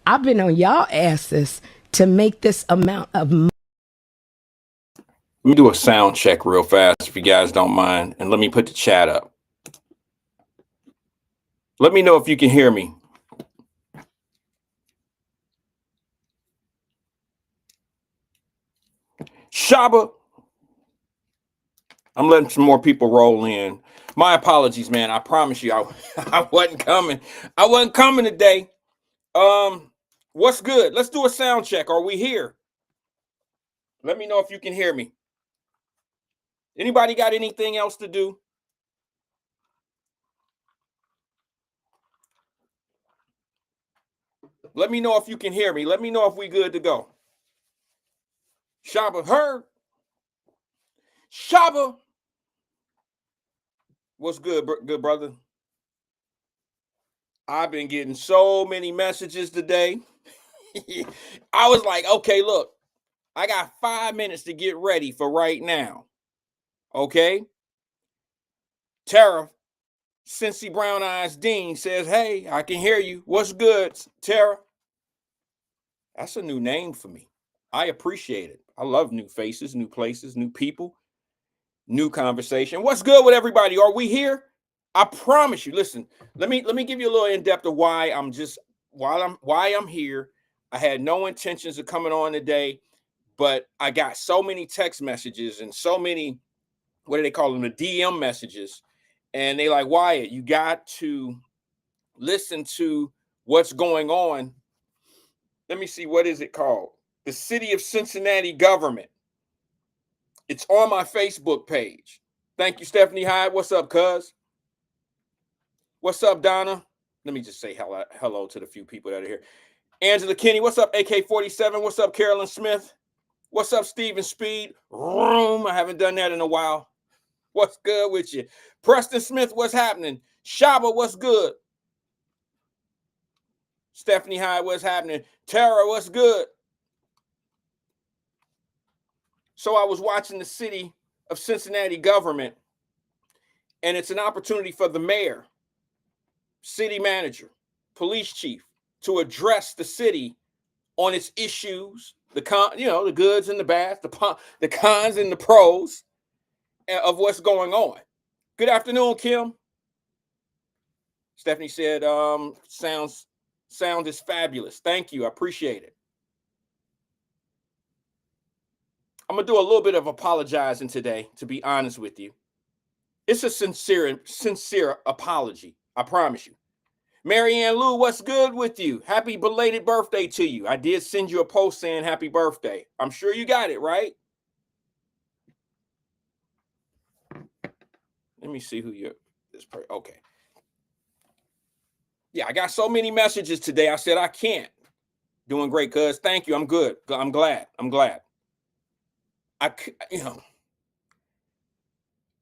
I've been on y'all asses to make this amount of money. Let me do a sound check real fast, if you guys don't mind, and let me put the chat up. Let me know if you can hear me. Shaba, I'm letting some more people roll in. My apologies, man. I promise you, I wasn't coming. I wasn't coming today. What's good? Let's do a sound check. Are we here? Let me know if you can hear me. Anybody got anything else to do? Let me know if you can hear me. Let me know if we good to go. Shaba, heard? Shaba, what's good, good brother? I've been getting so many messages today. I was like, okay, look, I got 5 minutes to get ready for right now. Okay. Tara, Cincy Brown Eyes Dean says, hey, I can hear you. What's good, Tara? That's a new name for me. I appreciate it. I love new faces, new places, new people, new conversation. What's good with everybody? Are we here? I promise you. Listen, let me give you a little in depth of why I'm here. I had no intentions of coming on today, but I got so many text messages and so many, what do they call them, the DM messages, and they like, Wyatt, you got to listen to what's going on. Let me see, what is it called? The City of Cincinnati government. It's on my Facebook page. Thank you, Stephanie Hyde. What's up, cuz? What's up, Donna? Let me just say hello to the few people that are here. Angela Kinney, what's up, AK-47? What's up, Carolyn Smith? What's up, Stephen Speed? Room, I haven't done that in a while. What's good with you? Preston Smith, what's happening? Shaba, what's good? Stephanie Hyde, what's happening? Tara, what's good? So I was watching the City of Cincinnati government, and it's an opportunity for the mayor, city manager, police chief to address the city on its issues, the goods and the bads, the cons and the pros of what's going on. Good afternoon, Kim. Stephanie said, sound is fabulous. Thank you. I appreciate it. I'm going to do a little bit of apologizing today, to be honest with you. It's a sincere apology. I promise you. Marianne Lou, what's good with you? Happy belated birthday to you. I did send you a post saying happy birthday. I'm sure you got it, right? Let me see who you're. Okay. Yeah, I got so many messages today. I said I can't. Doing great, cuz. Thank you. I'm good. I'm glad. I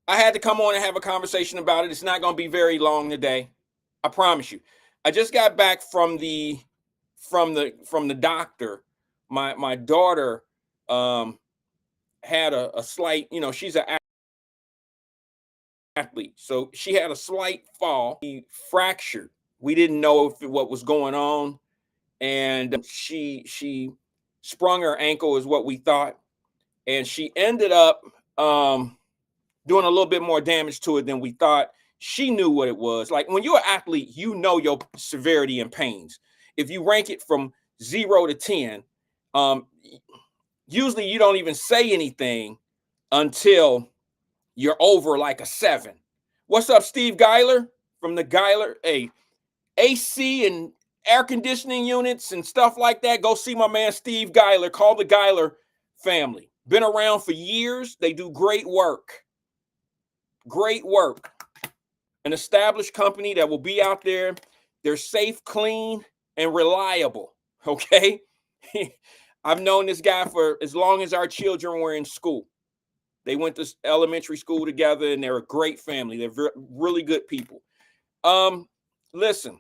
had to come on and have a conversation about it. It's not going to be very long today. I promise you. I just got back from the doctor. My daughter had a slight, she's an athlete. So she had a slight fall. She fractured. We didn't know what was going on. And she sprung her ankle is what we thought. And she ended up doing a little bit more damage to it than we thought. She knew what it was. Like when you're an athlete, you know your severity and pains. If you rank it from 0 to 10, usually you don't even say anything until you're over like a 7. What's up, Steve Geiler from the Geiler? Hey, AC and air conditioning units and stuff like that. Go see my man, Steve Geiler. Call the Geiler family. Been around for years. They do great work. Great work. An established company that will be out there. They're safe, clean, and reliable. Okay. I've known this guy for as long as our children were in school. They went to elementary school together, and they're a great family. They're really good people. Listen,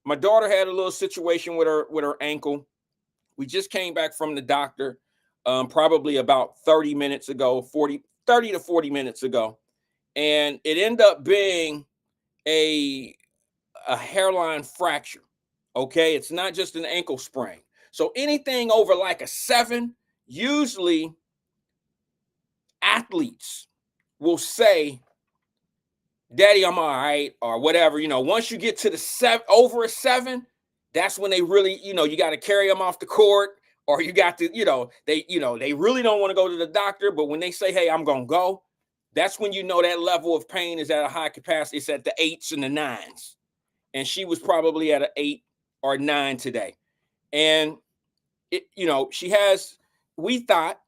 my daughter had a little situation with her ankle. We just came back from the doctor, probably about 30 minutes ago, 30 to 40 minutes ago. And it ended up being a hairline fracture. Okay, it's not just an ankle sprain. So anything over like a 7, usually athletes will say, Daddy, I'm all right, or whatever. Once you get to the 7, over a 7, that's when they really, you got to carry them off the court, or you got to, they really don't want to go to the doctor. But when they say, hey, I'm gonna go, that's when that level of pain is at a high capacity. It's at the 8s and the 9s, and she was probably at an 8 or 9 today. And she has, we thought,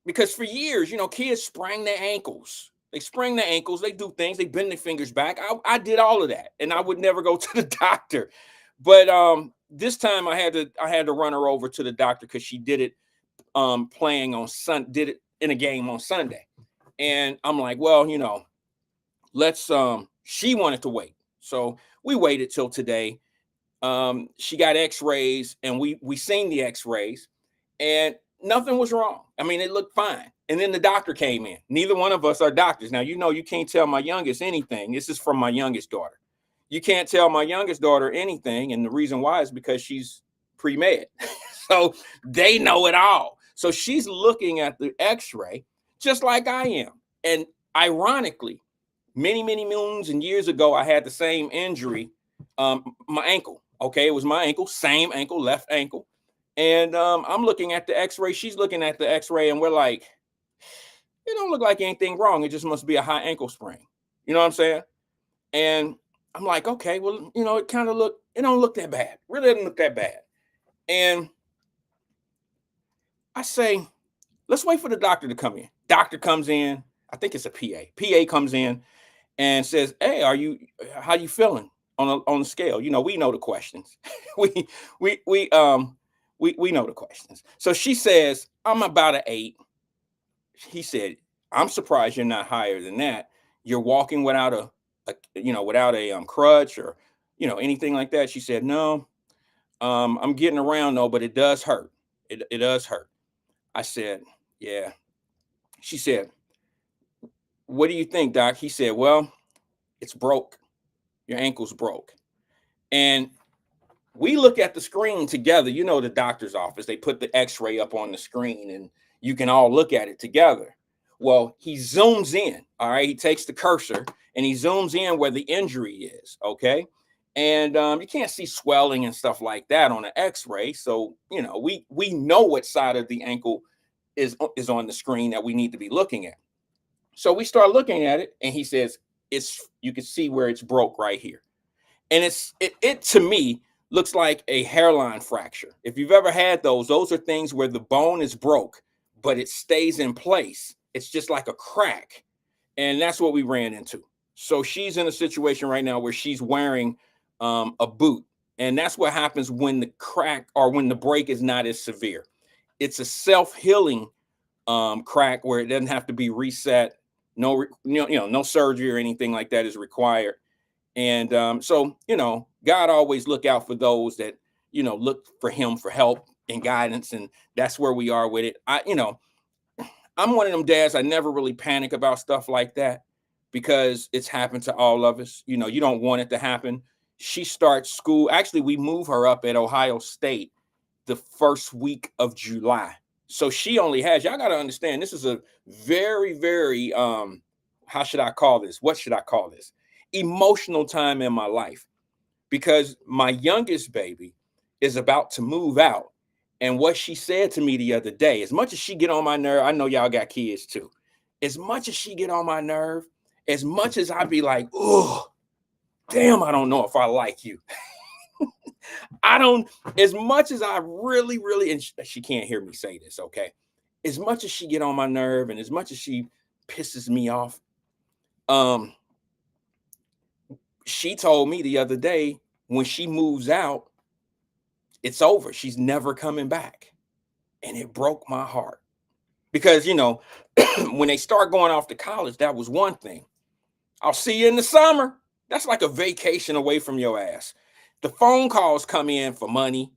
because for years, kids sprain their ankles. They sprain their ankles. They do things. They bend their fingers back. I did all of that, and I would never go to the doctor. But this time I had to run her over to the doctor because she did it did it in a game on Sunday. And I'm like, well, let's she wanted to wait. So we waited till today. She got x-rays, and we seen the x-rays, and nothing was wrong. I mean, it looked fine. And then the doctor came in. Neither one of us are doctors. Now, you can't tell my youngest anything. This is from my youngest daughter. You can't tell my youngest daughter anything. And the reason why is because she's pre-med. So they know it all. So she's looking at the x-ray just like I am. And ironically, many, many moons and years ago, I had the same injury, my ankle. Okay, it was my ankle, same ankle, left ankle. And I'm looking at the x-ray. She's looking at the x-ray, and we're like, it don't look like anything wrong. It just must be a high ankle sprain. You know what I'm saying? And I'm like, okay, well, it don't look that bad. Really doesn't look that bad. And I say, let's wait for the doctor to come in. Doctor comes in. I think it's a PA. PA comes in and says, hey, how you feeling on the scale? We know the questions. we know the questions. So she says, I'm about an 8. He said, I'm surprised you're not higher than that. You're walking without a crutch or, anything like that. She said, no, I'm getting around though, but it does hurt. It does hurt. I said, yeah. She said, what do you think, doc? He said, well, it's broke. Your ankle's broke. And we look at the screen together. The doctor's office, they put the x-ray up on the screen and you can all look at it together. Well, he zooms in. All right. He takes the cursor and he zooms in where the injury is. Okay. And you can't see swelling and stuff like that on an x-ray. So, we know what side of the ankle is on the screen that we need to be looking at. So we start looking at it, and he says, you can see where it's broke right here. And it to me looks like a hairline fracture. If you've ever had those are things where the bone is broke, but it stays in place. It's just like a crack. And that's what we ran into. So she's in a situation right now where she's wearing a boot. And that's what happens when the crack or when the break is not as severe. It's a self-healing crack where it doesn't have to be reset. No, no surgery or anything like that is required. And so, God always look out for those that, look for him for help and guidance. And that's where we are with it. I'm one of them dads. I never really panic about stuff like that because it's happened to all of us. You don't want it to happen. She starts school. Actually, we move her up at Ohio State the first week of July. So she only has, y'all got to understand, this is a very, very, how should I call this? What should I call this? Emotional time in my life, because my youngest baby is about to move out. And what she said to me the other day, as much as she get on my nerve, I know y'all got kids too. As much as she get on my nerve, as much as I be like, oh, damn, I don't know if I like you. As much as I really, really, and she can't hear me say this, okay? As much as she get on my nerve and as much as she pisses me off, she told me the other day, when she moves out, it's over. She's never coming back. And it broke my heart. Because, when they start going off to college, that was one thing. I'll see you in the summer. That's like a vacation away from your ass. The phone calls come in for money.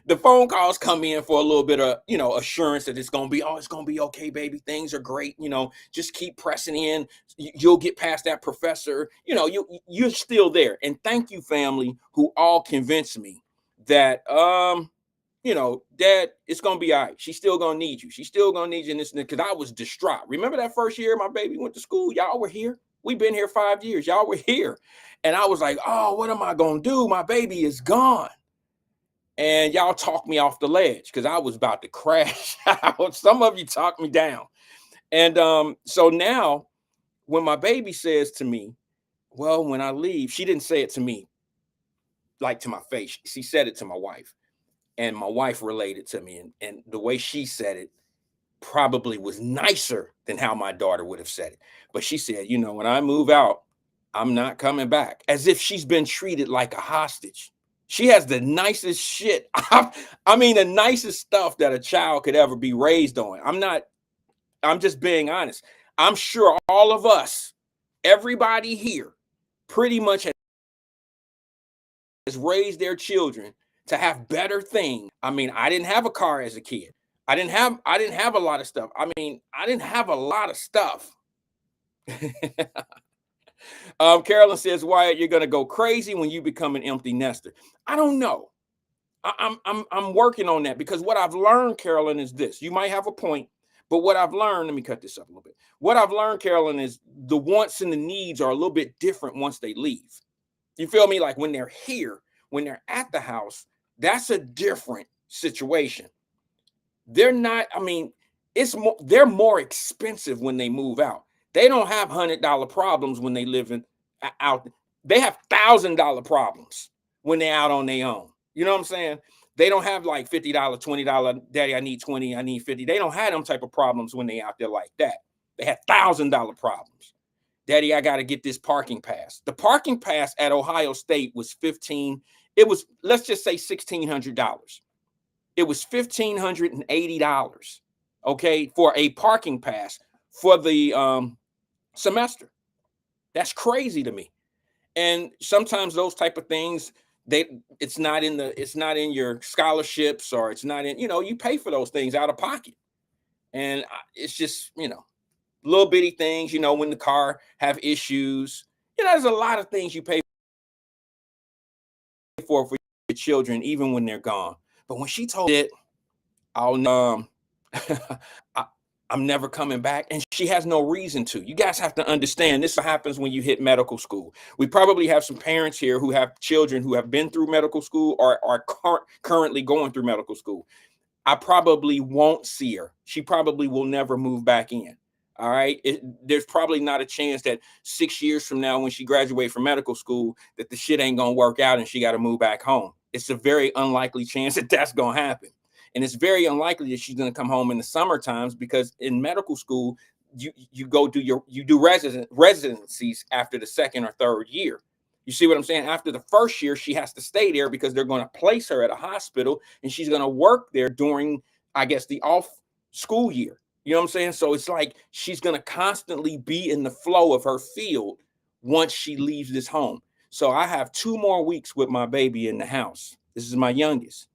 The phone calls come in for a little bit of, assurance that it's going to be okay, baby. Things are great. Just keep pressing in. You'll get past that professor. You're still there. And thank you, family, who all convinced me that Dad, it's gonna be all right. She's still gonna need you. She's still gonna need you in this, because I was distraught. Remember that first year my baby went to school? Y'all were here. We've been here 5 years. Y'all were here. And I was like, oh, what am I gonna do? My baby is gone. And y'all talked me off the ledge because I was about to crash out. Some of you talked me down. And so now when my baby says to me, well, when I leave, she didn't say it to me like to my face. She said it to my wife. And my wife related to me. And the way she said it probably was nicer than how my daughter would have said it. But she said, when I move out, I'm not coming back. As if she's been treated like a hostage. She has the nicest shit. I mean, the nicest stuff that a child could ever be raised on. I'm just being honest. I'm sure all of us, everybody here, pretty much has raised their children to have better things. I mean, I didn't have a car as a kid. I didn't have a lot of stuff. I mean, I didn't have a lot of stuff. Carolyn says, Wyatt, you're gonna go crazy when you become an empty nester. I don't know. I'm working on that, because what I've learned, Carolyn, is this. You might have a point, but what I've learned, let me cut this up a little bit. What I've learned, Carolyn, is the wants and the needs are a little bit different once they leave. You feel me? Like when they're here, when they're at the house, that's a different situation. They're not, I mean, they're more expensive when they move out. They don't have $100 problems when they live out. They have $1,000 problems when they're out on their own. You know what I'm saying? They don't have like $50, $20, Daddy, I need 20, I need 50. They don't have them type of problems when they out there like that. They have $1,000 problems. Daddy, I got to get this parking pass. The parking pass at Ohio State was let's just say $1,600. It was $1,580, okay, for a parking pass for the semester. That's crazy to me. And sometimes those type of things, it's not in your scholarships, or it's not in, you pay for those things out of pocket. And it's just, little bitty things, when the car have issues, there's a lot of things you pay for your children, even when they're gone. But when she told it, I'm never coming back, and she has no reason to. You guys have to understand, this happens when you hit medical school. We probably have some parents here who have children who have been through medical school or are currently going through medical school. I probably won't see her. She probably will never move back in. All right. There's probably not a chance that 6 years from now, when she graduates from medical school, that the shit ain't going to work out and she got to move back home. It's a very unlikely chance that that's going to happen. And it's very unlikely that she's going to come home in the summer times, because in medical school, you do residencies after the second or third year. You see what I'm saying? After the first year, she has to stay there because they're going to place her at a hospital, and she's going to work there during, I guess, the off school year. You know what I'm saying? So it's like she's going to constantly be in the flow of her field once she leaves this home. So I have 2 more weeks with my baby in the house. This is my youngest.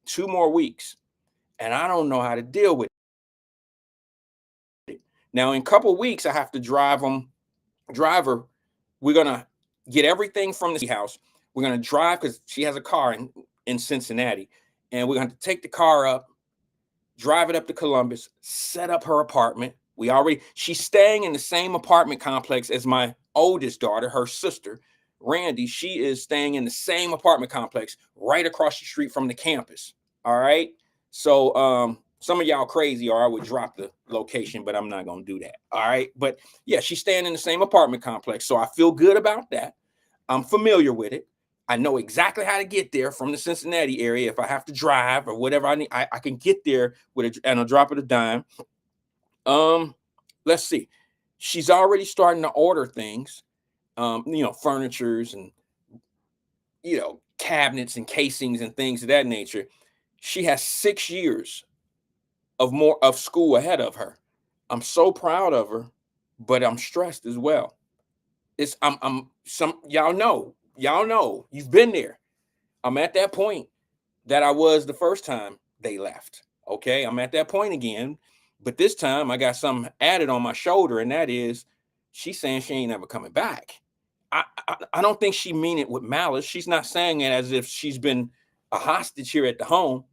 2 more weeks. And I don't know how to deal with it. Now, in a couple of weeks, I have to drive her. We're going to get everything from the house. We're going to drive, because she has a car in Cincinnati. And we're going to take the car up, drive it up to Columbus, set up her apartment. She's staying in the same apartment complex as my oldest daughter, her sister, Randy. She is staying in the same apartment complex right across the street from the campus. All right. So some of y'all crazy, or I would drop the location, but I'm not going to do that. All right. But yeah, she's staying in the same apartment complex. So I feel good about that. I'm familiar with it. I know exactly how to get there from the Cincinnati area. If I have to drive or whatever I need, I can get there and a drop of a dime. Let's see. She's already starting to order things, furnitures and, cabinets and casings and things of that nature. She has 6 years of school ahead of her. I'm so proud of her, but I'm stressed as well. Y'all know, you've been there. I'm at that point that I was the first time they left. Okay. I'm at that point again, but this time I got something added on my shoulder, and that is, she's saying she ain't never coming back. I don't think she mean it with malice. She's not saying it as if she's been a hostage here at the home.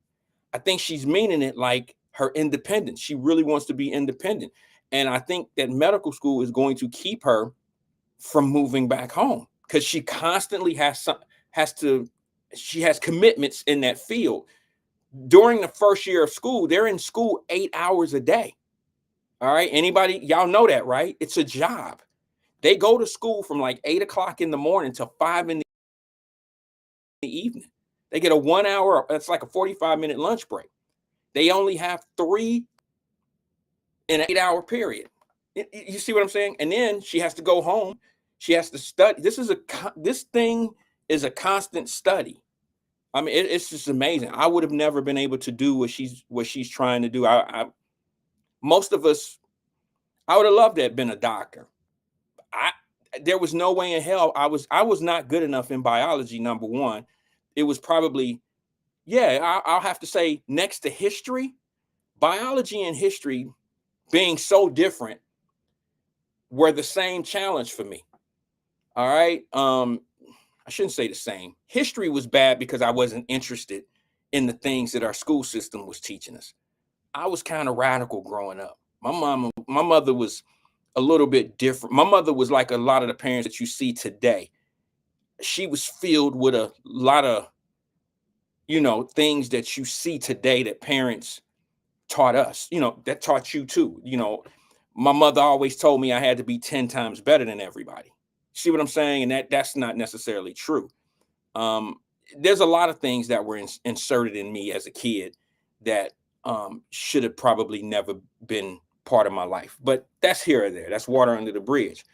I think she's meaning it like her independence. She really wants to be independent. And I think that medical school is going to keep her from moving back home because she constantly she has commitments in that field. During the first year of school, they're in school 8 hours a day. All right. Anybody, y'all know that, right? It's a job. They go to school from like 8 o'clock in the morning to 5 in the evening. They get a 1 hour, it's like a 45-minute lunch break. They only have 3 in an 8-hour period. You see what I'm saying? And then she has to go home. She has to study. This thing is a constant study. I mean, it's just amazing. I would have never been able to do what she's trying to do. Most of us, I would have loved to have been a doctor. There was no way in hell I was not good enough in biology. Number one, it was probably, I'll have to say next to history, biology and history being so different were the same challenge for me. All right. I shouldn't say the same. History was bad because I wasn't interested in the things that our school system was teaching us. I was kind of radical growing up. My mother was a little bit different. My mother was like a lot of the parents that you see today. She was filled with a lot of, things that you see today that parents taught us, that taught you too. My mother always told me I had to be 10 times better than everybody. See what I'm saying? And that's not necessarily true. There's a lot of things that were inserted in me as a kid that should have probably never been part of my life. But that's here or there. That's water under the bridge.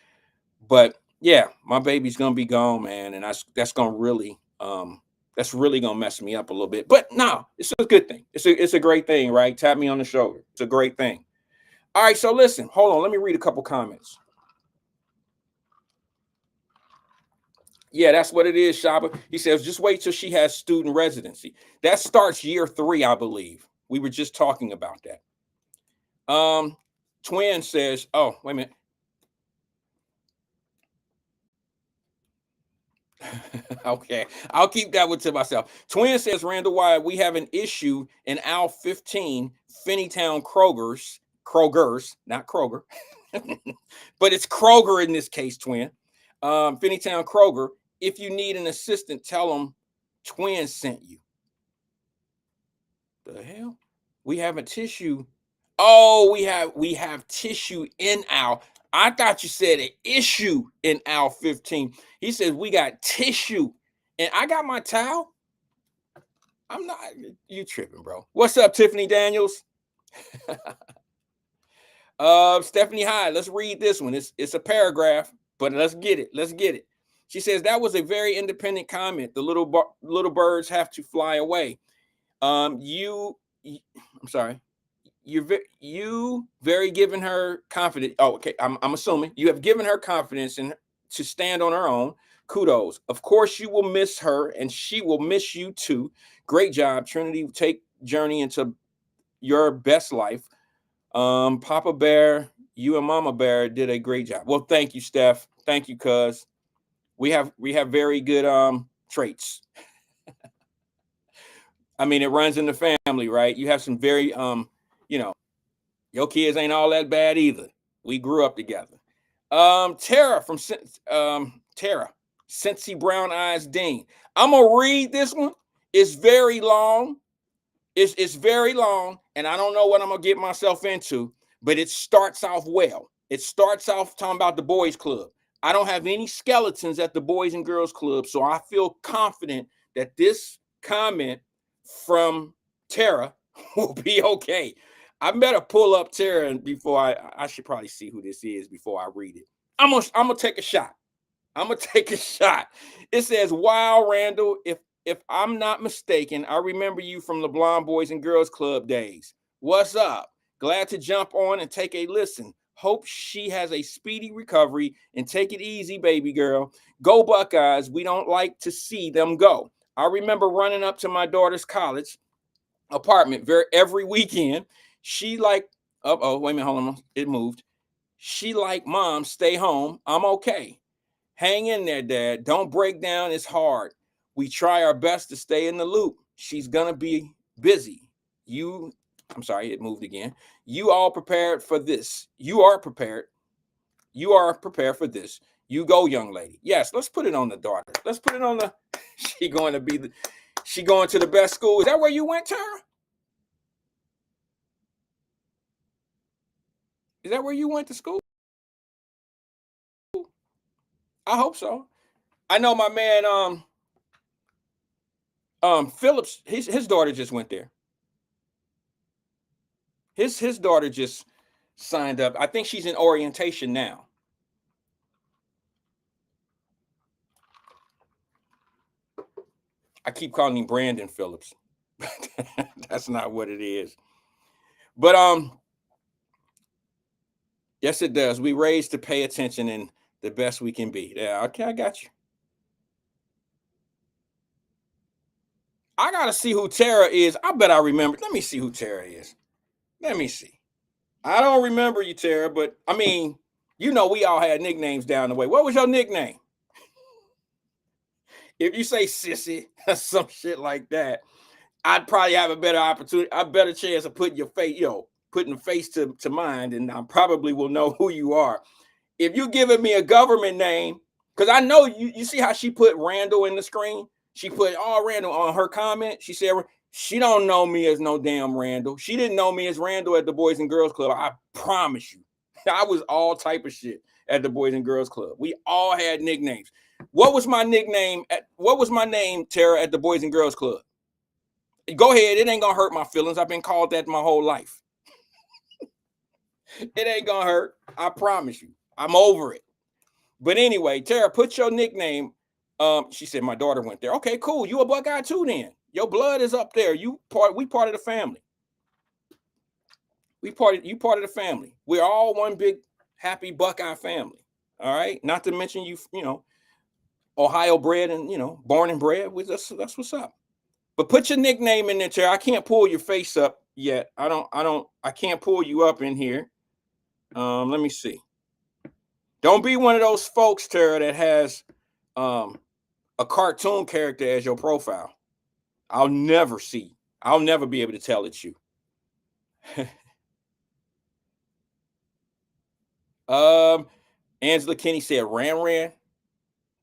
But yeah, my baby's gonna be gone, man, and that's gonna really gonna mess me up a little bit. But no, it's a good thing. It's a great thing, right? Tap me on the shoulder. It's a great thing. All right, so listen, hold on. Let me read a couple comments. Yeah, that's what it is, Shaba. He says, just wait till she has student residency. That starts year 3, I believe. We were just talking about that. Twin says, oh, wait a minute. Okay, I'll keep that one to myself. Twin says, Randall Wyatt, we have an issue in aisle 15, Finneytown Kroger's, not Kroger, but it's Kroger in this case, Twin. Finneytown Kroger. If you need an assistant, tell them Twin sent you. The hell? We have a tissue. Oh, we have tissue in aisle. I thought you said an issue in aisle 15. He says we got tissue, and I got my towel. I'm not. You tripping, bro? What's up, Tiffany Daniels? Stephanie Hyde. Let's read this one. It's a paragraph, but let's get it. She says that was a very independent comment. The little birds have to fly away. I'm sorry. You very given her confidence. Oh, okay. I'm assuming you have given her confidence and to stand on her own. Kudos. Of course, you will miss her, and she will miss you too. Great job, Trinity. Take journey into your best life. Papa Bear, you and Mama Bear did a great job. Well, thank you, Steph. Thank you, cuz we have very good traits. I mean, it runs in the family, right? You have some very your kids ain't all that bad either. We grew up together. Tara from Tara, Cincy Brown Eyes Dean. I'm gonna read this one. It's very long. It's very long, and I don't know what I'm gonna get myself into, but it starts off well. It starts off talking about the boys' club. I don't have any skeletons at the Boys and Girls Club, so I feel confident that this comment from Tara will be okay. I better pull up Tara before I should probably see who this is before I read it. I'm gonna take a shot. It says, wow, Randall, if I'm not mistaken, I remember you from the Blonde Boys and Girls Club days. What's up? Glad to jump on and take a listen. Hope she has a speedy recovery and take it easy, baby girl. Go Buckeyes. We don't like to see them go. I remember running up to my daughter's college apartment every weekend. She like, wait a minute, hold on. It moved. She like, Mom, stay home. I'm okay. Hang in there, Dad. Don't break down. It's hard. We try our best to stay in the loop. She's gonna be busy. I'm sorry, it moved again. You all prepared for this. You are prepared. You are prepared for this. You go, young lady. Yes, let's put it on the daughter. Let's put it on the. She going to be the. She going to the best school. Is that where you went, Tara? Is that where you went to school? I hope so. I know my man Phillips, his daughter just went there. His daughter just signed up. I think she's in orientation now. I keep calling him Brandon Phillips. That's not what it is. But yes, it does. We raised to pay attention and the best we can be. Yeah, okay, I got you. I gotta see who Tara is. I bet I remember. Let me see who Tara is. Let me see. I don't remember you, Tara, but I mean, you know, we all had nicknames down the way. What was your nickname? If you say sissy or some shit like that, I'd probably have a better opportunity, a better chance of putting your face, putting a face to mind, and I probably will know who you are. If you giving me a government name, because I know you see how she put Randall in the screen. She put Randall on her comment. She said she don't know me as no damn Randall. She didn't know me as Randall at the Boys and Girls Club. I promise you, I was all type of shit at the Boys and Girls Club. We all had nicknames. What was my nickname? What was my name, Tara, at the Boys and Girls Club? Go ahead. It ain't gonna hurt my feelings. I've been called that my whole life. It ain't gonna hurt. I promise you. I'm over it. But anyway, Tara, put your nickname. She said my daughter went there. Okay, cool. You a Buckeye too then. Your blood is up there. We part of the family. You part of the family. We're all one big happy Buckeye family. All right. Not to mention you Ohio bred and born and bred. That's what's up. But put your nickname in there, Tara. I can't pull your face up yet. I can't pull you up in here. Let me see. Don't be one of those folks, Tara, that has a cartoon character as your profile. I'll never be able to tell it's you. Angela Kinney said Ran.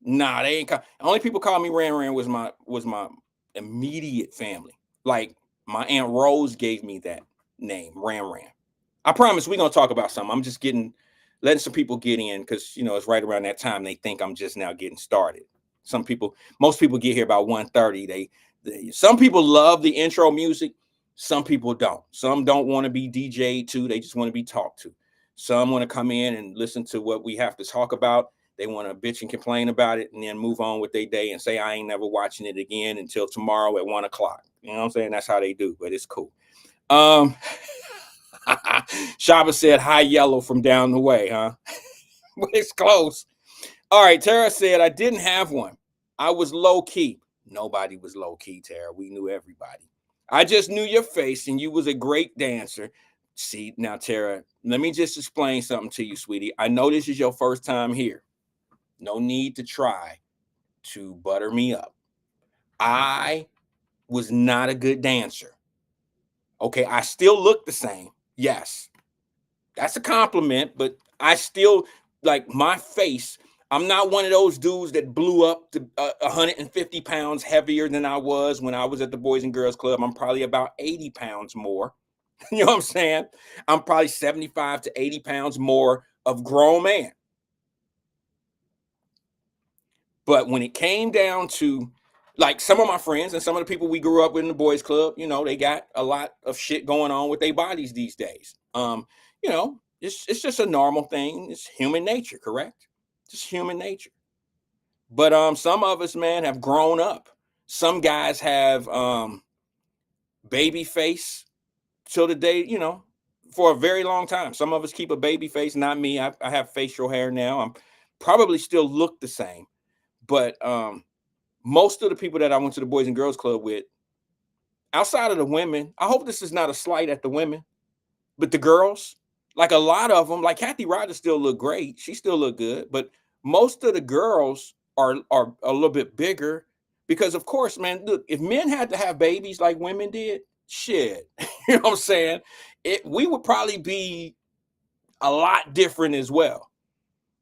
Nah, they ain't. Only people call me Ran was my immediate family. Like my Aunt Rose gave me that name, Ran. I promise we're gonna talk about something. I'm just letting some people get in because it's right around that time they think I'm just now getting started. Most people get here about 1:30. Some people love the intro music, some people don't. Some don't want to be DJ'd to, they just want to be talked to. Some want to come in and listen to what we have to talk about. They want to bitch and complain about it and then move on with their day and say, I ain't never watching it again until tomorrow at 1 o'clock. You know what I'm saying? That's how they do, but it's cool. Shaba said high yellow from down the way, huh? But it's close. All right, Tara said, I didn't have one. I was low key. Nobody was low key, Tara. We knew everybody. I just knew your face and you was a great dancer. See, now, Tara, let me just explain something to you, sweetie. I know this is your first time here. No need to try to butter me up. I was not a good dancer. Okay, I still look the same. Yes, that's a compliment, but I still, like, my face, I'm not one of those dudes that blew up to 150 pounds heavier than I was when I was at the Boys and Girls Club. I'm probably about 80 pounds more. You know what I'm saying? I'm probably 75 to 80 pounds more of grown man. But when it came down to, like, some of my friends and some of the people we grew up with in the boys club, they got a lot of shit going on with their bodies these days. It's just a normal thing. It's human nature, correct? Just human nature. But some of us, man, have grown up. Some guys have baby face till the day, for a very long time. Some of us keep a baby face, not me. I have facial hair now. I'm probably still look the same. But most of the people that I went to the Boys and Girls Club with, outside of the women, I hope this is not a slight at the women, but the girls, like a lot of them, like Kathy Rogers still look great. She still look good. But most of the girls are a little bit bigger. Because of course, man, look, if men had to have babies like women did, shit, you know what I'm saying? We would probably be a lot different as well.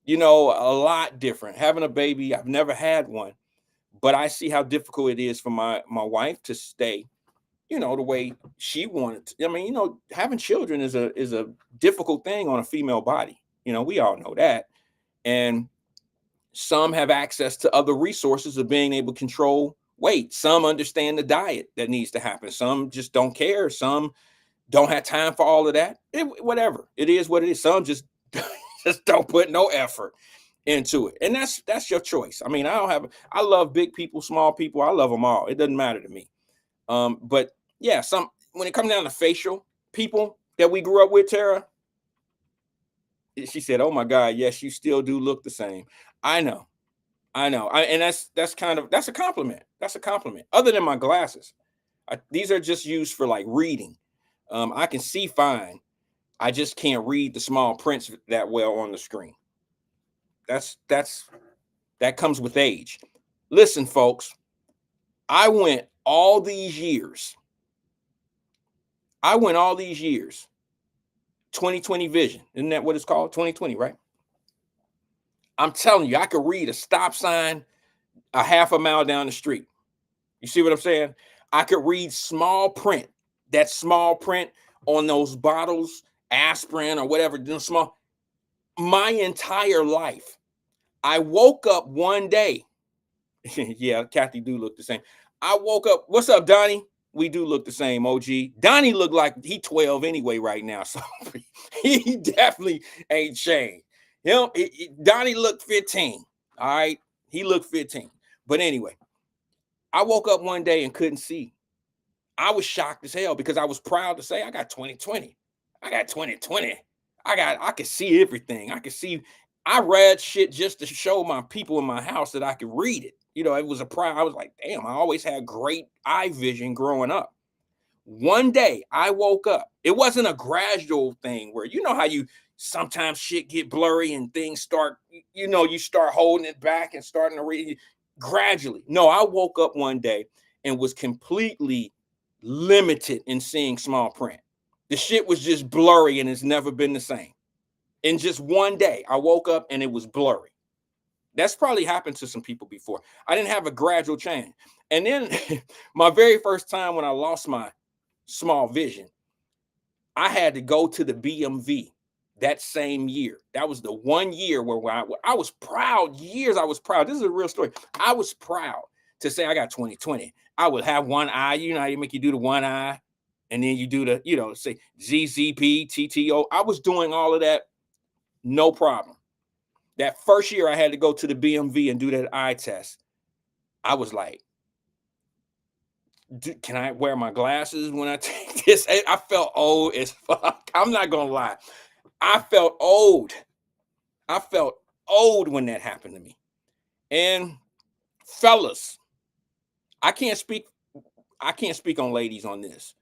You know, a lot different. Having a baby, I've never had one, but I see how difficult it is for my wife to stay, you know, the way she wanted to. I mean, you know, having children is a difficult thing on a female body. You know, we all know that. And some have access to other resources of being able to control weight. Some understand the diet that needs to happen. Some just don't care. Some don't have time for all of that. Whatever. It is what it is. Some just just don't put no effort into it. And that's your choice. I mean, I love big people, small people. I love them all. It doesn't matter to me. But yeah, when it comes down to facial people that we grew up with, Tara, she said, "Oh my God, yes, you still do look the same." I know. And that's a compliment. That's a compliment. Other than my glasses, these are just used for like reading. I can see fine. I just can't read the small prints that well on the screen. That comes with age. Listen, folks, I went all these years. 2020 vision. Isn't that what it's called? 2020, right? I'm telling you, I could read a stop sign a half a mile down the street. You see what I'm saying? I could read small print. That small print on those bottles, aspirin or whatever, small. My entire life. I woke up one day. Yeah, Kathy do look the same. I woke up. What's up, Donnie? We do look the same, OG. Donnie look like he 12 anyway right now, so he definitely ain't changed. Donnie looked 15. All right, he looked 15. But anyway, I woke up one day and couldn't see. I was shocked as hell because I was proud to say I got 2020. I got 2020. I could see everything. I read shit just to show my people in my house that I could read it. You know, it was a pride. I was like, damn, I always had great eye vision growing up. One day I woke up. It wasn't a gradual thing where, you know how you sometimes shit get blurry and things start, you start holding it back and starting to read gradually. No, I woke up one day and was completely limited in seeing small print. The shit was just blurry and it's never been the same. In just one day, I woke up and it was blurry. That's probably happened to some people before. I didn't have a gradual change. And then my very first time when I lost my small vision, I had to go to the BMV that same year. That was the 1 year where I was proud. I was proud. This is a real story. I was proud to say I got 2020. I would have one eye. You know how you make you do the one eye, and then you do the, say ZZP, TTO. I was doing all of that, no problem. That first year I had to go to the BMV and do that eye test. I was like, can I wear my glasses when I take this? I felt old as fuck. I'm not going to lie. I felt old. When that happened to me. And fellas, I can't speak on ladies on this.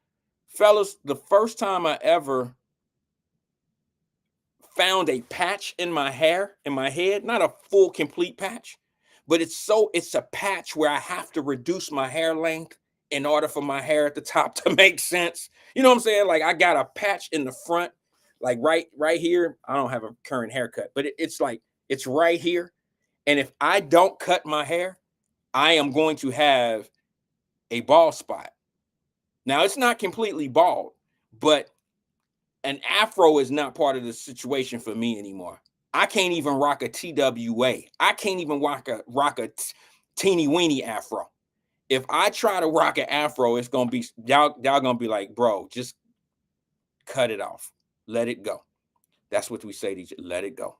Fellas, the first time I ever found a patch in my hair, in my head, not a full complete patch, but it's a patch where I have to reduce my hair length in order for my hair at the top to make sense. You know what I'm saying? Like I got a patch in the front, like right here. I don't have a current haircut, but it's like it's right here. And if I don't cut my hair, I am going to have a bald spot. Now it's not completely bald, but an afro is not part of the situation for me anymore. I can't even rock a TWA. I can't even rock a teeny weeny afro. If I try to rock an afro, it's gonna be y'all gonna be like, bro, just cut it off. Let it go. That's what we say to each other. Let it go.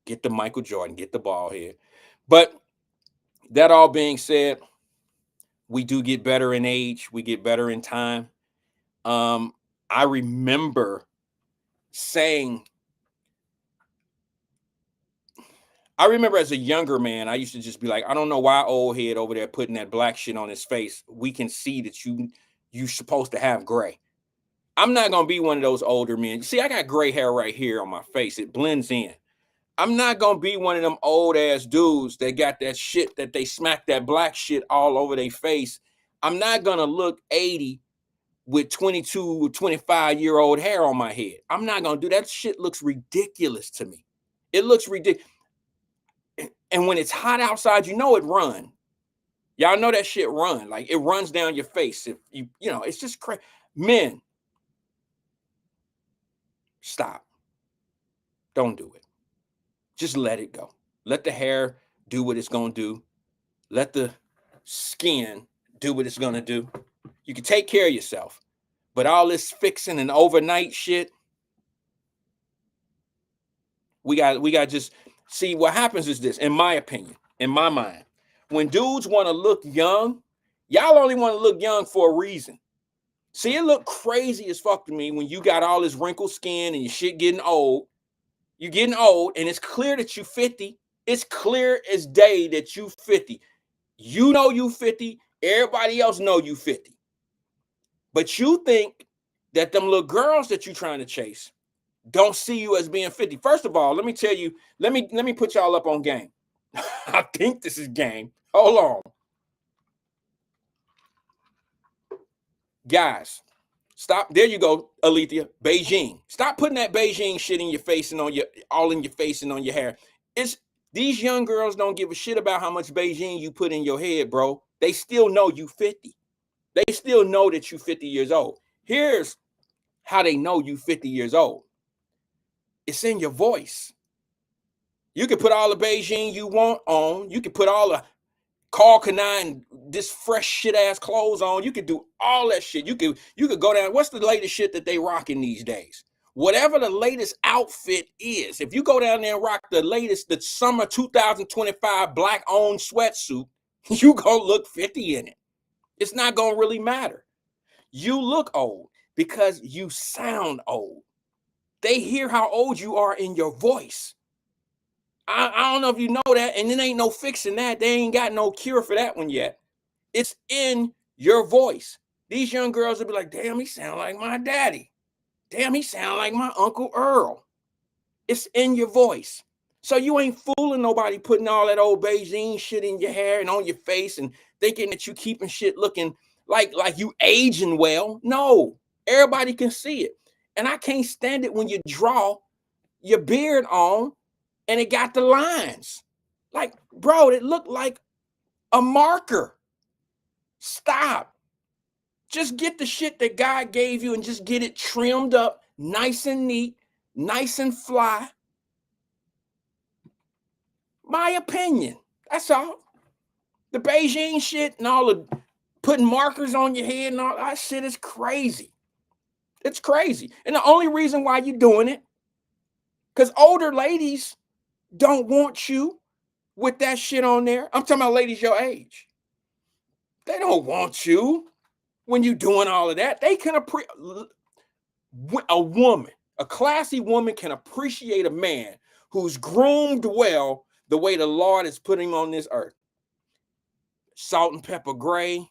Get the Michael Jordan, get the ball here. But that all being said, we do get better in age. We get better in time. I remember as a younger man, I used to just be like, I don't know why old head over there putting that black shit on his face. We can see that you're supposed to have gray. I'm not going to be one of those older men. See, I got gray hair right here on my face. It blends in. I'm not gonna be one of them old ass dudes that got that shit that they smack that black shit all over their face. I'm not gonna look 80 with 22 or 25-year-old hair on my head. I'm not gonna do that. Shit looks ridiculous to me. It looks ridiculous. And when it's hot outside, you know it run. Y'all know that shit run. Like it runs down your face. If you know, it's just crazy. Men, stop. Don't do it. Just let it go. Let the hair do what it's gonna do. Let the skin do what it's gonna do. You can take care of yourself. But all this fixing and overnight shit, we got just see what happens is this, in my opinion, in my mind. When dudes want to look young, y'all only want to look young for a reason. See, it look crazy as fuck to me when you got all this wrinkled skin and your shit getting old. You're getting old, and it's clear that you 50. It's clear as day that you 50. You know you 50. Everybody else know you 50. But you think that them little girls that you trying to chase don't see you as being 50. First of all, let me tell you, let me put y'all up on game. I think this is game. Hold on. Guys, stop. There you go, Alethea. Beijing. Stop putting that Beijing shit in your face and on your all in your face and on your hair. It's these young girls don't give a shit about how much Beijing you put in your head, bro. They still know you 50. They still know that you 50 years old. Here's how they know you 50 years old. It's in your voice. You can put all the Beijing you want on. You can put all the Carl Kanai this fresh shit ass clothes on. You could do all that shit. You could go down. What's the latest shit that they rocking these days? Whatever the latest outfit is, if you go down there and rock the summer 2025 black owned sweatsuit, you gonna look 50 in it. It's not gonna really matter. You look old because you sound old. They hear how old you are in your voice. I don't know if you know that, and it ain't no fixing that. They ain't got no cure for that one yet. It's in your voice. These young girls will be like, damn, he sound like my daddy. Damn, he sound like my Uncle Earl. It's in your voice. So you ain't fooling nobody putting all that old Beijing shit in your hair and on your face and thinking that you keeping shit looking like you aging well. No, everybody can see it. And I can't stand it when you draw your beard on and it got the lines. Like, bro, it looked like a marker. Stop. Just get the shit that God gave you and just get it trimmed up, nice and neat, nice and fly. My opinion. That's all. The Beijing shit and all the putting markers on your head and all that shit is crazy. It's crazy. And the only reason why you're doing it, because older ladies don't want you with that shit on there. I'm talking about ladies your age. They don't want you when you doing all of that. They can appreciate a woman, a classy woman can appreciate a man who's groomed well the way the Lord has put him on this earth. Salt and pepper gray,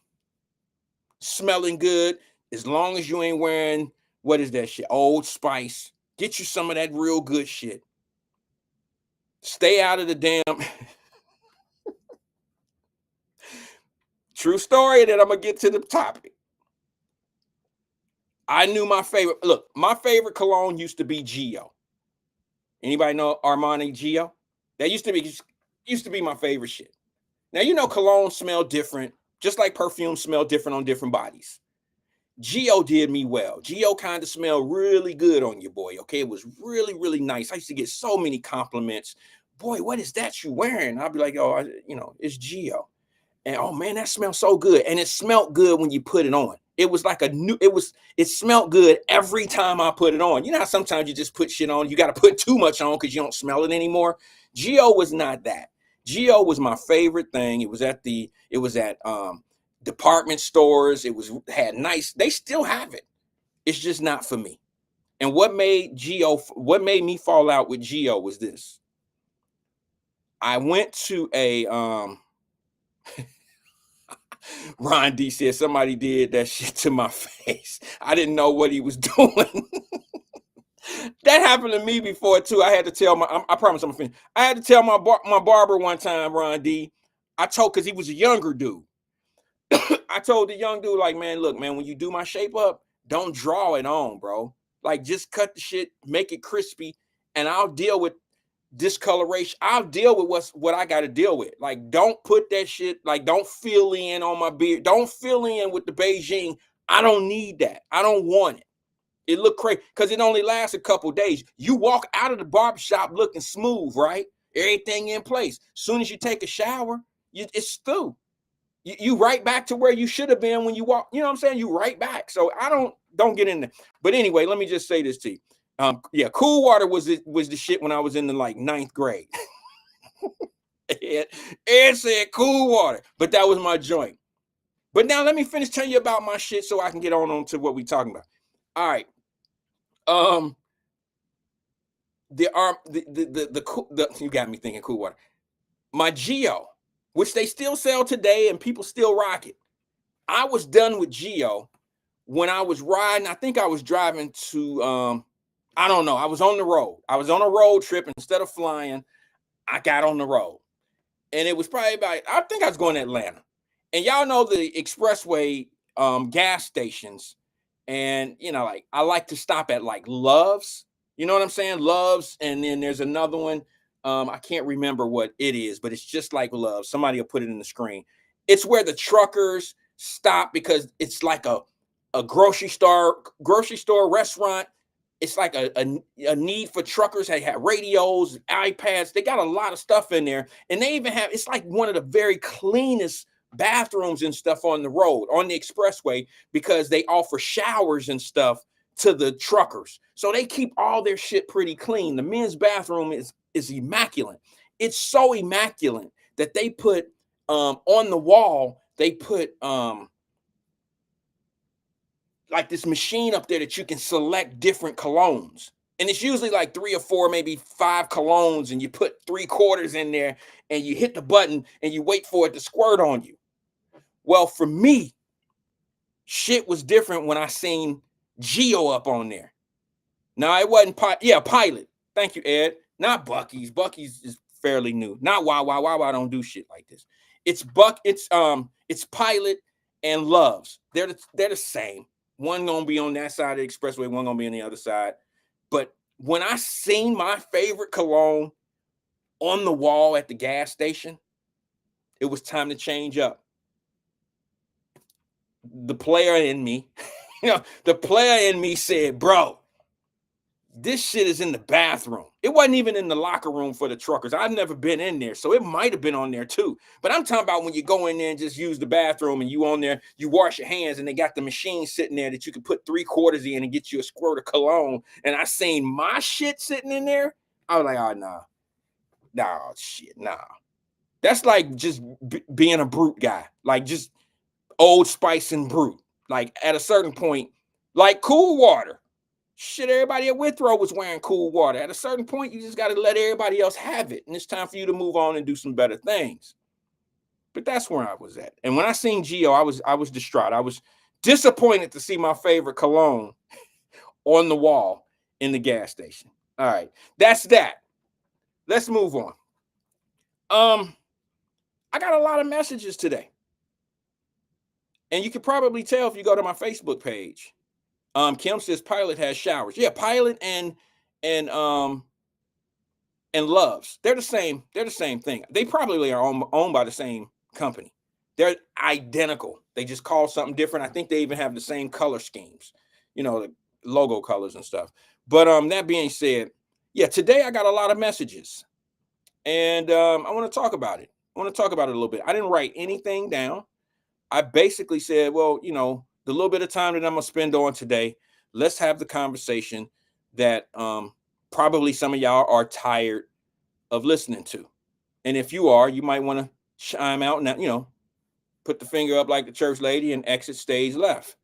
smelling good, as long as you ain't wearing, what is that shit? Old Spice. Get you some of that real good shit. Stay out of the damn... True story, and then I'm going to get to the topic. I knew my favorite... Look, my favorite cologne used to be Geo. Anybody know Armani Geo? That used to be my favorite shit. Now, you know cologne smell different, just like perfume smell different on different bodies. Geo did me well. Geo kind of smelled really good on you, boy, okay? It was really, really nice. I used to get so many compliments. Boy, what is that you wearing? I'll be like, oh, it's Geo. And, oh, man, that smells so good. And it smelled good when you put it on. It was like it smelled good every time I put it on. You know how sometimes you just put shit on, you got to put too much on because you don't smell it anymore? Geo was not that. Geo was my favorite thing. It was at department stores. Had nice, they still have it. It's just not for me. And what made me fall out with Geo was this. I went to a Ron D said somebody did that shit to my face. I didn't know what he was doing. That happened to me before too. I had to tell I promise I'm finished. I had to tell my barber one time, Ron D. I told, because he was a younger dude. I told the young dude, like, man, look, man, when you do my shape up, don't draw it on, bro. Like, just cut the shit, make it crispy, and I'll deal with discoloration. I'll deal with what I got to deal with. Like, don't put that shit, like, don't fill in on my beard. Don't fill in with the Beijing. I don't need that. I don't want it. It looked crazy because it only lasts a couple days. You walk out of the barbershop looking smooth, right? Everything in place. Soon as you take a shower, it's through. You right back to where you should have been when you walk. You know what I'm saying? You right back. So I don't get in there. But anyway, let me just say this to you. Yeah, cool water was the shit when I was in the like 9th grade. Ed said cool water, but that was my joint. But now let me finish telling you about my shit so I can get on to what we talking about. All right. You got me thinking cool water. My Geo, which they still sell today and people still rock it. I was done with Geo when I was riding. I think I was driving to I don't know. I was on the road. I was on a road trip. Instead of flying, I got on the road. And it was probably about, I think I was going to Atlanta. And y'all know the expressway gas stations. And, you know, like I like to stop at like Love's. You know what I'm saying? Love's. And then there's another one. I can't remember what it is, but it's just like Love's. Somebody will put it in the screen. It's where the truckers stop because it's like a grocery store restaurant. It's like a need for truckers. They have radios, iPads. They got a lot of stuff in there. And they even have, it's like one of the very cleanest bathrooms and stuff on the road, on the expressway, because they offer showers and stuff to the truckers. So they keep all their shit pretty clean. The men's bathroom is immaculate. It's so immaculate that they put on the wall, they put like this machine up there that you can select different colognes. And it's usually like 3 or 4, maybe 5 colognes, and you put 3/4 in there and you hit the button and you wait for it to squirt on you. Well, for me, shit was different when I seen Geo up on there. Now, it wasn't Pilot. Thank you, Ed. Not Buc-ee's. Buc-ee's is fairly new. Not Why don't do shit like this. It's Pilot and Love's. They're the same. One gonna be on that side of the expressway, one gonna be on the other side. But when I seen my favorite cologne on the wall at the gas station, it was time to change up. The player in me, the player in me said, bro, this shit is in the bathroom. It wasn't even in the locker room for the truckers. I've never been in there, so it might have been on there too. But I'm talking about when you go in there and just use the bathroom and you on there, you wash your hands and they got the machine sitting there that you can put 3/4 in and get you a squirt of cologne. And I seen my shit sitting in there. I was like, oh, nah, shit, nah. That's like just being a brute guy, like just Old Spice and brute. Like at a certain point, like cool water. Shit, everybody at Withrow was wearing cool water. At a certain point, you just got to let everybody else have it. And it's time for you to move on and do some better things. But that's where I was at. And when I seen Geo, I was distraught. I was disappointed to see my favorite cologne on the wall in the gas station. All right. That's that. Let's move on. I got a lot of messages today. And you can probably tell if you go to my Facebook page. Kim says Pilot has showers. Yeah, Pilot and Love's. They're the same thing. They probably are owned by the same company. They're identical. They just call something different. I think they even have the same color schemes, the logo colors and stuff. But that being said, yeah, today I got a lot of messages. And I want to talk about it. I want to talk about it a little bit. I didn't write anything down. I basically said, well, the little bit of time that I'm going to spend on today, let's have the conversation that probably some of y'all are tired of listening to. And if you are, you might want to chime out and, put the finger up like the church lady and exit stage left.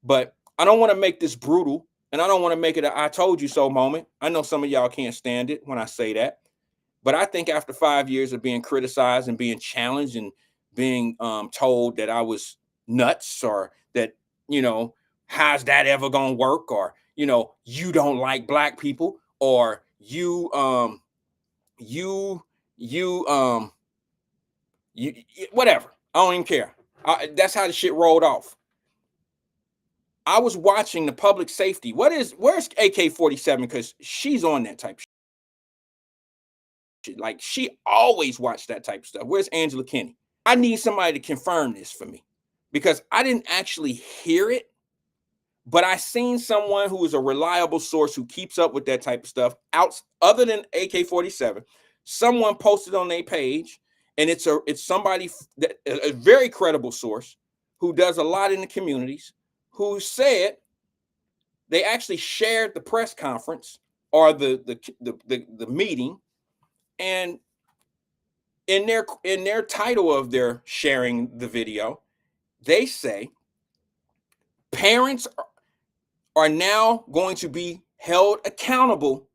But I don't want to make this brutal, and I don't want to make it a I told you so moment. I know some of y'all can't stand it when I say that. But I think after 5 years of being criticized and being challenged and being told that I was nuts or that, how's that ever going to work? Or, you don't like black people, or you whatever. I don't even care. That's how the shit rolled off. I was watching the public safety. Where's AK-47? Because she's on that type of shit. Like, she always watched that type of stuff. Where's Angela Kinney? I need somebody to confirm this for me, because I didn't actually hear it, but I seen someone who is a reliable source who keeps up with that type of stuff out other than AK-47. Someone posted on their page, and it's somebody that a very credible source who does a lot in the communities, who said they actually shared the press conference or the meeting, and in their title of their sharing the video, they say parents are now going to be held accountable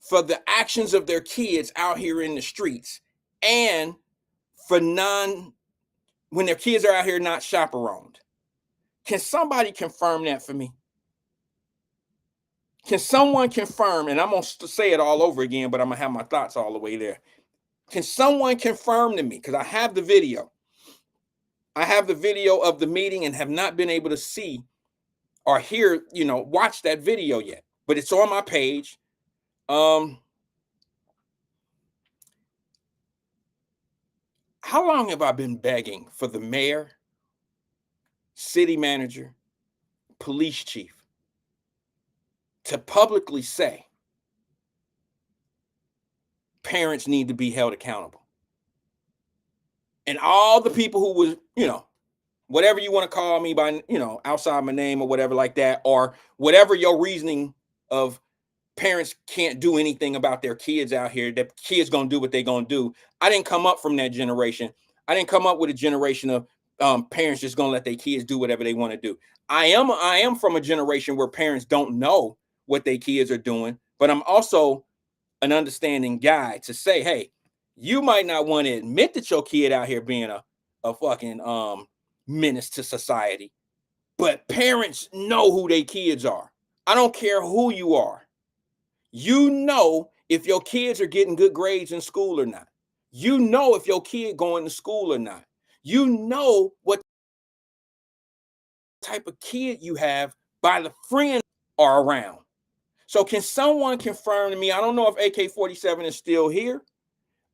for the actions of their kids out here in the streets, and for when their kids are out here not chaperoned. Can somebody confirm that for me? Can someone confirm? And I'm going to say it all over again, but I'm going to have my thoughts all the way there. Can someone confirm to me? Because I have the video. I have the video of the meeting and have not been able to see or hear, watch that video yet. But it's on my page. How long have I been begging for the mayor, city manager, police chief to publicly say parents need to be held accountable? And all the people who was, whatever you want to call me by, outside my name or whatever like that, or whatever your reasoning of parents can't do anything about their kids out here, that kids gonna do what they gonna do. I didn't come up from that generation. I didn't come up with a generation of parents just gonna let their kids do whatever they want to do. I am from a generation where parents don't know what their kids are doing, but I'm also an understanding guy to say, hey, you might not want to admit that your kid out here being a fucking menace to society, but parents know who their kids are. I don't care who you are. You know if your kids are getting good grades in school or not. You know if your kid going to school or not. You know what type of kid you have by the friends are around. So can someone confirm to me? I don't know if AK-47 is still here.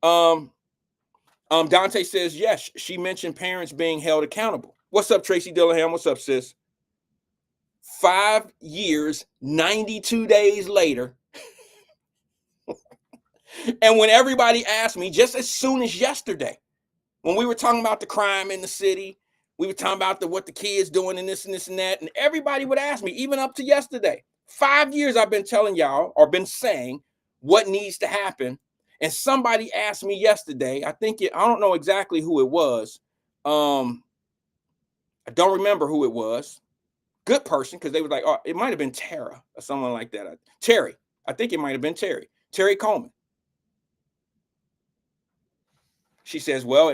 Dante says, yes, she mentioned parents being held accountable. What's up, Tracy Dillingham? What's up, sis? 5 years, 92 days later. And when everybody asked me, just as soon as yesterday, when we were talking about the crime in the city, we were talking about what the kids doing and this and this and that, and everybody would ask me, even up to yesterday. 5 years I've been telling y'all, or been saying what needs to happen. And somebody asked me yesterday, I don't know exactly who it was. I don't remember who it was. Good person, because they was like, oh, it might have been Tara or someone like that. Terry. I think it might have been Terry. Terry Coleman. She says, well,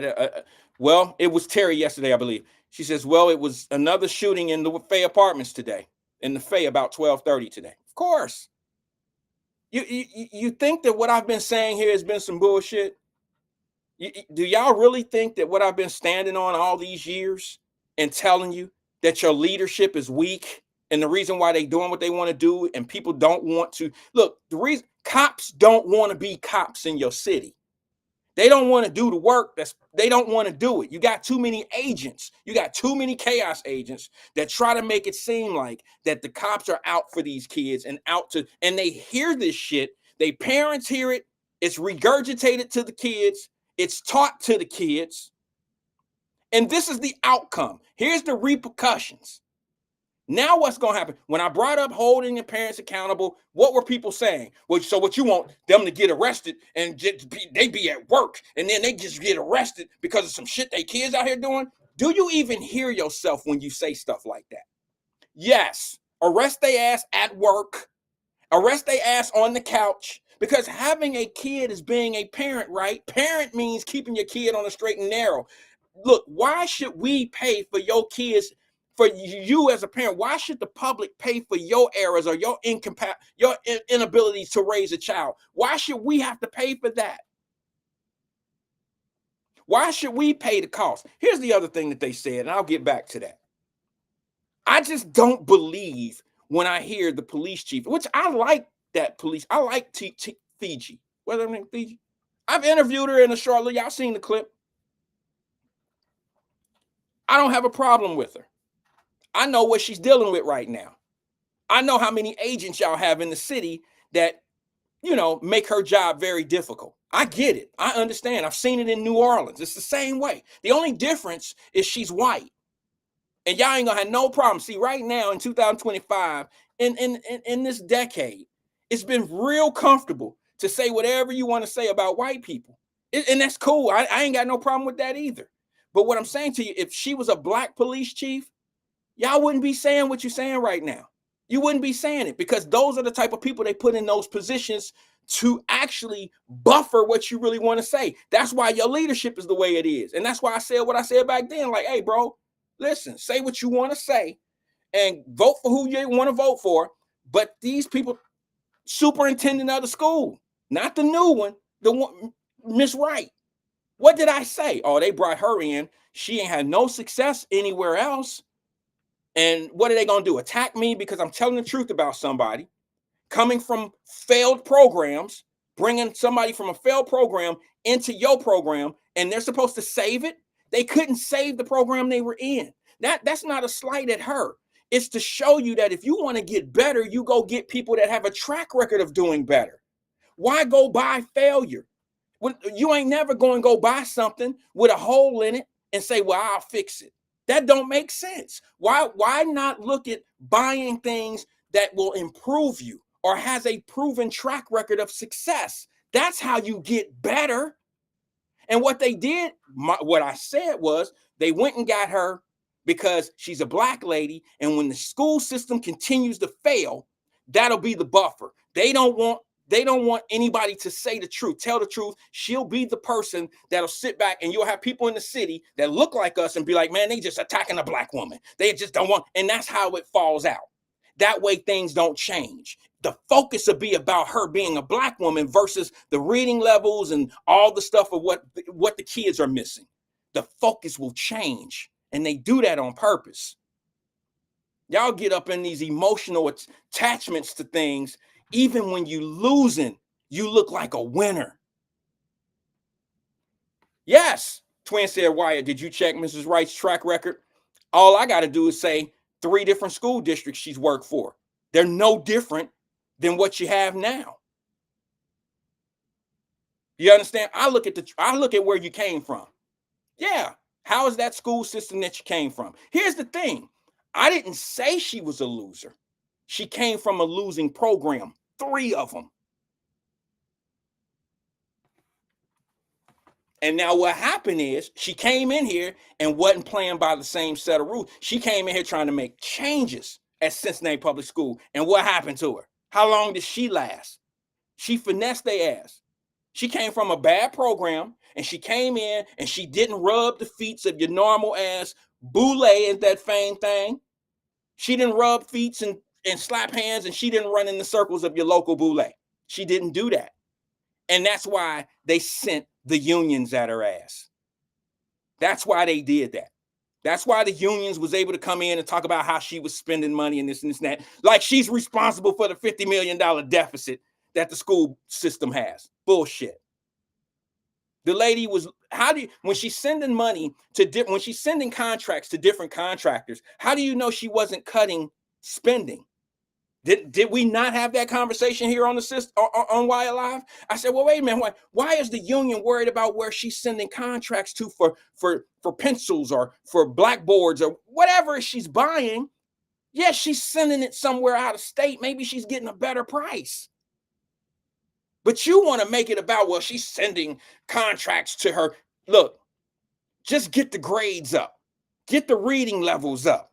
it was Terry yesterday, I believe. She says, well, it was another shooting in the Fay Apartments today, in the Fay about 12:30 today. Of course. You think that what I've been saying here has been some bullshit? Do y'all really think that what I've been standing on all these years and telling you that your leadership is weak, and the reason why they doing what they want to do, and people don't want to look, the reason cops don't want to be cops in your city. They don't want to do the work. They don't want to do it. You got too many agents. You got too many chaos agents that try to make it seem like that the cops are out for these kids and they hear this shit. They parents hear it. It's regurgitated to the kids. It's taught to the kids. And this is the outcome. Here's the repercussions. Now what's going to happen? When I brought up holding the parents accountable, what were people saying? Well, so what you want them to get arrested and they be at work and then they just get arrested because of some shit they kids out here doing? Do you even hear yourself when you say stuff like that? Yes. Arrest their ass at work. Arrest their ass on the couch. Because having a kid is being a parent, right? Parent means keeping your kid on the straight and narrow. Look, why should we pay for your kids for you as a parent, why should the public pay for your errors or your inability to raise a child? Why should we have to pay for that? Why should we pay the cost? Here's the other thing that they said, and I'll get back to that. I just don't believe when I hear the police chief, which I like that police. I like Fiji. What's her name? Fiji. I've interviewed her in a Charlotte. Y'all seen the clip. I don't have a problem with her. I know what she's dealing with right now. I know how many agents y'all have in the city that, make her job very difficult. I get it. I understand. I've seen it in New Orleans. It's the same way. The only difference is she's white. And y'all ain't gonna have no problem. See, right now in 2025, in this decade, it's been real comfortable to say whatever you want to say about white people. And that's cool. I ain't got no problem with that either. But what I'm saying to you, if she was a black police chief, y'all wouldn't be saying what you're saying right now. You wouldn't be saying it, because those are the type of people they put in those positions to actually buffer what you really want to say. That's why your leadership is the way it is. And that's why I said what I said back then. Like, hey, bro, listen, say what you want to say and vote for who you want to vote for. But these people, superintendent of the school, not the new one, the one, Miss Wright. What did I say? Oh, they brought her in. She ain't had no success anywhere else. And what are they going to do? Attack me because I'm telling the truth about somebody coming from failed programs, bringing somebody from a failed program into your program, and they're supposed to save it? They couldn't save the program they were in. That's not a slight at her. It's to show you that if you want to get better, you go get people that have a track record of doing better. Why go buy failure? When you ain't never going to go buy something with a hole in it and say, well, I'll fix it. That don't make sense. Why not look at buying things that will improve you or has a proven track record of success? That's how you get better. And what they did, what I said was, they went and got her because she's a black lady. And when the school system continues to fail, that'll be the buffer. They don't want anybody to say the truth, tell the truth. She'll be the person that'll sit back, and you'll have people in the city that look like us and be like, man, they just attacking a black woman. They just don't want, and that's how it falls out. That way things don't change. The focus will be about her being a black woman versus the reading levels and all the stuff of what the kids are missing. The focus will change, and they do that on purpose. Y'all get up in these emotional attachments to things. Even when you losing, you look like a winner. Yes, Twin said, Wyatt, did you check Mrs. Wright's track record? All I got to do is say 3 different school districts she's worked for. They're no different than what you have now. You understand? I look at where you came from. Yeah. How is that school system that you came from? Here's the thing. I didn't say she was a loser. She came from a losing program. 3 of them. And now what happened is she came in here and wasn't playing by the same set of rules. She came in here trying to make changes at Cincinnati Public School. And what happened to her? How long did she last? She finessed their ass. She came from a bad program, and she came in and she didn't rub the feet of your normal ass boule and that fame thing. She didn't rub feet and slap hands, and she didn't run in the circles of your local boule. She didn't do that. And that's why they sent the unions at her ass. That's why they did that. That's why the unions was able to come in and talk about how she was spending money and this and that. Like she's responsible for the $50 million deficit that the school system has. Bullshit. The lady was, when she's sending money when she's sending contracts to different contractors, how do you know she wasn't cutting spending? Did we not have that conversation here on the system on Wyatt Live? I said, well, wait a minute. Why is the union worried about where she's sending contracts to for pencils or for blackboards or whatever she's buying? Yes, she's sending it somewhere out of state. Maybe she's getting a better price. But you want to make it about, well, she's sending contracts to her. Look, just get the grades up. Get the reading levels up.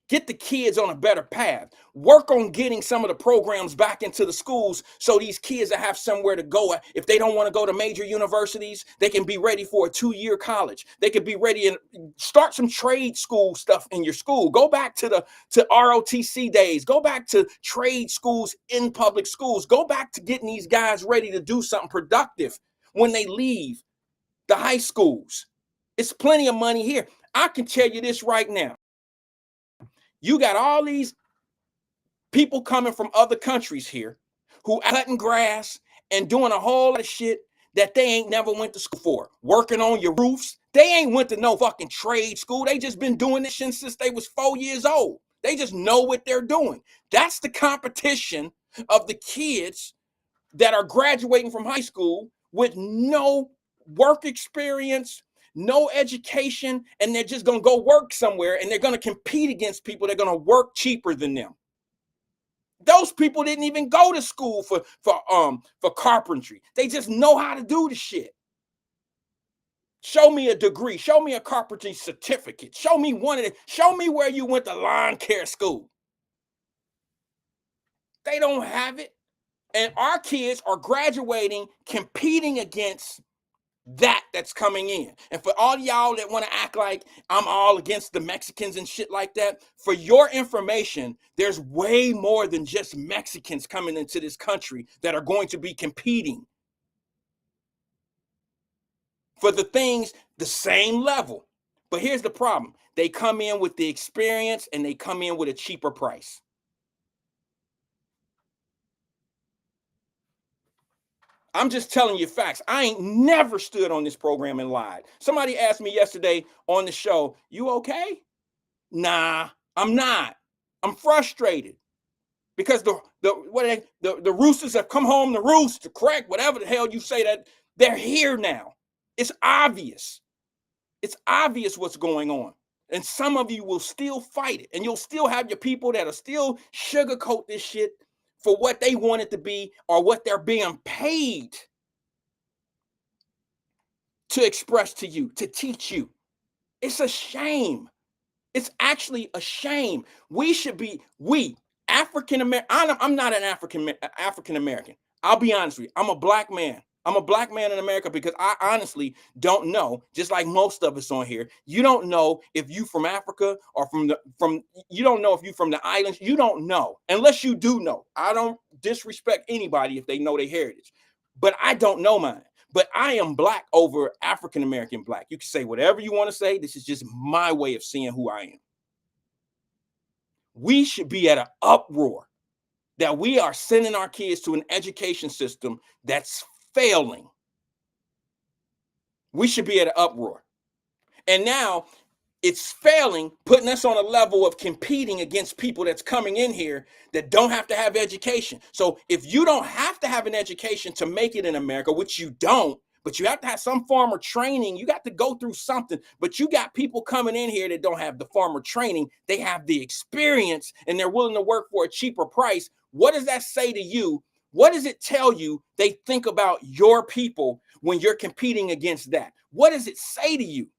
Get the kids on a better path. Work on getting some of the programs back into the schools so these kids will have somewhere to go. If they don't want to go to major universities, they can be ready for a 2-year college. They can be ready and start some trade school stuff in your school. Go back to ROTC days. Go back to trade schools in public schools. Go back to getting these guys ready to do something productive when they leave the high schools. It's plenty of money here. I can tell you this right now. You got all these people coming from other countries here who are cutting grass and doing a whole lot of shit that they ain't never went to school for. Working on your roofs. They ain't went to no fucking trade school. They just been doing this shit since they was 4 years old. They just know what they're doing. That's the competition of the kids that are graduating from high school with no work experience, no education, and they're just going to go work somewhere and they're going to compete against people that are going to work cheaper than them. Those people didn't even go to school for carpentry. They just know how to do the shit. Show me a degree. Show me a carpentry certificate. Show me one of the. Show me where you went to lawn care school. They don't have it. And our kids are graduating, competing against that's coming in. And for all y'all that want to act like I'm all against the Mexicans and shit like that, for your information, there's way more than just Mexicans coming into this country that are going to be competing for the things the same level. But here's the problem. They come in with the experience and they come in with a cheaper price. I'm just telling you facts. I ain't never stood on this program and lied. Somebody asked me yesterday on the show, you okay? Nah, I'm not. I'm frustrated because the roosters have come home to roost, to crack, whatever the hell you say, that they're here now. It's obvious. It's obvious what's going on. And some of you will still fight it. And you'll still have your people that'll still sugarcoat this shit for what they want it to be or what they're being paid to express to you, to teach you. It's a shame. It's actually a shame. African American. I'm not an African American. I'll be honest with you. I'm a black man. I'm a black man in America because I honestly don't know, just like most of us on here, you don't know if you from Africa or you don't know if you from the islands. You don't know unless you do know. I don't disrespect anybody if they know their heritage, but I don't know mine. But I am black over African American black. You can say whatever you want to say. This is just my way of seeing who I am. We should be at an uproar that we are sending our kids to an education system that's failing. We should be at an uproar. And now it's failing, putting us on a level of competing against people that's coming in here that don't have to have education. So if you don't have to have an education to make it in America, which you don't, but you have to have some form of training, you got to go through something. But you got people coming in here that don't have the form of training. They have the experience and they're willing to work for a cheaper price. What does that say to you? What does it tell you they think about your people when you're competing against that? What does it say to you?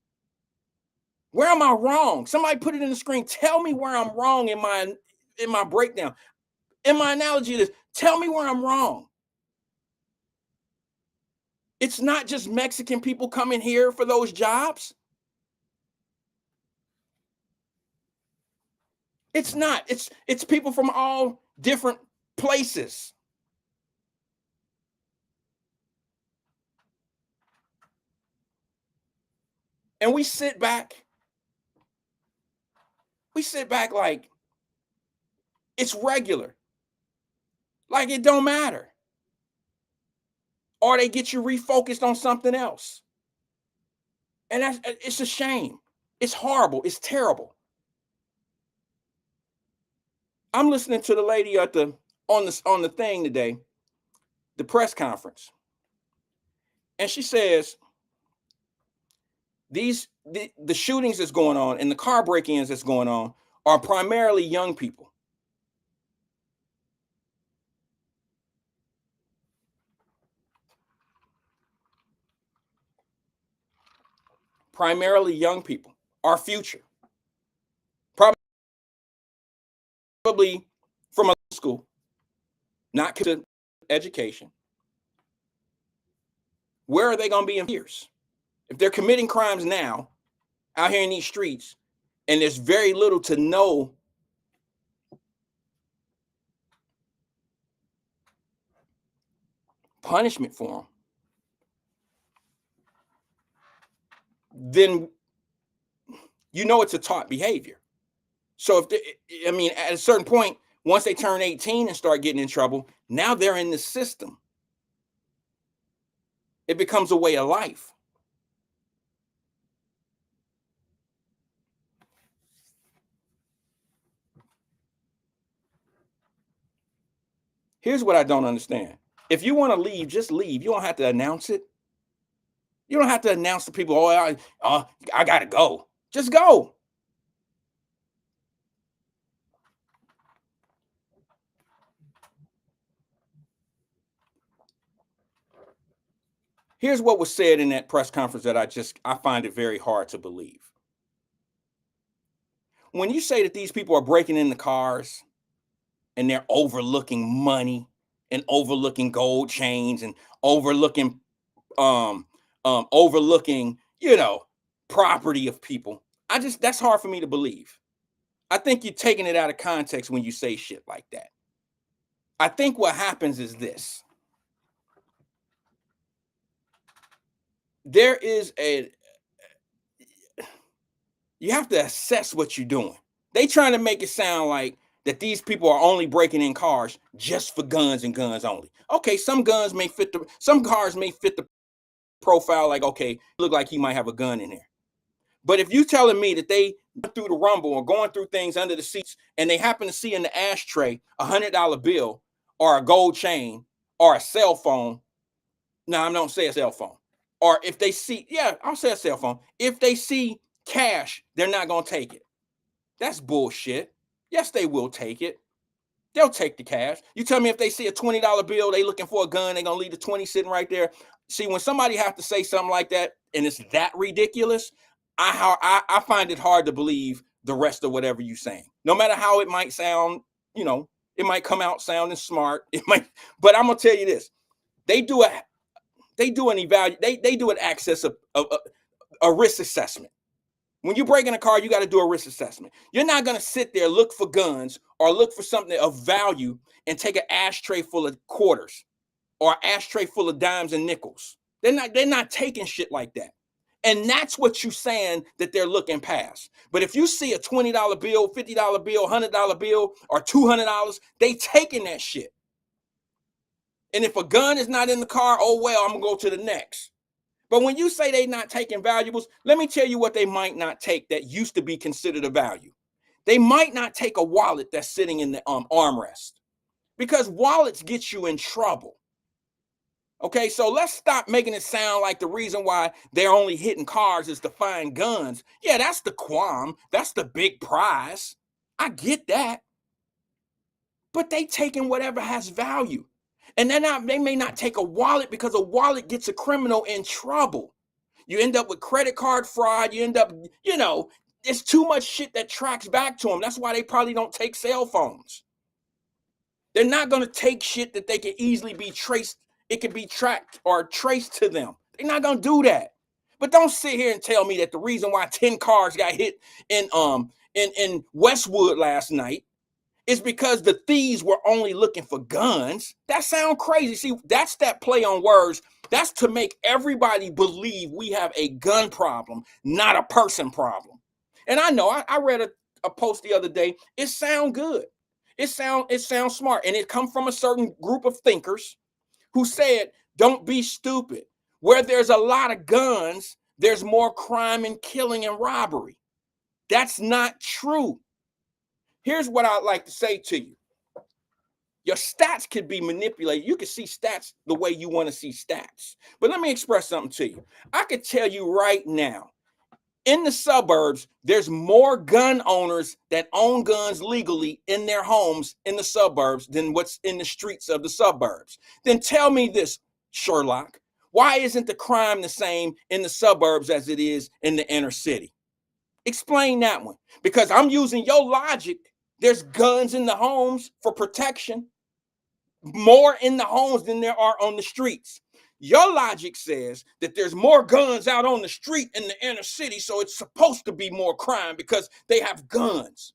Where am I wrong? Somebody put it in the screen. Tell me where I'm wrong in my breakdown. In my analogy is, tell me where I'm wrong. It's not just Mexican people coming here for those jobs. It's not. It's people from all different places. And we sit back like it's regular. Like it don't matter. Or they get you refocused on something else. And it's a shame. It's horrible. It's terrible. I'm listening to the lady on the thing today, the press conference. And she says the shootings that's going on and the car break-ins that's going on are primarily young people. Primarily young people, our future. probably from a school, not to education. Where are they going to be in years? If they're committing crimes now out here in these streets, and there's very little to no punishment for them, then you know it's a taught behavior. So if I mean, at a certain point, once they turn 18 and start getting in trouble, now they're in the system. It becomes a way of life. Here's what I don't understand. If you want to leave, just leave. You don't have to announce it. You don't have to announce to people, oh, I got to go. Just go. Here's what was said in that press conference that I find it very hard to believe. When you say that these people are breaking in the cars and they're overlooking money and overlooking gold chains and overlooking overlooking, property of people, that's hard for me to believe. I think you're taking it out of context when you say shit like that. I think what happens is this. There is you have to assess what you're doing. They trying to make it sound like that these people are only breaking in cars just for guns and guns only. Okay, some cars may fit the profile, like, okay, look like he might have a gun in there. But if you telling me that they went through the rumble or going through things under the seats and they happen to see in the ashtray $100 bill or a gold chain or a cell phone, no, I don't say a cell phone. Or if they see, I'll say a cell phone. If they see cash, they're not going to take it. That's bullshit. Yes, they will take it. They'll take the cash. You tell me if they see a $20 bill, they looking for a gun, they're going to leave the 20 sitting right there. See, when somebody have to say something like that and it's that ridiculous, I find it hard to believe the rest of whatever you're saying. No matter how it might sound, it might come out sounding smart. But I'm going to tell you this. They do an evaluation. They do an a risk assessment. When you break in a car, you got to do a risk assessment. You're not going to sit there, look for guns or look for something of value and take an ashtray full of quarters or an ashtray full of dimes and nickels. They're not taking shit like that. And that's what you're saying that they're looking past. But if you see a $20 bill, $50 bill, $100 bill, or $200, they taking that shit. And if a gun is not in the car, oh, well, I'm going to go to the next. But when you say they're not taking valuables, let me tell you what they might not take that used to be considered a value. They might not take a wallet that's sitting in the armrest, because wallets get you in trouble. Okay, so let's stop making it sound like the reason why they're only hitting cars is to find guns. Yeah, that's the qualm. That's the big prize. I get that. But they taking whatever has value. And they may not take a wallet, because a wallet gets a criminal in trouble. You end up with credit card fraud. You end up, it's too much shit that tracks back to them. That's why they probably don't take cell phones. They're not going to take shit that they can easily be traced. It can be tracked or traced to them. They're not going to do that. But don't sit here and tell me that the reason why 10 cars got hit in Westwood last night is because the thieves were only looking for guns. That sounds crazy. See, that's that play on words. That's to make everybody believe we have a gun problem, not a person problem. And I know I read a post the other day. It sounds good. It sounds smart. And it comes from a certain group of thinkers who said, don't be stupid. Where there's a lot of guns, there's more crime and killing and robbery. That's not true. Here's what I'd like to say to you. Your stats could be manipulated. You can see stats the way you want to see stats. But let me express something to you. I could tell you right now, in the suburbs, there's more gun owners that own guns legally in their homes in the suburbs than what's in the streets of the suburbs. Then tell me this, Sherlock. Why isn't the crime the same in the suburbs as it is in the inner city? Explain that one. Because I'm using your logic There's guns in the homes for protection, more in the homes than there are on the streets. Your logic says that there's more guns out on the street in the inner city, so it's supposed to be more crime because they have guns.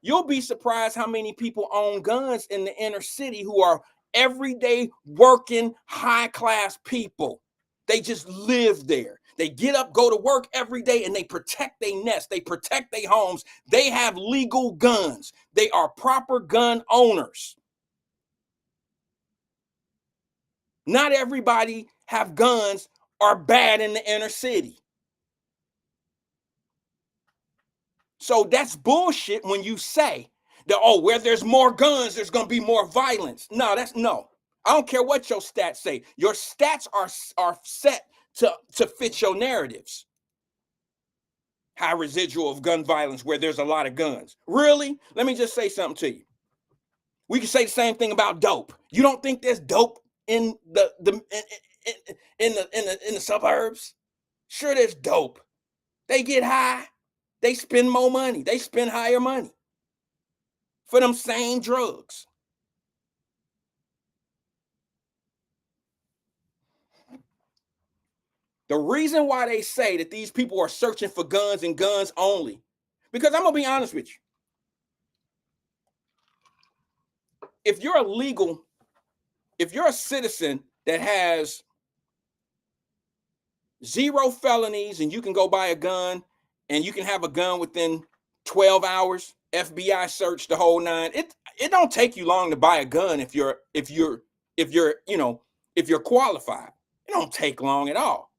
You'll be surprised how many people own guns in the inner city who are everyday working high class people. They just live there. They get up, go to work every day, and they protect their nest. They protect their homes. They have legal guns. They are proper gun owners. Not everybody have guns are bad in the inner city. So that's bullshit when you say that, oh, where there's more guns, there's going to be more violence. No. I don't care what your stats say. Your stats are set to fit your narratives. High residual of gun violence where there's a lot of guns. Really? Let me just say something to you. We can say the same thing about dope. You don't think there's dope in the suburbs? Sure, there's dope. They get high. They spend more money. They spend higher money for them same drugs. The reason why they say that these people are searching for guns and guns only, because I'm going to be honest with you. If you're a citizen that has 0 felonies and you can go buy a gun and you can have a gun within 12 hours, FBI search the whole nine. It don't take you long to buy a gun if you're qualified. It don't take long at all.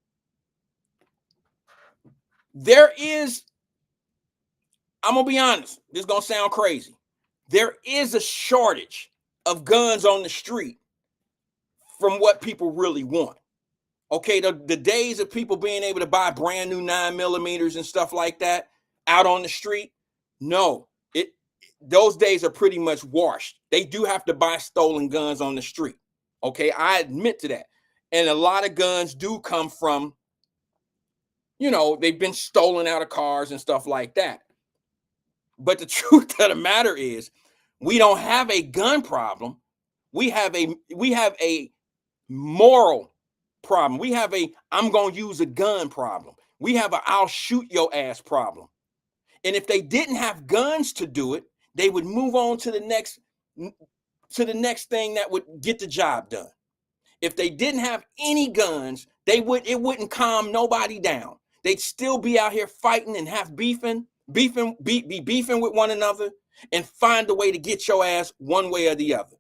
I'm gonna be honest, this is gonna sound crazy. There is a shortage of guns on the street from what people really want. Okay, the days of people being able to buy brand new 9mm and stuff like that out on the street, no, those days are pretty much washed. They do have to buy stolen guns on the street. Okay, I admit to that. And a lot of guns do come from, they've been stolen out of cars and stuff like that. But the truth of the matter is, we don't have a gun problem. We have a moral problem. We have a I'm going to use a gun problem. We have a I'll shoot your ass problem. And if they didn't have guns to do it, they would move on to the next thing that would get the job done. If they didn't have any guns, it wouldn't calm nobody down. They'd still be out here fighting and have beefing with one another and find a way to get your ass one way or the other.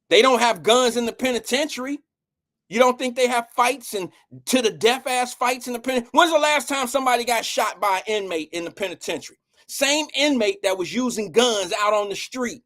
They don't have guns in the penitentiary. You don't think they have fights and to the death ass fights in the penitentiary? When's the last time somebody got shot by an inmate in the penitentiary? Same inmate that was using guns out on the street.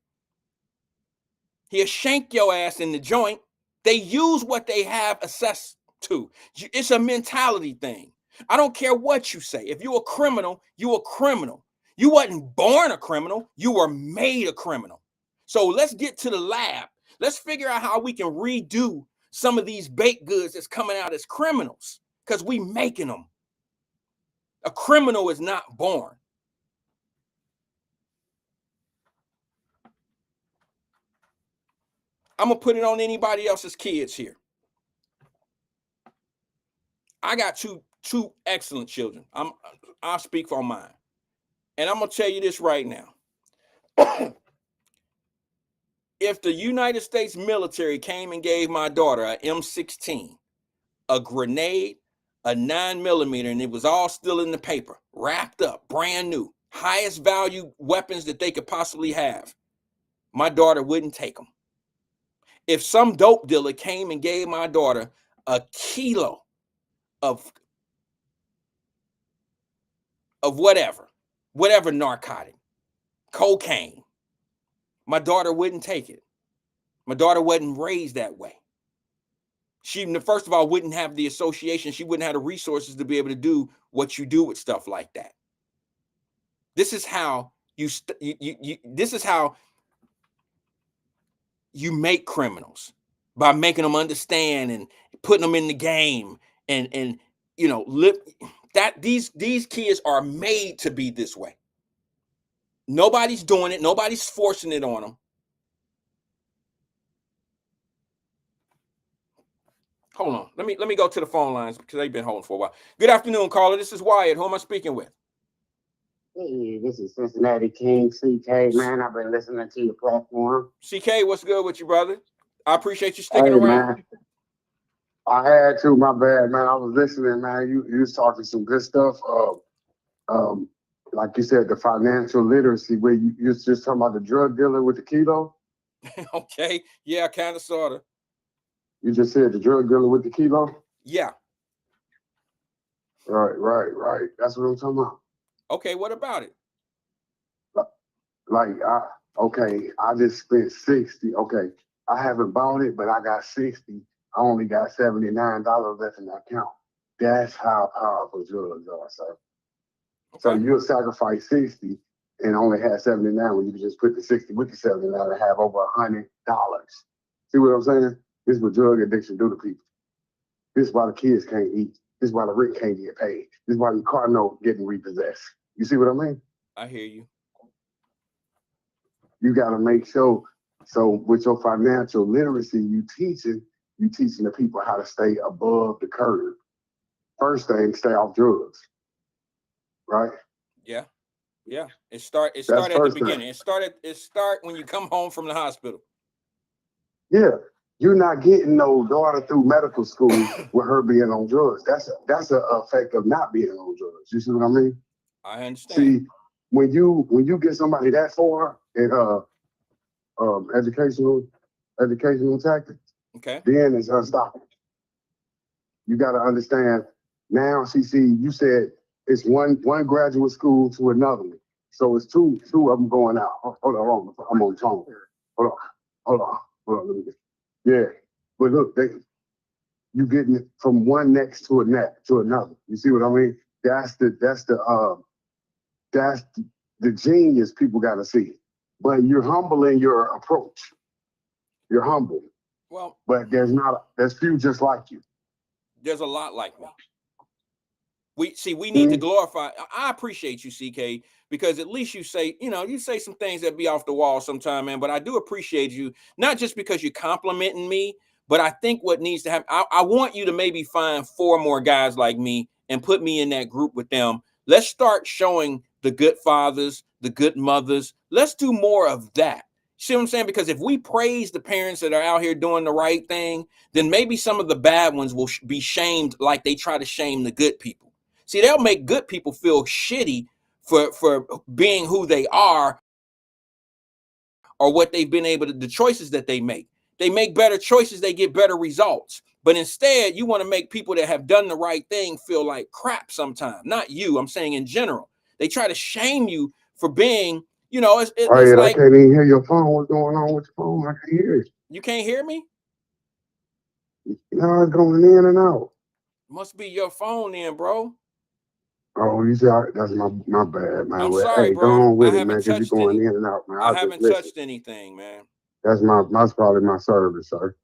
He'll shank your ass in the joint. They use what they have access to. It's a mentality thing. I don't care what you say. If you're a criminal, you're a criminal. You wasn't born a criminal. You were made a criminal. So let's get to the lab. Let's figure out how we can redo some of these baked goods that's coming out as criminals, because we making them. A criminal is not born. I'm gonna put it on anybody else's kids here. I got two excellent children. I'll speak for mine. And I'm gonna tell you this right now. If the United States military came and gave my daughter an M16, a grenade, a 9mm, and it was all still in the paper, wrapped up, brand new, highest value weapons that they could possibly have, my daughter wouldn't take them. If some dope dealer came and gave my daughter a kilo of whatever narcotic, cocaine, my daughter wouldn't take it. My daughter wasn't raised that way. She, first of all, wouldn't have the association. She wouldn't have the resources to be able to do what you do with stuff like that. This is how this is how you make criminals, by making them understand and putting them in the game and live that these kids are made to be this way. Nobody's doing it. Nobody's forcing it on them. Hold on. Let me go to the phone lines because they've been holding for a while. Good afternoon, caller. This is Wyatt. Who am I speaking with? Hey, this is Cincinnati King CK, man. I've been listening to your platform. CK, what's good with you, brother? I appreciate you sticking Hey, around. man. I had to, my bad, man. I was listening, man. You was talking some good stuff. Um, like you said, the financial literacy, where you was just talking about the drug dealer with the kilo. Okay. Yeah, kind of, sort of. You just said the drug dealer with the kilo. Yeah. Right. That's what I'm talking about. Okay, what about it? Like, I just spent 60. Okay, I haven't bought it, but I got 60. I only got $79 left in the account. That's how powerful drugs are, sir. So Okay. you'll sacrifice 60 and only have 79 when you can just put the 60 with the 79 and have over $100. See what I'm saying? This is what drug addiction do to people. This is why the kids can't eat. This is why the rent can't get paid. This is why the car note getting repossessed. You see what I mean? I hear you. You got to make sure. So with your financial literacy, you teaching the people how to stay above the curve. First thing, stay off drugs, right? Yeah. Yeah. It start That's at the first beginning. thing. It start when you come home from the hospital. Yeah, you're not getting no daughter through medical school with her being on drugs. That's an effect of not being on drugs. You see what I mean? I understand. See, when you get somebody that far in educational tactics, Okay. then it's unstoppable. You got to understand now, CC, you said it's one graduate school to another one. So it's two of them going out. Hold on. I'm on the phone. Hold on. Let me get, yeah. But look, you getting it from one next to another. You see what I mean? That's the genius people got to see. But you're humble in your approach. You're humble. Well, But there's few just like you. there's a lot like me. We need to Mhm. glorify. I appreciate you, CK, because at least you say, you say some things that be off the wall sometime, man. But I do appreciate you, not just because you're complimenting me, but I think what needs to happen, I want you to maybe find 4 more guys like me and put me in that group with them. Let's start showing the good fathers, the good mothers. Let's do more of that. See what I'm saying? Because if we praise the parents that are out here doing the right thing, then maybe some of the bad ones will be shamed like they try to shame the good people. See, they'll make good people feel shitty for being who they are or what they've been able to, the choices that they make. They make better choices, they get better results. But instead, you want to make people that have done the right thing feel like crap sometimes. Not you, I'm saying in general. They try to shame you for being, it's Wyatt, I like, can't even hear your phone. What's going on with your phone? I can't hear it. you can't hear me? No, it's going in and out. Must be your phone then, bro. Oh, you said that's my bad, man. I'm Well, sorry, hey, go bro. on I with it, man, haven't because you're touched going any. in and out, man. I I'll just haven't listen. touched anything, man. That's probably my service, sir.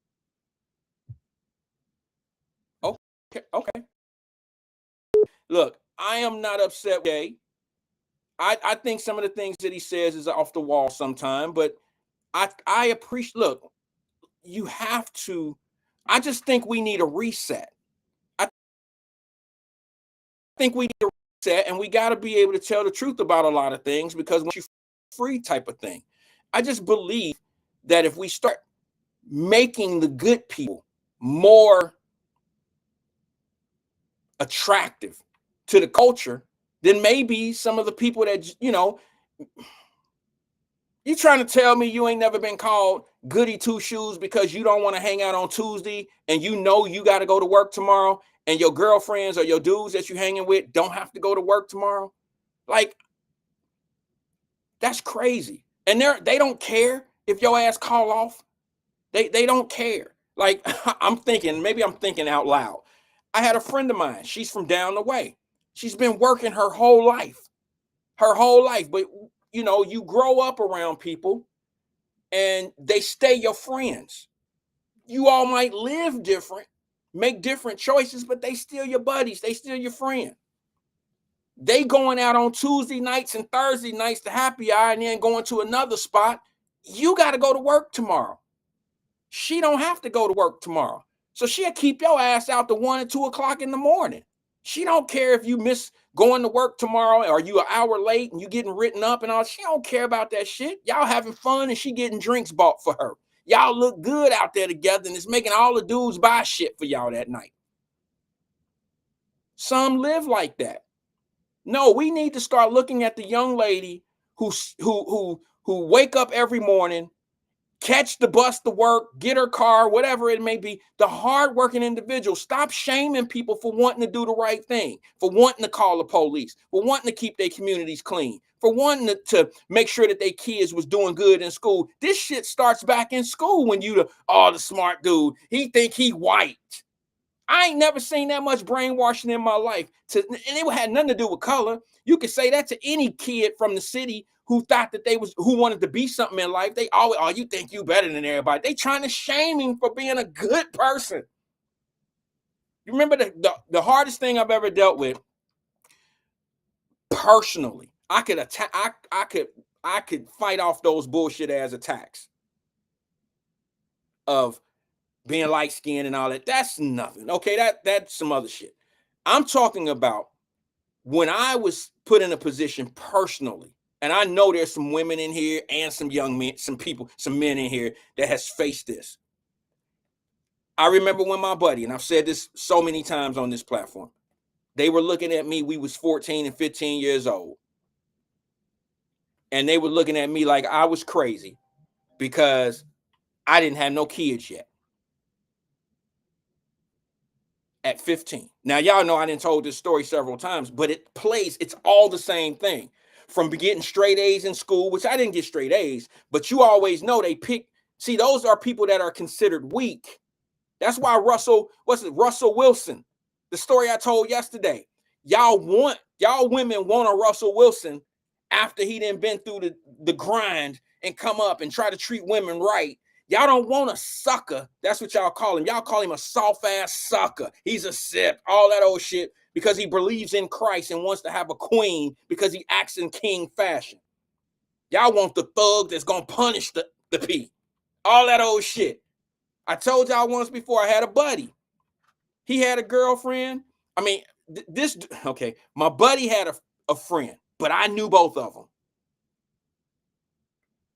Okay. Look, I am not upset with Jay. I think some of the things that he says is off the wall sometime, but I appreciate. Look, you have to. I just think we need a reset. I think we need a reset, and we got to be able to tell the truth about a lot of things because once you free type of thing, I just believe that if we start making the good people more attractive to the culture, then maybe some of the people that you trying to tell me you ain't never been called goody two shoes because you don't want to hang out on Tuesday and you got to go to work tomorrow and your girlfriends or your dudes that you hanging with don't have to go to work tomorrow? Like, that's crazy. And they don't care if your ass call off. They don't care. Like, maybe I'm thinking out loud. I had a friend of mine. She's from down the way. She's been working her whole life. But you grow up around people and they stay your friends. You all might live different, make different choices, but they still your buddies. They still your friend. They going out on Tuesday nights and Thursday nights to happy hour and then going to another spot. You got to go to work tomorrow. She don't have to go to work tomorrow. So she'll keep your ass out to 1 and 2 o'clock in the morning. She don't care if you miss going to work tomorrow or you an hour late and you getting written up and all. She don't care about that shit. Y'all having fun and she getting drinks bought for her. Y'all look good out there together and it's making all the dudes buy shit for y'all that night. Some live like that. No, we need to start looking at the young lady who wake up every morning, catch the bus to work, get her car, whatever it may be, the hardworking individual. Stop shaming people for wanting to do the right thing, for wanting to call the police, for wanting to keep their communities clean, for wanting to make sure that their kids was doing good in school. This shit starts back in school when you the smart dude. He think he white. I ain't never seen that much brainwashing in my life. And it had nothing to do with color. You could say that to any kid from the city who thought that who wanted to be something in life. They always, oh, you think you better than everybody. They trying to shame him for being a good person. You remember the hardest thing I've ever dealt with personally. I could attack. I could fight off those bullshit ass attacks of being light skinned and all that. That's nothing. Okay, that's some other shit. I'm talking about when I was put in a position personally, and I know there's some women in here and some young men, some men in here that has faced this. I remember when my buddy, and I've said this so many times on this platform, they were looking at me, we was 14 and 15 years old. And they were looking at me like I was crazy because I didn't have no kids yet. At 15. Now, y'all know I done told this story several times, but it's all the same thing. From getting straight A's in school, which I didn't get straight A's, but you always know those are people that are considered weak. That's why Russell Wilson, the story I told yesterday, y'all women want a Russell Wilson after he done been through the grind and come up and try to treat women right. Y'all don't want a sucker. That's what y'all call him. Y'all call him a soft-ass sucker. He's a sip, all that old shit, because he believes in Christ and wants to have a queen because he acts in king fashion. Y'all want the thug that's going to punish the P. All that old shit. I told y'all once before, I had a buddy. He had a girlfriend. I mean, my buddy had a friend, but I knew both of them.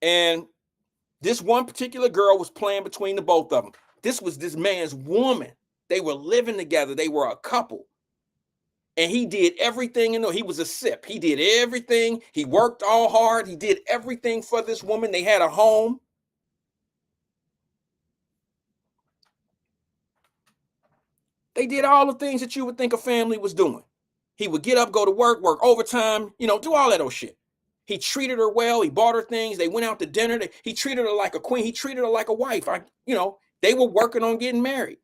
And this one particular girl was playing between the both of them. This was this man's woman. They were living together. They were a couple. And he did everything. He was a sip. He did everything. He worked all hard. He did everything for this woman. They had a home. They did all the things that you would think a family was doing. He would get up, go to work overtime, do all that old shit. He treated her well. He bought her things. They went out to dinner. He treated her like a queen. He treated her like a wife. They were working on getting married.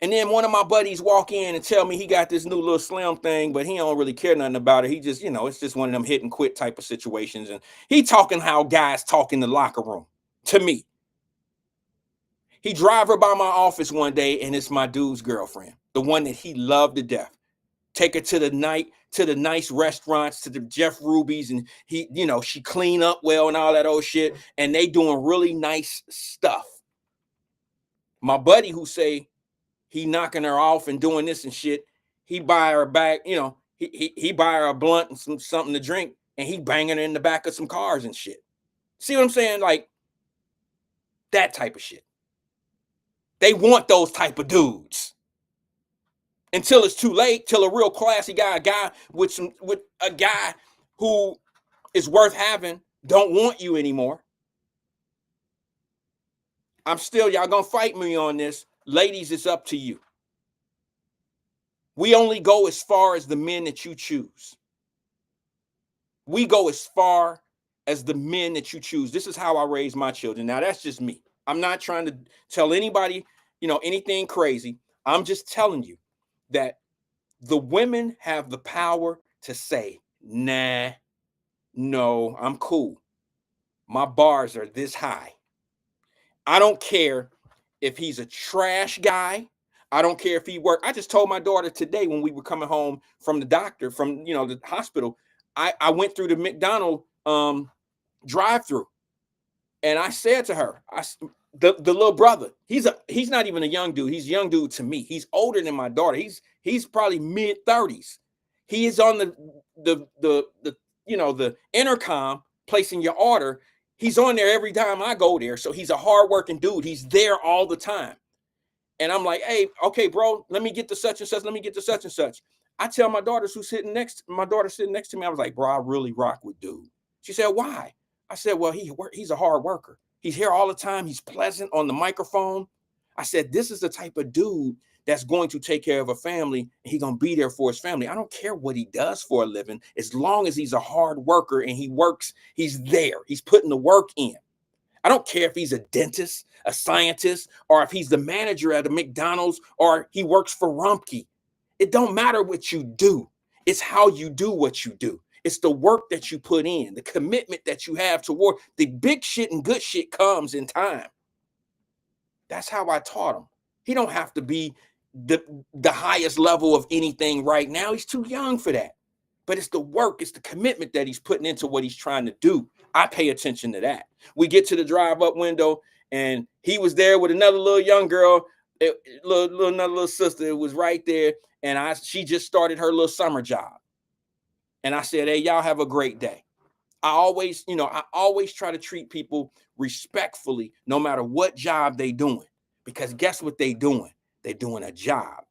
And then one of my buddies walk in and tell me he got this new little slim thing, but he don't really care nothing about it. He just, it's just one of them hit and quit type of situations. And he talking how guys talk in the locker room to me. He drive her by my office one day, and it's my dude's girlfriend, the one that he loved to death. Take her to the nice restaurants, to the Jeff Ruby's, and she clean up well and all that old shit. And they doing really nice stuff. My buddy who say he knocking her off and doing this and shit, he buy her back, he buy her a blunt and something to drink, and he banging her in the back of some cars and shit. See what I'm saying? Like that type of shit. They want those type of dudes. Until it's too late, till a real classy guy, with a guy who is worth having, don't want you anymore. Y'all gonna fight me on this. Ladies, it's up to you. We only go as far as the men that you choose. We go as far as the men that you choose. This is how I raise my children. Now, that's just me. I'm not trying to tell anybody, anything crazy. I'm just telling you that the women have the power to say, nah, no, I'm cool. My bars are this high. I don't care if he's a trash guy. I don't care if he work. I just told my daughter today when we were coming home from the doctor, from the hospital, I went through the McDonald's drive-through, and I said to her, the little brother, he's not even a young dude. He's a young dude to me. He's older than my daughter. He's probably mid-30s. He is on the intercom placing your order. He's on there every time I go there. So he's a hardworking dude. He's there all the time. And I'm like, hey, okay, bro, let me get to such and such. Let me get to such and such. I tell my daughter sitting next to me, I was like, bro, I really rock with dude. She said, why? I said, well, he's a hard worker. He's here all the time. He's pleasant on the microphone. I said, this is the type of dude that's going to take care of a family, and he's going to be there for his family. I don't care what he does for a living, as long as he's a hard worker and he works, he's there. He's putting the work in. I don't care if he's a dentist, a scientist, or if he's the manager at a McDonald's, or he works for Rumpke. It don't matter what you do. It's how you do what you do. It's the work that you put in, the commitment that you have toward the big shit, and good shit comes in time. That's how I taught him. He don't have to be the highest level of anything right now. He's too young for that. But it's the work, it's the commitment that he's putting into what he's trying to do. I pay attention to that. We get to the drive-up window, and he was there with another little young girl, another little sister. It was right there, and she just started her little summer job. And I said, hey, y'all have a great day. I always try to treat people respectfully, no matter what job they doing. Because guess what they doing? They're doing a job.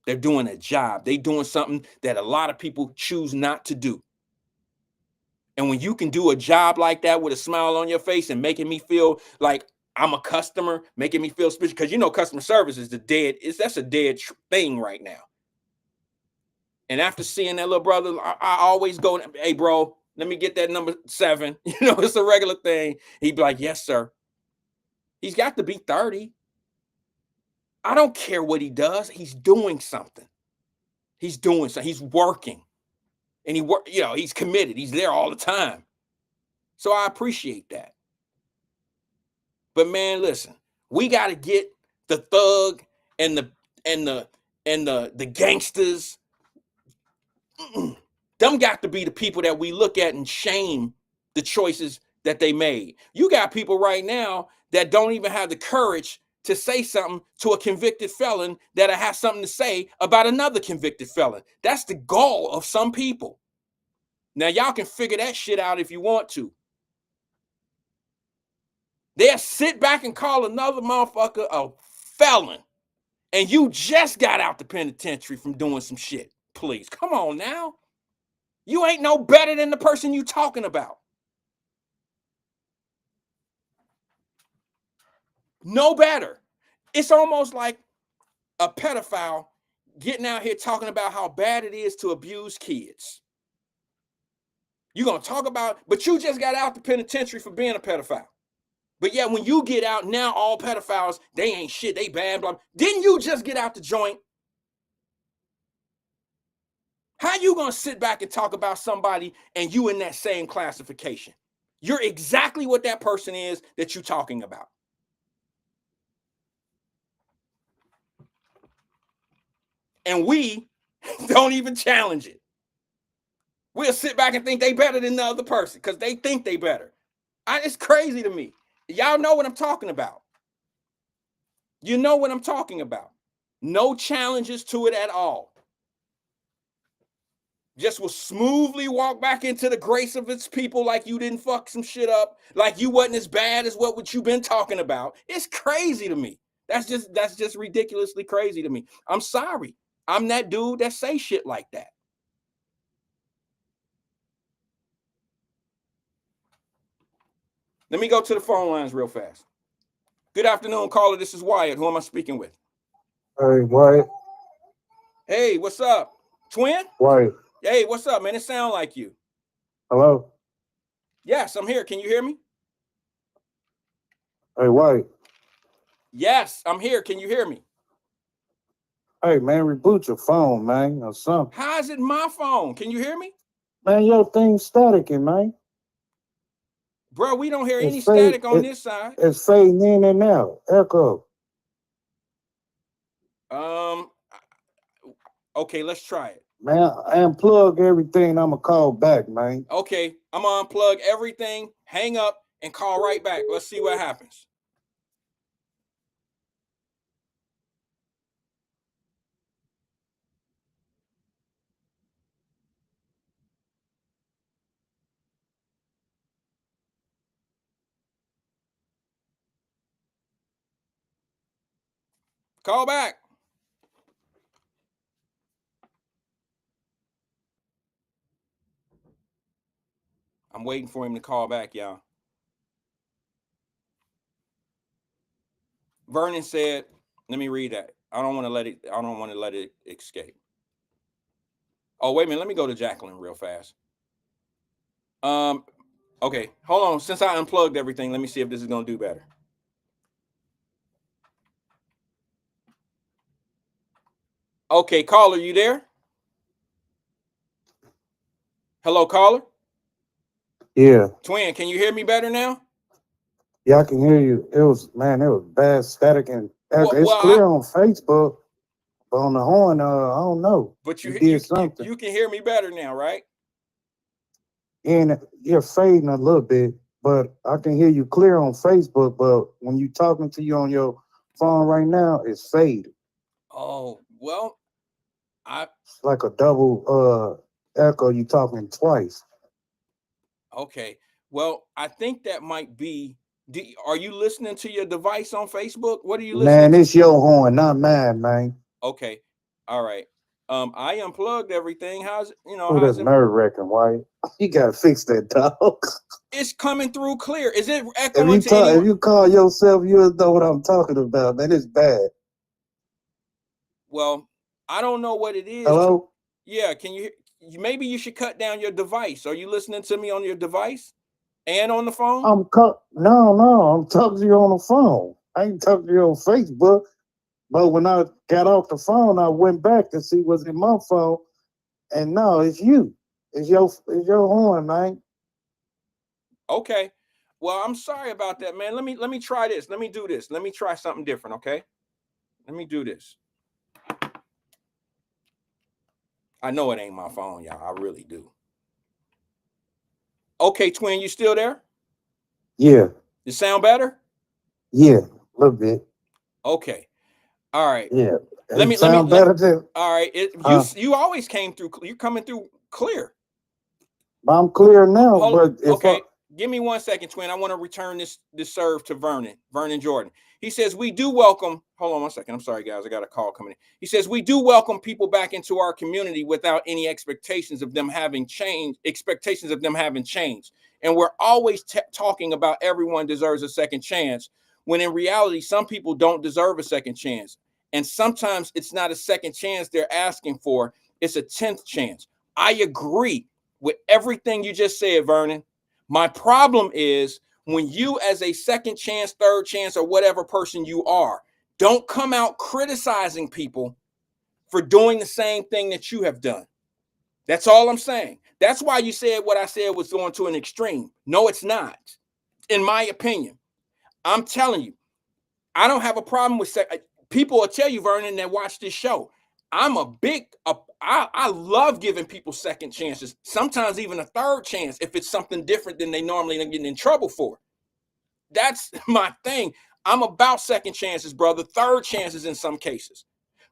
They're doing a job. They're doing something that a lot of people choose not to do. And when you can do a job like that with a smile on your face and making me feel like I'm a customer, making me feel special, because customer service is that's a dead thing right now. And after seeing that little brother, I always go, hey, bro, let me get that number 7. It's a regular thing. He'd be like, yes, sir. He's got to be 30. I don't care what he does. He's doing something. He's doing something. He's working. And he's committed. He's there all the time. So I appreciate that. But man, listen, we got to get the thug and the gangsters. Them got to be the people that we look at and shame the choices that they made. You got people right now that don't even have the courage to say something to a convicted felon that has something to say about another convicted felon. That's the gall of some people. Now, y'all can figure that shit out if you want to. They'll sit back and call another motherfucker a felon, and you just got out the penitentiary from doing some shit. Please, come on now. You ain't no better than the person you talking about. No better. It's almost like a pedophile getting out here talking about how bad it is to abuse kids. You're going to talk about, but you just got out the penitentiary for being a pedophile. But yeah, when you get out, now all pedophiles, they ain't shit, they bad, blah. Didn't you just get out the joint? How you going to sit back and talk about somebody and you in that same classification? You're exactly what that person is that you're talking about. And we don't even challenge it. We'll sit back and think they better than the other person because they think they better. It's crazy to me. Y'all know what I'm talking about. You know what I'm talking about. No challenges to it at all. Just will smoothly walk back into the grace of its people like you didn't fuck some shit up, like you wasn't as bad as what you've been talking about. It's crazy to me. That's just ridiculously crazy to me. I'm sorry. I'm that dude that say shit like that. Let me go to the phone lines real fast. Good afternoon, caller. This is Wyatt. Who am I speaking with? Hey, Wyatt. Hey, what's up? Twin? Wyatt. Hey, what's up, man? It sound like you. Hello? Yes, I'm here. Can you hear me? Hey, Wyatt. Yes, I'm here. Can you hear me? Hey, man, reboot your phone, man, or something. How is it my phone? Can you hear me? Man, your thing's staticky, man. Bro, we don't hear any static on this side. It's fading in and out. Echo. Okay, let's try it. Man, I unplug everything. I'ma call back, man. Okay, I'm gonna unplug everything, hang up, and call right back. Let's see what happens. Call back. I'm waiting for him to call back, y'all. Vernon said, let me read that. I don't want to let it escape. Oh, wait a minute. Let me go to Jacqueline real fast. Okay, hold on. Since I unplugged everything, let me see if this is gonna do better. Okay, caller, you there? Hello, caller? Yeah. Twin, can you hear me better now? Yeah, I can hear you. It was bad static and it's clear on Facebook, but on the horn, I don't know. But you did something. You can hear me better now, right? And you're fading a little bit, but I can hear you clear on Facebook. But when you talking to you on your phone right now, it's fading. Oh, well, it's like a double echo. You talking twice. Okay. Well, I think that might be. Are you listening to your device on Facebook? What are you listening to? Man, it's your horn, not mine, man. Okay. All right. I unplugged everything. How's that's nerve wracking, Wyatt. You gotta fix that, dog. It's coming through clear. Is it echoing to anyone? If you call yourself, you'll know what I'm talking about, man. It's bad. Well, I don't know what it is. Hello? Yeah, can you? Maybe you should cut down your device. Are you listening to me on your device and on the phone? No, I'm talking to you on the phone. I ain't talking to you on Facebook. But when I got off the phone, I went back to see what's in my phone, and no, it's you. It's your horn, man. Okay. Well, I'm sorry about that, man. Let me try this. Let me do this. Let me try something different, okay? Let me do this. I know it ain't my phone, y'all. I really do. Okay, Twin, you still there? Yeah. You sound better? Yeah, a little bit. Okay. All right. Yeah. Let me better too. All right. You always came through. You're coming through clear. I'm clear now, okay. Give me 1 second, Twin. I want to return this serve to Vernon Jordan. He says, we do welcome, hold on 1 second. I'm sorry, guys. I got a call coming in. He says, we do welcome people back into our community without any expectations of them having changed. And we're always talking about everyone deserves a second chance, when in reality, some people don't deserve a second chance. And sometimes it's not a second chance they're asking for. It's a 10th chance. I agree with everything you just said, Vernon. My problem is when you, as a second chance, third chance, or whatever person you are, don't come out criticizing people for doing the same thing that you have done. That's all I'm saying. That's why you said what I said was going to an extreme. No, it's not. In my opinion, I'm telling you, I don't have a problem with people will tell you, Vernon, that watch this show. I'm I love giving people second chances, sometimes even a third chance if it's something different than they normally get in trouble for. That's my thing. I'm about second chances, brother, third chances in some cases.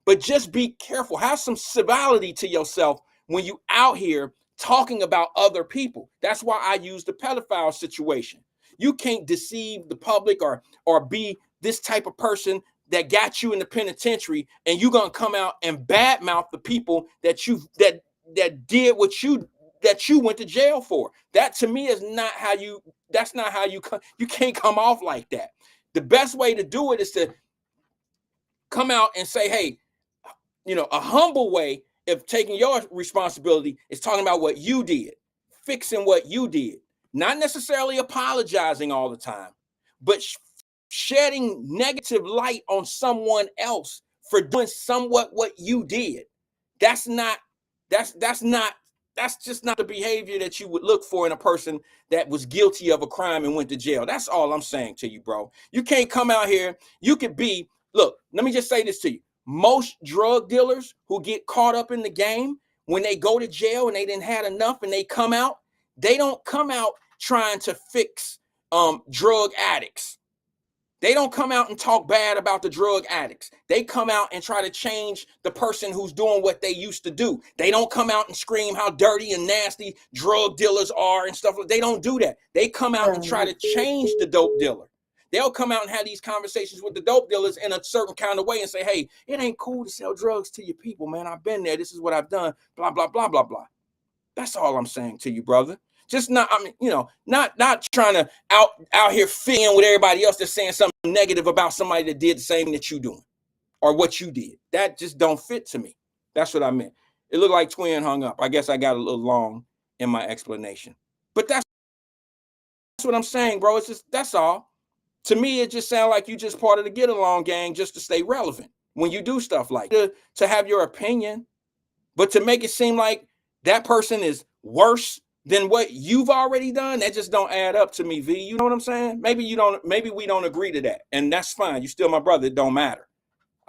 But just be careful. Have some civility to yourself when you out here talking about other people. That's why I use the pedophile situation. You can't deceive the public or be this type of person that got you in the penitentiary, and you're gonna come out and badmouth the people that did what you went to jail for. That to me is not how you. That's not how you come. You can't come off like that. The best way to do it is to come out and say, hey, a humble way of taking your responsibility is talking about what you did, fixing what you did, not necessarily apologizing all the time, but shedding negative light on someone else for doing somewhat what you did. That's just not the behavior that you would look for in a person that was guilty of a crime and went to jail. That's all I'm saying to you, bro. You can't come out here. You could be, look, let me just say this to you. most drug dealers who get caught up in the game, when they go to jail and they didn't had enough and they come out, they don't come out trying to fix drug addicts. They don't come out and talk bad about the drug addicts. They come out and try to change the person who's doing what they used to do. They don't come out and scream how dirty and nasty drug dealers are and stuff. They don't do that. They come out and try to change the dope dealer. They'll come out and have these conversations with the dope dealers in a certain kind of way and say, hey, it ain't cool to sell drugs to your people, man. I've been there. This is what I've done. Blah, blah, blah, blah, blah. That's all I'm saying to you, brother. Just not, I mean, you know, not trying to out here fit in with everybody else that's saying something negative about somebody that did the same that you doing or what you did. That just don't fit to me. That's what I meant. It looked like Twin hung up. I guess I got a little long in my explanation. But that's what I'm saying, bro. It's just, that's all. To me, it just sounds like you just part of the get along gang just to stay relevant when you do stuff like to have your opinion, but to make it seem like that person is worse than what you've already done, that just don't add up to me, V. You know what I'm saying? Maybe you don't, maybe we don't agree to that. And that's fine. You're still my brother. It don't matter.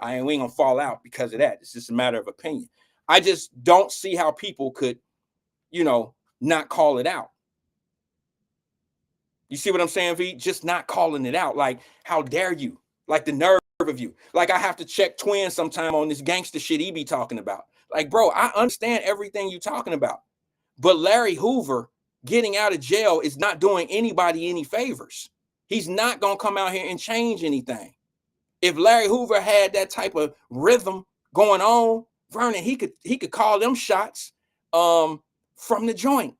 We ain't gonna fall out because of that. It's just a matter of opinion. I just don't see how people could, you know, not call it out. You see what I'm saying, V? Just not calling it out. Like, how dare you? Like the nerve of you. Like I have to check Twin sometime on this gangster shit he be talking about. Like, bro, I understand everything you're talking about. But Larry Hoover getting out of jail is not doing anybody any favors. He's not going to come out here and change anything. If Larry Hoover had that type of rhythm going on, Vernon, he could call them shots from the joint.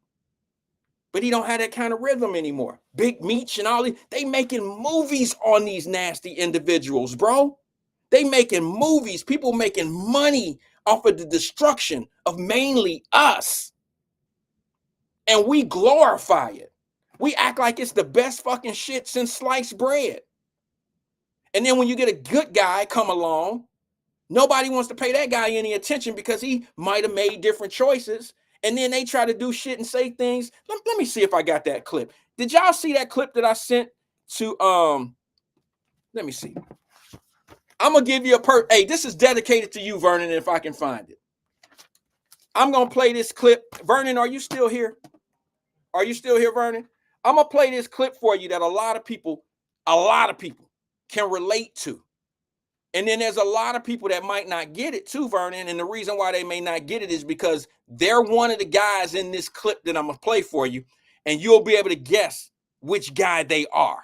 But he don't have that kind of rhythm anymore. Big Meech and all these, they making movies on these nasty individuals, bro. They making movies. People making money off of the destruction of mainly us. And we glorify it. We act like it's the best fucking shit since sliced bread. And then when you get a good guy come along, nobody wants to pay that guy any attention because he might have made different choices. And then they try to do shit and say things. Let me see if I got that clip. Did y'all see that clip that I sent to, let me see. I'm going to give you hey, this is dedicated to you, Vernon, if I can find it. I'm going to play this clip. Vernon, are you still here? Are you still here, Vernon? I'm going to play this clip for you that a lot of people can relate to. And then there's a lot of people that might not get it too, Vernon. And the reason why they may not get it is because they're one of the guys in this clip that I'm going to play for you. And you'll be able to guess which guy they are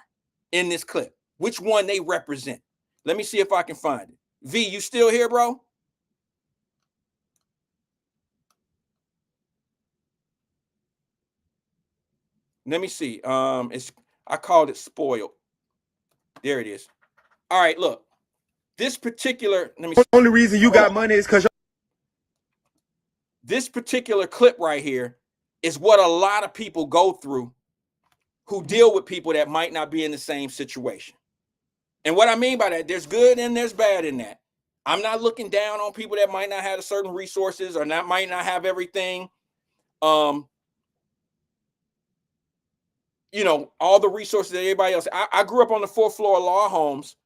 in this clip, which one they represent. Let me see if I can find it. V, you still here, bro? Let me see. I called it spoiled. There it is. All right, look. This particular, let me see. The only reason you got money is because this particular clip right here is what a lot of people go through who deal with people that might not be in the same situation. And what I mean by that, there's good and there's bad in that. I'm not looking down on people that might not have certain resources or might not have everything. You know, all the resources that everybody else. I grew up on the 4th floor of law homes.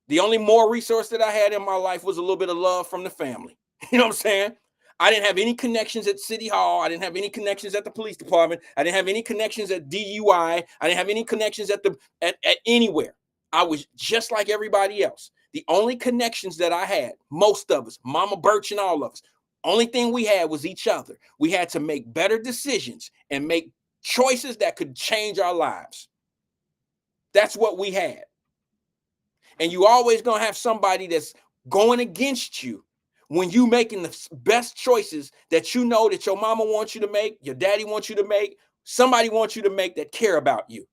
The only more resource that I had in my life was a little bit of love from the family. You know what I'm saying? I didn't have any connections at City Hall. I didn't have any connections at the police department. I didn't have any connections at DUI. I didn't have any connections at anywhere. I was just like everybody else. The only connections that I had, most of us, Mama Birch and all of us, only thing we had was each other. We had to make better decisions and make choices that could change our lives. That's what we had. And you always going to have somebody that's going against you when you making the best choices that you know that your mama wants you to make, your daddy wants you to make, somebody wants you to make that care about you.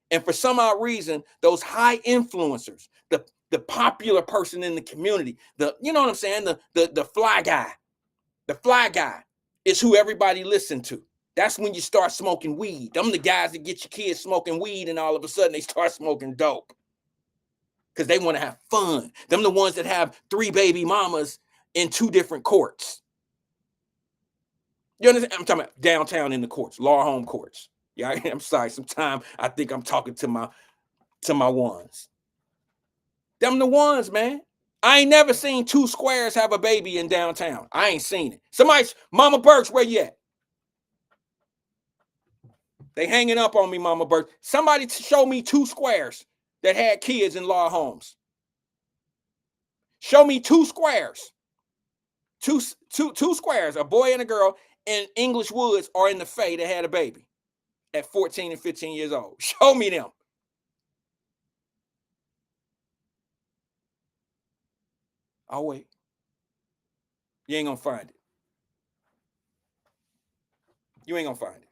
And for some odd reason, those high influencers, the popular person in the community, you know what I'm saying? The fly guy is who everybody listen to. That's when you start smoking weed. Them the guys that get your kids smoking weed and all of a sudden they start smoking dope. Because they want to have fun. Them the ones that have 3 baby mamas in 2 different courts. You understand? I'm talking about downtown in the courts, law home courts. Yeah, I'm sorry. Sometimes I think I'm talking to my ones. Them the ones, man. I ain't never seen two squares have a baby in downtown. I ain't seen it. Somebody's, Mama Burks, where you at? They hanging up on me, Mama Burks. Somebody show me two squares that had kids in law homes. Show me two squares. Two squares, a boy and a girl in English Woods or in the Faye that had a baby at 14 and 15 years old. Show me them. I'll wait. You ain't gonna find it. You ain't gonna find it.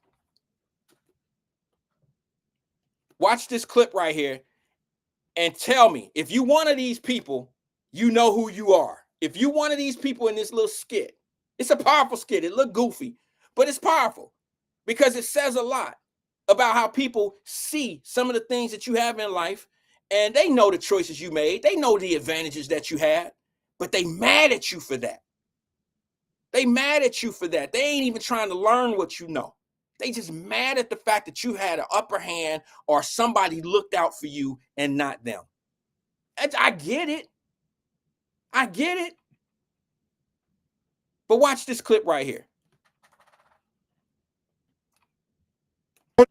Watch this clip right here and tell me, if you one of these people, you know who you are. If you one of these people in this little skit, it's a powerful skit. It look goofy, but it's powerful because it says a lot about how people see some of the things that you have in life, and they know the choices you made. They know the advantages that you had, but they mad at you for that. They mad at you for that. They ain't even trying to learn what you know. They just mad at the fact that you had an upper hand or somebody looked out for you and not them. I get it. I get it. But watch this clip right here.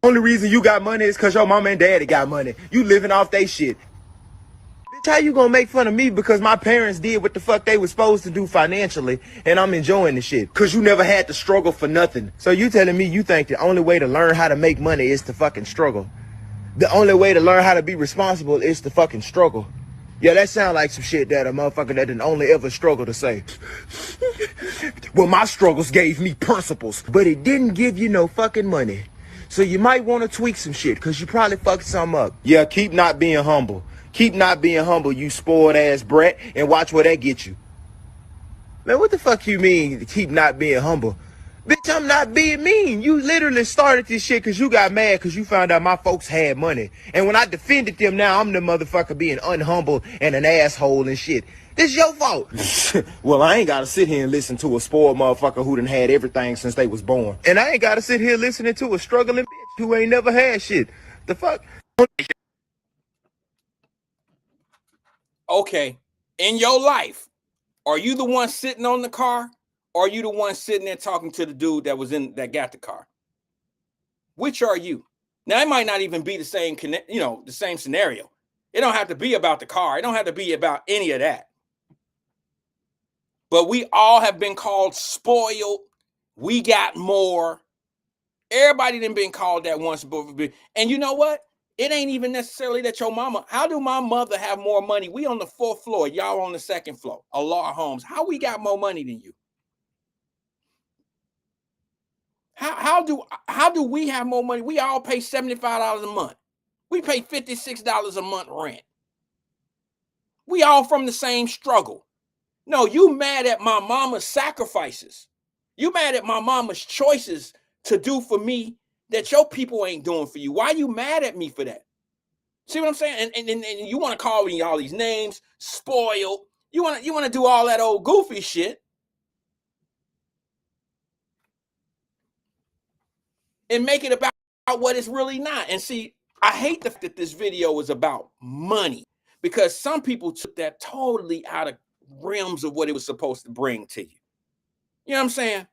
Only reason you got money is because your mama and daddy got money. You living off they shit. Bitch, how you gonna make fun of me because my parents did what the fuck they was supposed to do financially and I'm enjoying the shit? Because you never had to struggle for nothing. So you telling me you think the only way to learn how to make money is to fucking struggle? The only way to learn how to be responsible is to fucking struggle. Yeah, that sound like some shit that a motherfucker that didn't only ever struggle to say. Well, my struggles gave me principles, but it didn't give you no fucking money. So you might want to tweak some shit, because you probably fucked some up. Yeah, keep not being humble. Keep not being humble, you spoiled ass brat, and watch where that gets you. Man, what the fuck you mean, keep not being humble? Bitch, I'm not being mean. You literally started this shit because you got mad because you found out my folks had money. And when I defended them, now I'm the motherfucker being unhumble and an asshole and shit. This your fault. Well, I ain't got to sit here and listen to a spoiled motherfucker who done had everything since they was born. And I ain't got to sit here listening to a struggling bitch who ain't never had shit. The fuck? Okay, in your life, are you the one sitting on the car? Or are you the one sitting there talking to the dude that got the car? Which are you? Now, it might not even be the same, the same scenario. It don't have to be about the car. It don't have to be about any of that. But we all have been called spoiled. We got more. Everybody done been called that once before. And you know what? It ain't even necessarily that your mama. How do my mother have more money? We on the 4th floor. Y'all on the 2nd floor. A lot of homes. How we got more money than you? How do we have more money? We all pay $75 a month. We pay $56 a month rent. We all from the same struggle. No, you mad at my mama's sacrifices. You mad at my mama's choices to do for me that your people ain't doing for you. Why you mad at me for that? See what I'm saying? And you want to call me all these names, spoiled. You want to do all that old goofy shit. And make it about what it's really not. And see, I hate that this video is about money because some people took that totally out of realms of what it was supposed to bring to you. You know what I'm saying?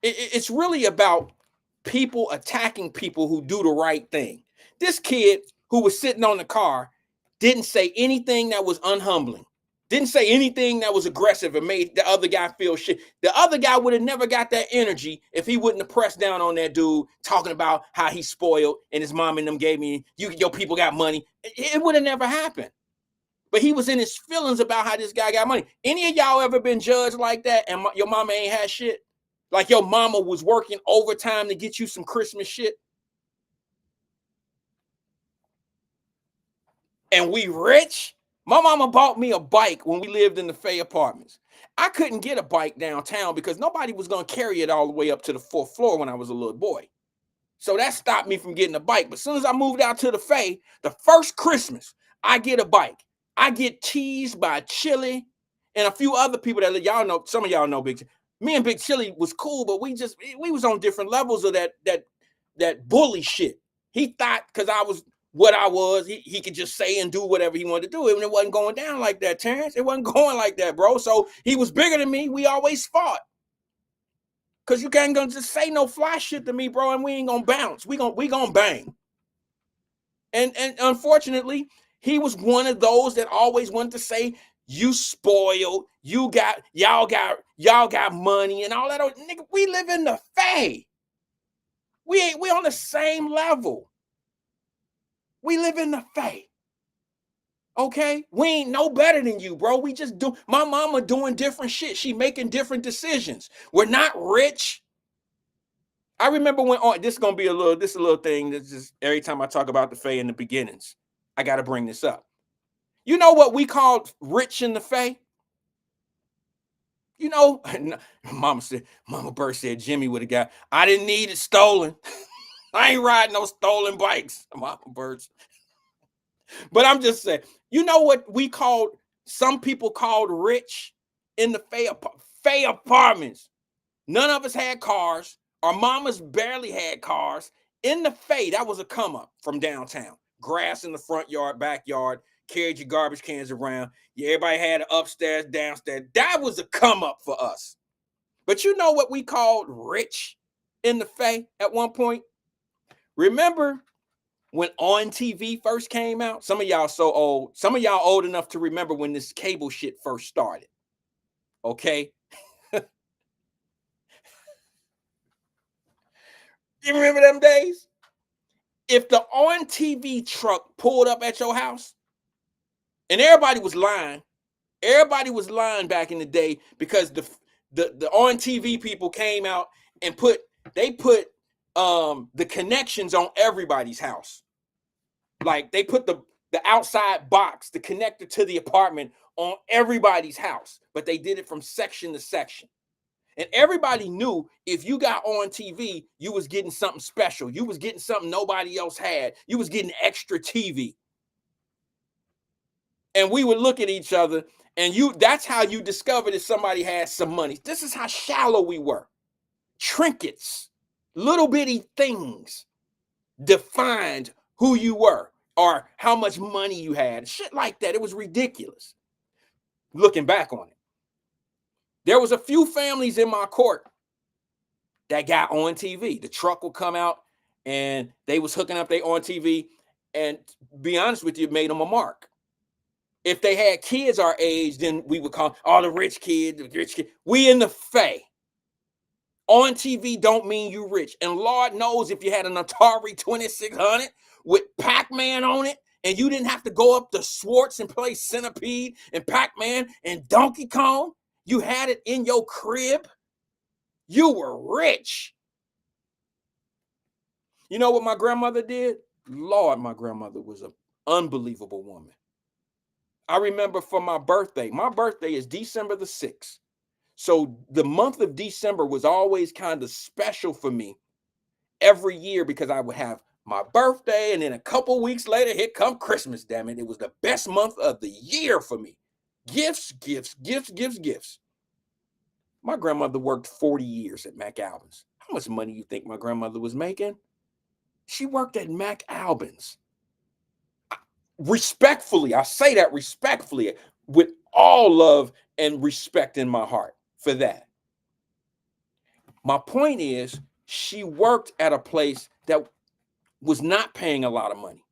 It's really about people attacking people who do the right thing. This kid who was sitting on the car didn't say anything that was unhumbling. Didn't say anything that was aggressive and made the other guy feel shit. The other guy would have never got that energy if he wouldn't have pressed down on that dude talking about how he's spoiled and his mom and them gave me, your people got money. It would have never happened. But he was in his feelings about how this guy got money. Any of y'all ever been judged like that and your mama ain't had shit? Like your mama was working overtime to get you some Christmas shit? And we rich? My mama bought me a bike when we lived in the Fay apartments. I couldn't get a bike downtown because nobody was going to carry it all the way up to the 4th floor when I was a little boy. So that stopped me from getting a bike. But as soon as I moved out to the Fay, the first Christmas, I get a bike. I get teased by Chili and a few other people that y'all know. Some of y'all know Big Chili. Me and Big Chili was cool, but we was on different levels of that bully shit. He thought because I was what I was, he could just say and do whatever he wanted to do. And it wasn't going down like that, Terrence. It wasn't going like that, bro. So he was bigger than me. We always fought. Cause you can't gonna just say no fly shit to me, bro, and we ain't gonna bounce. We gonna bang. And unfortunately, he was one of those that always wanted to say, you spoiled, y'all got money and all that. Nigga, we live in the Fae. We on the same level. We live in the Fae. Okay? We ain't no better than you, bro. We just do. My mama doing different shit. She making different decisions. We're not rich. I remember when this is gonna be a little thing that's just every time I talk about the Fae in the beginnings, I gotta bring this up. You know what we called rich in the Fae? You know, Mama Bird said Jimmy would have got. I didn't need it stolen. I ain't riding no stolen bikes, Mama Birds. But I'm just saying, you know what we called, some people called rich in the Fae apartments. None of us had cars. Our mamas barely had cars. In the Fae, that was a come up from downtown. Grass in the front yard, backyard, carried your garbage cans around. Yeah, everybody had an upstairs, downstairs. That was a come up for us. But you know what we called rich in the Fae at one point? Remember when On TV first came out? Some of y'all so old. Some of y'all old enough to remember when this cable shit first started. Okay? You remember them days? If the On TV truck pulled up at your house, and everybody was lying back in the day because the On TV people came out and put the connections on everybody's house. Like they put the outside box, the connector to the apartment on everybody's house, but they did it from section to section. And everybody knew if you got On TV, you was getting something special. You was getting something nobody else had. You was getting extra TV. And we would look at each other, and that's how you discovered if somebody had some money. This is how shallow we were. Trinkets, little bitty things defined who you were or how much money you had. Shit like that. It was ridiculous. Looking back on it. There was a few families in my court that got On TV. The truck would come out and they was hooking up their On TV, and be honest with you, it made them a mark. If they had kids our age, then we would call all the rich kids. We in the Fae. On TV don't mean you rich. And Lord knows if you had an Atari 2600 with Pac-Man on it, and you didn't have to go up to Swartz and play Centipede and Pac-Man and Donkey Kong, you had it in your crib, you were rich. You know what my grandmother did? Lord, my grandmother was an unbelievable woman. I remember for my birthday is December the 6th. So the month of December was always kind of special for me every year because I would have my birthday, and then a couple weeks later, here come Christmas, damn it. It was the best month of the year for me. Gifts. My grandmother worked 40 years at Mac Albans. How much money you think my grandmother was making? She worked at Mac Albans. Respectfully, I say that respectfully, with all love and respect in my heart for that. My point is, she worked at a place that was not paying a lot of money.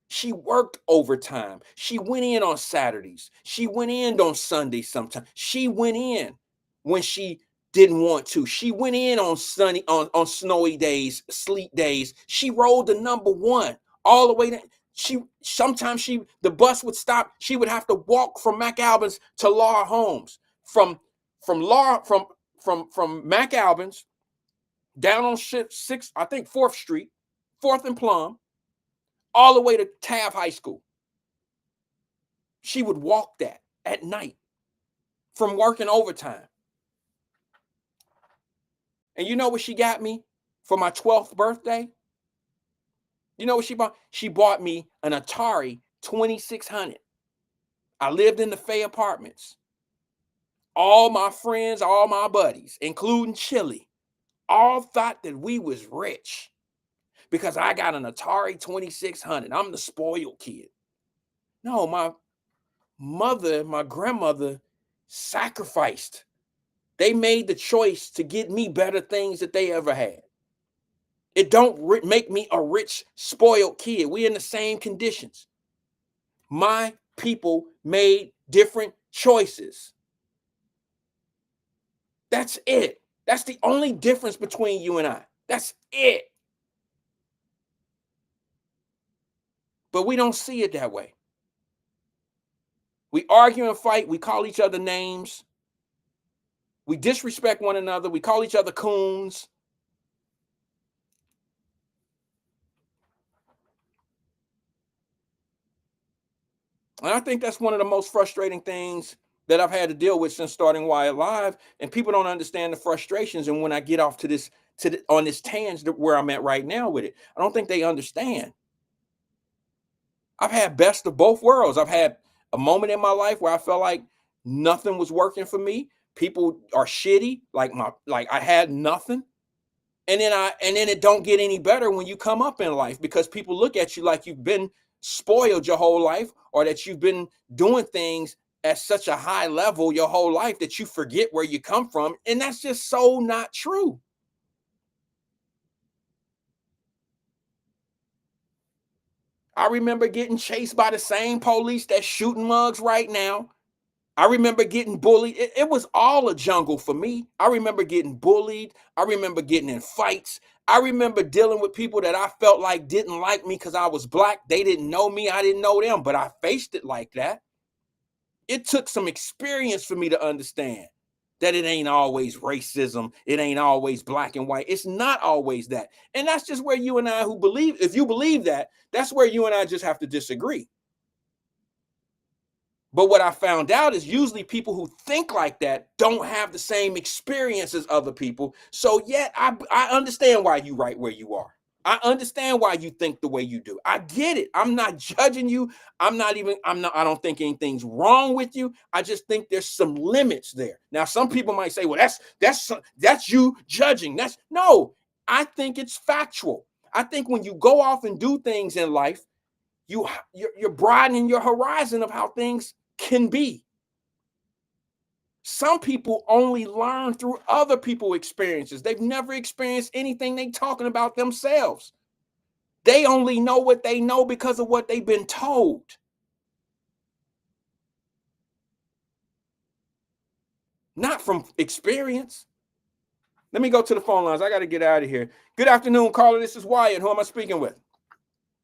She worked overtime. She went in on Saturdays. She went in on Sundays sometimes. She went in when she didn't want to. She went in on on snowy days, sleet days. She rode the number one all the way down. Sometimes the bus would stop. She would have to walk from Mac Albans to Laura Holmes. From Mac Albans down on 4th Street, 4th and Plum, all the way to Taft High School. She would walk that at night from working overtime. And you know what she got me for my 12th birthday? You know what she bought? She bought me an Atari 2600. I lived in the Faye apartments. All my friends, all my buddies, including Chili, all thought that we was rich because I got an Atari 2600. I'm the spoiled kid. No, my mother, my grandmother sacrificed. They made the choice to get me better things that they ever had. It don't make me a rich, spoiled kid. We in the same conditions. My people made different choices. That's it. That's the only difference between you and I. That's it. But we don't see it that way. We argue and fight. We call each other names. We disrespect one another. We call each other coons. And I think that's one of the most frustrating things that I've had to deal with since starting Wyatt Live. And people don't understand the frustrations. And when I get off to on this tangent where I'm at right now with it, I don't think they understand. I've had best of both worlds. I've had a moment in my life where I felt like nothing was working for me. People are shitty, like I had nothing. And then it don't get any better when you come up in life, because people look at you like you've been spoiled your whole life, or that you've been doing things at such a high level your whole life that you forget where you come from. And that's just so not true. I remember getting chased by the same police that's shooting mugs right now. I remember getting bullied. It was all a jungle for me. I remember getting bullied. I remember getting in fights. I remember dealing with people that I felt like didn't like me because I was black. They didn't know me. I didn't know them, but I faced it like that. It took some experience for me to understand that it ain't always racism. It ain't always black and white. It's not always that. And that's just where you and I if you believe that, that's where you and I just have to disagree. But what I found out is usually people who think like that don't have the same experience as other people. So yet I understand why you right where you are. I understand why you think the way you do. I get it. I'm not judging you. I don't think anything's wrong with you. I just think there's some limits there. Now, some people might say, well, that's you judging. No, I think it's factual. I think when you go off and do things in life, you're broadening your horizon of how things can be. Some people only learn through other people's experiences. They've never experienced anything they talking about themselves. They only know what they know because of what they've been told. Not from experience. Let me go to the phone lines. I got to get out of here. Good afternoon, caller. This is Wyatt. Who am I speaking with?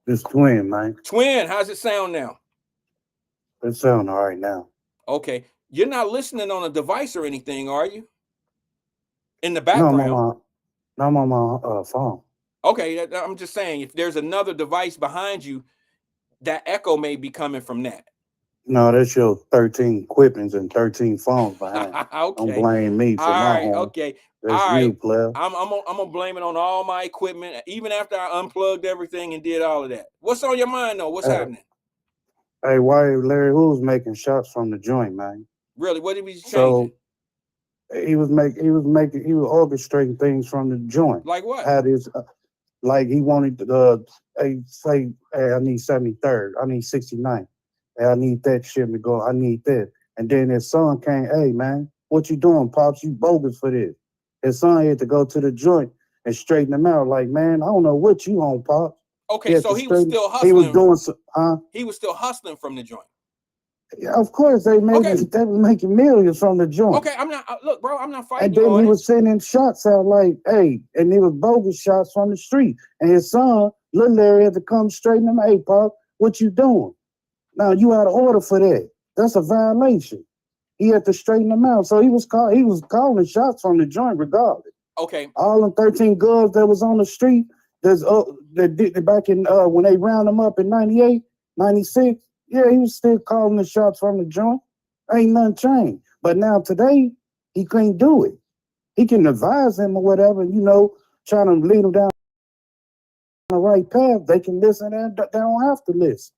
This Twin, man. Twin, how's it sound now? It sound all right now. Okay. You're not listening on a device or anything, are you? In the background? No, I'm on my phone. Okay, I'm just saying, if there's another device behind you, that echo may be coming from that. No, that's your 13 equipments and 13 phones behind. Okay. Don't blame me for my home. Okay. That's all you, right. player. I'm gonna blame it on all my equipment, even after I unplugged everything and did all of that. What's on your mind though? What's happening? Hey, why Larry Who's making shots from the joint, man? Really? What did we change? So he was orchestrating things from the joint. Like what? Had his like he wanted to say, hey, I need 73rd, I need 69th. Hey, I need that shit to go. I need that. And then his son came, hey man, what you doing, Pops? You bogus for this. His son had to go to the joint and straighten him out. Like, man, I don't know what you on, Pops. Okay, so he was still hustling. He was doing He was still hustling from the joint. Yeah, of course they was making millions from the joint. Okay, I'm not look, bro, I'm not fighting. And then he was sending shots out like, hey, and he was bogus shots from the street. And his son, little Larry, had to come straighten him. Hey, Pop, what you doing? Now you out of order for that. That's a violation. He had to straighten him out. So he was calling shots from the joint regardless. Okay. All them 13 guns that was on the street, that did back in when they round them up in 98, 96. Yeah, he was still calling the shots from the joint. Ain't nothing changed. But now today, he can't do it. He can advise him or whatever, trying to lead him down the right path. They can listen and they don't have to listen.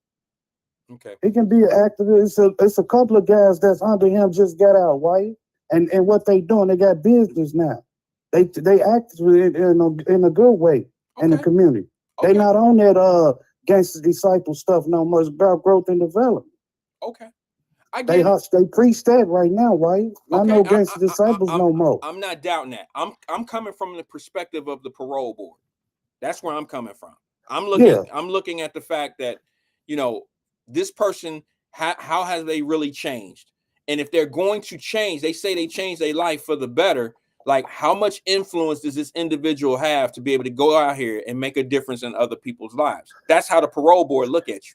Okay. He can be an activist. It's a couple of guys that's under him just got out, Wyatt. And what they doing, they got business now. They act in a good way in the community. They not on that gangster disciple stuff no more. It's about growth and development. Okay. I get it. They preach that right now, right? Not no gangster disciples no more. I'm not doubting that. I'm coming from the perspective of the parole board. That's where I'm coming from. I'm looking at the fact that, you know, this person, how have they really changed? And if they're going to change, they say they change their life for the better. Like, how much influence does this individual have to be able to go out here and make a difference in other people's lives? That's how the parole board look at you.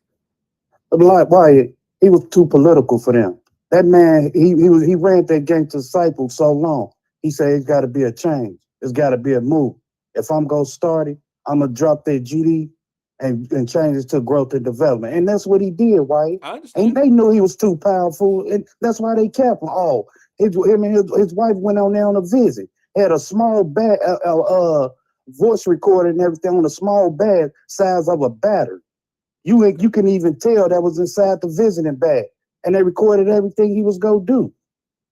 Like Wyatt, he was too political for them. That man, he ran that gangster disciple so long. He said it's got to be a change. It's got to be a move. If I'm gonna start it, I'm gonna drop that GD and change it to growth and development. And that's what he did, Wyatt. I understand. And they knew he was too powerful, and that's why they kept him. Oh, his wife went on there on a visit. Had a small bag, voice recorder and everything on a small bag size of a battery. You can even tell that was inside the visiting bag. And they recorded everything he was going to do.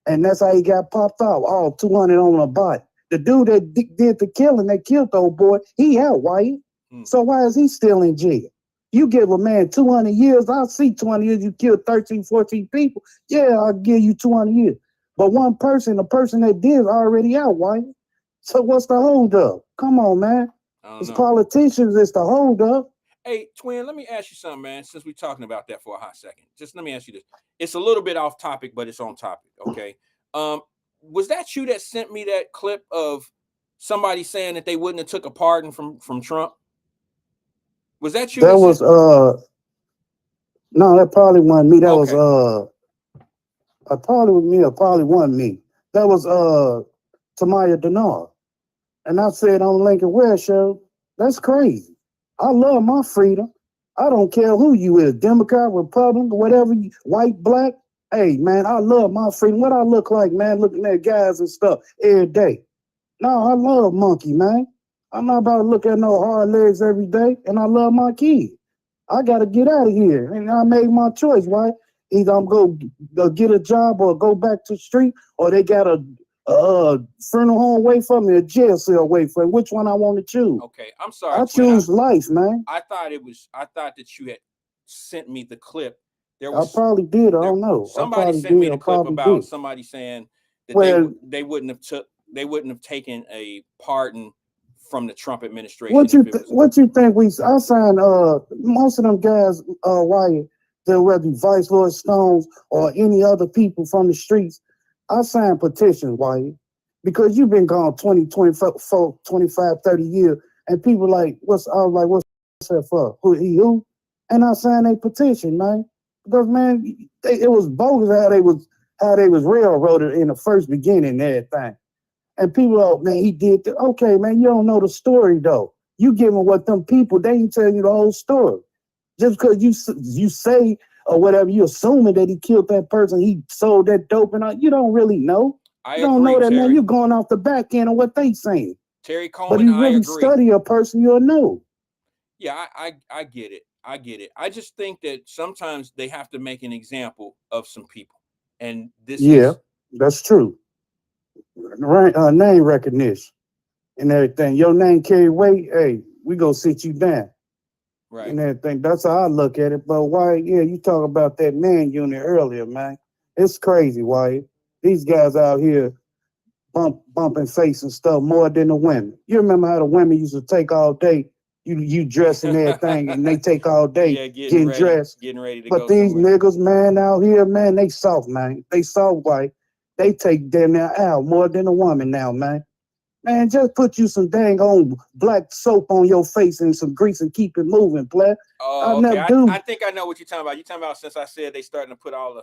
And that's how he got popped off. All 200 on a body. The dude that did the killing, that killed the old boy, he out, Wyatt. So why is he still in jail? You give a man 200 years, I'll see 200 years, you killed 13, 14 people. Yeah, I'll give you 200 years. But one person, the person that did is already out, Wyatt. So what's the holdup? Come on, man. It's politicians, it's the holdup. Hey, Twin, let me ask you something, man, since we're talking about that for a hot second. Just let me ask you this. It's a little bit off topic, but it's on topic, okay? Was that you that sent me that clip of somebody saying that they wouldn't have took a pardon from Trump? Was that you? That was, no, that probably wasn't me. That was, probably was me or probably wasn't me. That was, Tamaya Denard. And I said on Lincoln Ware show, that's crazy. I love my freedom. I don't care who you is, Democrat, Republican, whatever, white, black. Hey, man, I love my freedom. What I look like, man, looking at guys and stuff every day. No, I love monkey, man. I'm not about to look at no hard legs every day, and I love my kids. I got to get out of here, and I made my choice, right? Either I'm going to get a job or go back to the street, or they got a funeral home away from me, a jail cell away from me. Which one I want to choose? Okay, I'm sorry. I choose life, man. I thought that you had sent me the clip. I probably did. I don't know. Somebody sent me the clip about somebody saying that they wouldn't have taken a pardon from the Trump administration. What you think I signed most of them guys, Wyatt, they'll whether be Vice Lord Stones or any other people from the streets. I signed petitions, Wyatt, because you've been gone 20, 24, 25, 30 years, and people like, what's that for? Who? And I signed a petition, man. Because, man, it was bogus how they was railroaded in the first beginning and everything. And people, oh, man, he did that. Okay, man, you don't know the story, though. You giving what them people, they ain't tell you the whole story. Just because you say or whatever, you assuming that he killed that person, he sold that dope, and you don't really know. You don't know that, Terry. Man. You're going off the back end of what they saying. Terry Coleman, but you really study a person, you'll know. Yeah, I get it. I just think that sometimes they have to make an example of some people, and this. Yeah, that's true. Right, name recognition and everything. Your name carry weight. Hey, we gonna sit you down. Right. And everything. That's how I look at it. But why? Yeah, you talk about that man unit earlier, man. It's crazy, Wyatt. These guys out here bumping face and stuff more than the women. You remember how the women used to take all day. You dress and everything, and they take all day getting dressed. Getting ready to go. But these niggas, man, out here, man, they soft, man. They soft, Wyatt. They take damn near out more than a woman now, man. Man, just put you some dang on black soap on your face and some grease and keep it moving, player. Oh, okay. I think I know what you're talking about. You're talking about since I said they starting to put all the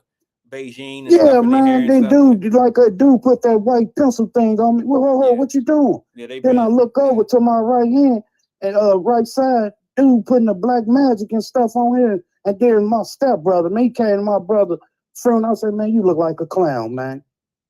Beijing and stuff in their hair and they stuff. do. Like a dude put that white pencil thing on me. Whoa, what you doing? Yeah, then I look over to my right hand and right side, dude putting the black magic and stuff on here. And then my stepbrother, man, he came to my brother friend. I said, man, you look like a clown, man.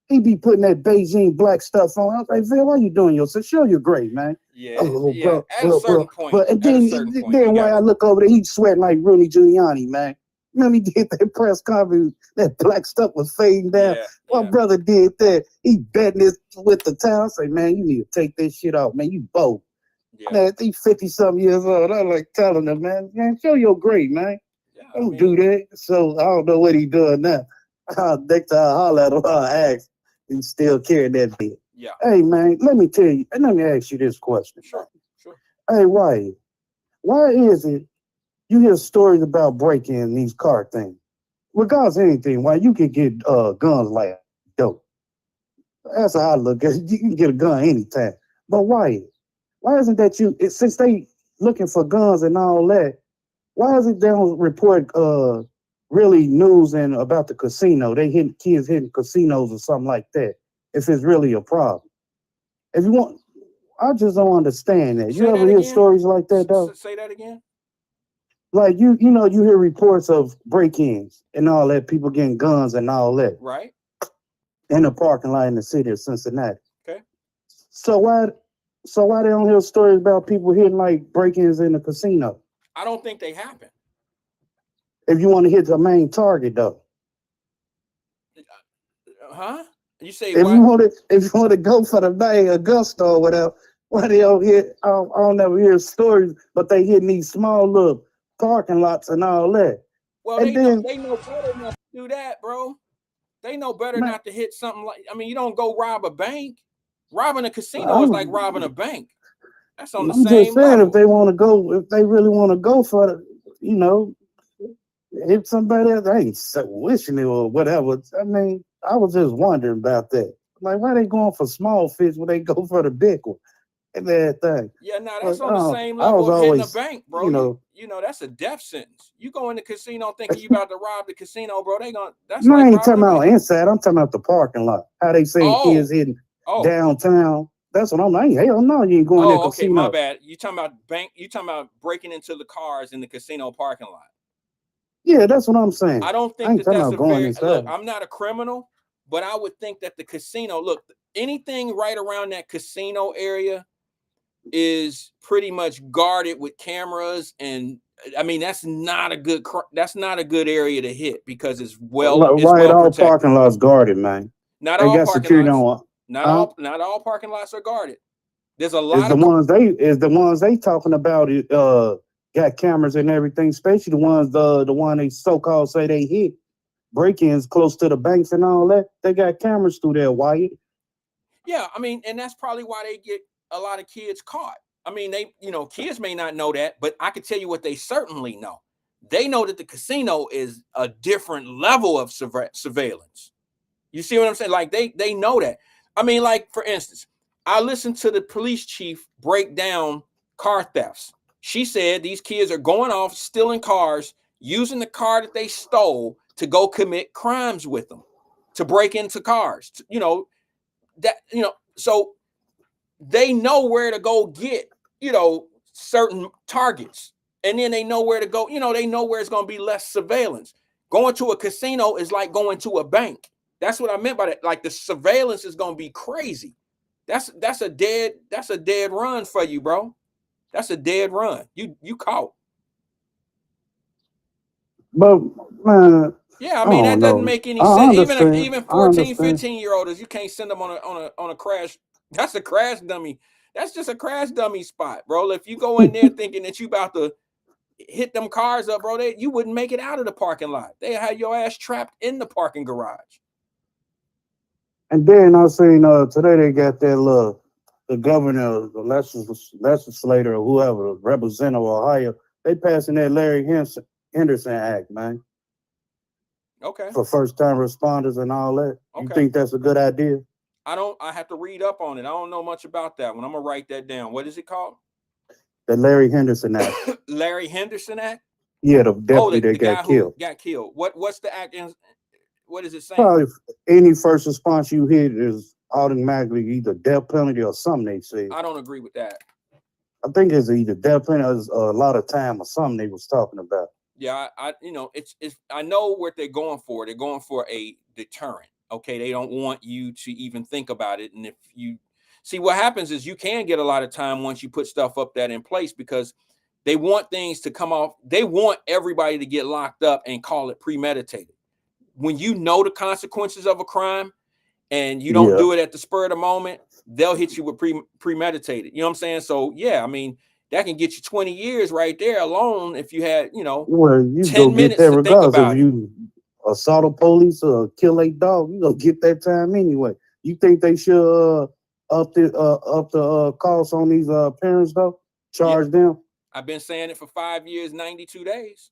He be putting that Beijing black stuff on. I was like, Phil, why you doing yourself? Show you're great, man. Yeah, bro, at a certain point. But and then why I look over there, he's sweating like Rudy Giuliani, man. Remember he did that press conference, that black stuff was fading down. My brother did that. He betting this with the towel. I say, man, you need to take this shit off, man. You both. Yeah. Man, they 50-something years old. I'm like telling them, man, show your grade, man. Yeah, Don't do that. So I don't know what he doing now. Next time I holler at him, I'll ask. He's still carrying that bit. Yeah. Hey, man, let me tell you, and let me ask you this question. Sure. Sure. Hey, Wyatt, why is it you hear stories about breaking these car things? Regardless of anything, why you can get guns like dope. That's how I look at it. You can get a gun anytime. But why isn't that since they looking for guns and all that, why is it they don't report really news and about the casino? They hit kids hitting casinos or something like that. If it's really a problem. If you want, I just don't understand that. You ever hear stories like that though? Say that again. Like you hear reports of break-ins and all that, people getting guns and all that. Right. In the parking lot in the city of Cincinnati. Okay. So why they don't hear stories about people hitting like break-ins in the casino? I don't think they happen. If you want to hit the main target though. Huh? You say if you want to go for the main Augusta or whatever, why they don't hear I don't never hear stories, but they hitting these small little parking lots and all that. Well, and they know better not to do that, bro. They know better not to hit something like, I mean, you don't go rob a bank. Robbing a casino is like robbing a bank. That's on the same level. I'm just saying, if they want to go, if they really want to go for the, hit somebody else, I ain't wishing it or whatever. I mean, I was just wondering about that. Like, why they going for small fish when they go for the big one and everything? Yeah, no, that's on the same level of hitting a bank, bro. You know, that's a death sentence. You go in the casino thinking you about to rob the casino, bro. That's no, like I ain't talking about inside. I'm talking about the parking lot. How they say kids hitting downtown. That's what I'm like. Hell no, you ain't going to the casino. Okay, my bad. You talking about you talking about breaking into the cars in the casino parking lot. Yeah, that's what I'm saying. I don't think that's a fair look. I'm not a criminal, but I would think that the casino, look, anything right around that casino area is pretty much guarded with cameras, and I mean that's not a good area to hit because it's well all protected. Parking lots guarded, man. Not all parking lots. Not all parking lots are guarded. There's a lot of the ones they talking about it got cameras and everything, especially the one they so-called say they hit break-ins close to the banks and all that. They got cameras through there, Wyatt. Yeah, I mean, and that's probably why they get a lot of kids caught. I mean, kids may not know that, but I can tell you what they certainly know. They know that the casino is a different level of surveillance. You see what I'm saying? Like they know that. I mean, like for instance, I listened to the police chief break down car thefts. She said these kids are going off stealing cars, using the car that they stole to go commit crimes with them, to break into cars. So they know where to go get, certain targets. And then they know where to go, they know where it's going to be less surveillance. Going to a casino is like going to a bank. That's what I meant by that. Like the surveillance is going to be crazy. That's a dead run for you, bro. That's a dead run. You caught. But man, yeah, I mean that doesn't make any sense. Even 14, 15-year-olds, you can't send them on a crash. That's a crash dummy. That's just a crash dummy spot, bro. If you go in there thinking that you about to hit them cars up, bro, you wouldn't make it out of the parking lot. They had your ass trapped in the parking garage. And then I seen today they got that the governor, the legislator, or whoever, the representative of Ohio, they passing that Larry Henderson Act, man. Okay. For first-time responders and all that. Okay. You think that's a good idea? I have to read up on it. I don't know much about that one. I'm gonna write that down. What is it called? The Larry Henderson Act. Larry Henderson Act? Yeah, the deputy that got killed. Got killed. What's the act? What is it saying? Probably any first response you hit is automatically either death penalty or something, they say. I don't agree with that. I think it's either death penalty or a lot of time or something they was talking about. Yeah, it's I know what they're going for. They're going for a deterrent. Okay, they don't want you to even think about it. And if you see what happens is you can get a lot of time once you put stuff up that in place because they want things to come off. They want everybody to get locked up and call it premeditated. When you know the consequences of a crime and you don't do it at the spur of the moment, they'll hit you with premeditated. You know what I'm saying? So yeah, I mean, that can get you 20 years right there alone if you had, Well, you 10 go get minutes that to think regardless about if it. you assault a police or kill a dog. You gonna get that time anyway. You think they should up the cost on these parents though? Charge them? I've been saying it for 5 years, 92 days.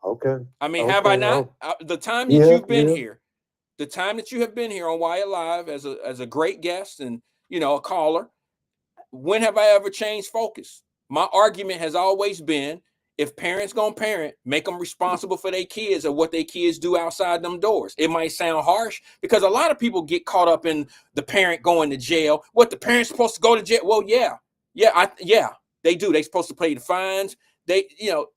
Okay. I mean, have I not? The time that Yeah, you've been yeah. here, the time that you have been here on Wyatt Live as a great guest and a caller, when have I ever changed focus? My argument has always been, if parents gonna parent, make them responsible for their kids or what their kids do outside them doors. It might sound harsh because a lot of people get caught up in the parent going to jail. What, the parent's supposed to go to jail? Well, yeah, they do. They supposed to pay the fines. They,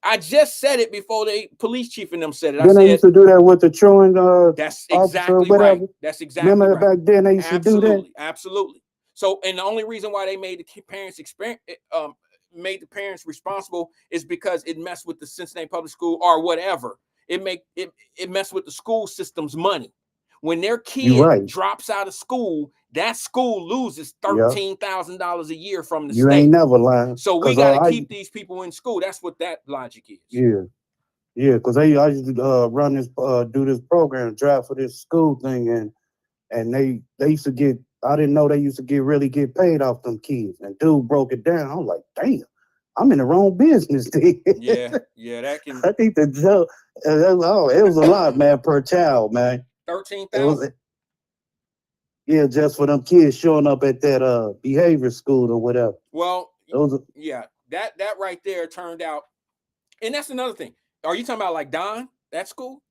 I just said it before the police chief and them said it. Then they used to do that with the truant That's officer, exactly whatever. right. That's exactly Remember right. back then they used to do that? Absolutely. So, and the only reason why they made the parents made the parents responsible is because it messed with the Cincinnati Public School or whatever. It messed with the school system's money. When their kid drops out of school, that school loses $13,000 a year from the state. You ain't never lying. So we got to keep these people in school. That's what that logic is. Yeah, because I used to run this, do this program, drive for this school thing, and they used to get. I didn't know they used to really get paid off them kids. And dude broke it down. I'm like, damn, I'm in the wrong business. Yeah, that can. I think the joke. It was a lot, man, per child, man. 13,000. Yeah, just for them kids showing up at that behavior school or whatever. Well, that right there turned out, and that's another thing. Are you talking about like Don, that school?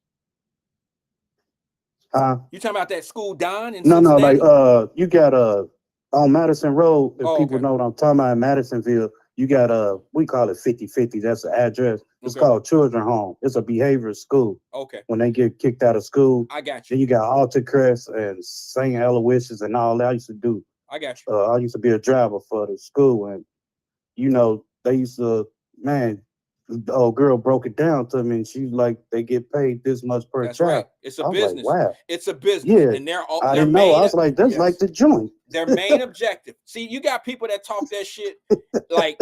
You talking about that school, Don? In No, Cincinnati? like you got on Madison Road. If people know what I'm talking about in Madisonville, you got we call it 50-50. That's the address. It's called Children Home. It's a behavioral school. Okay. When they get kicked out of school, I got you. Then you got Alta Crest and St. Aloysius and all that. I used to do. I got you. I used to be a driver for the school, and they used to, man. The old girl broke it down to me, and she's like, they get paid this much per child. Right. It's a business. Like, wow. It's a business. Yeah. And I didn't know. I was like, that's like the joint. Their main objective. See, you got people that talk that shit like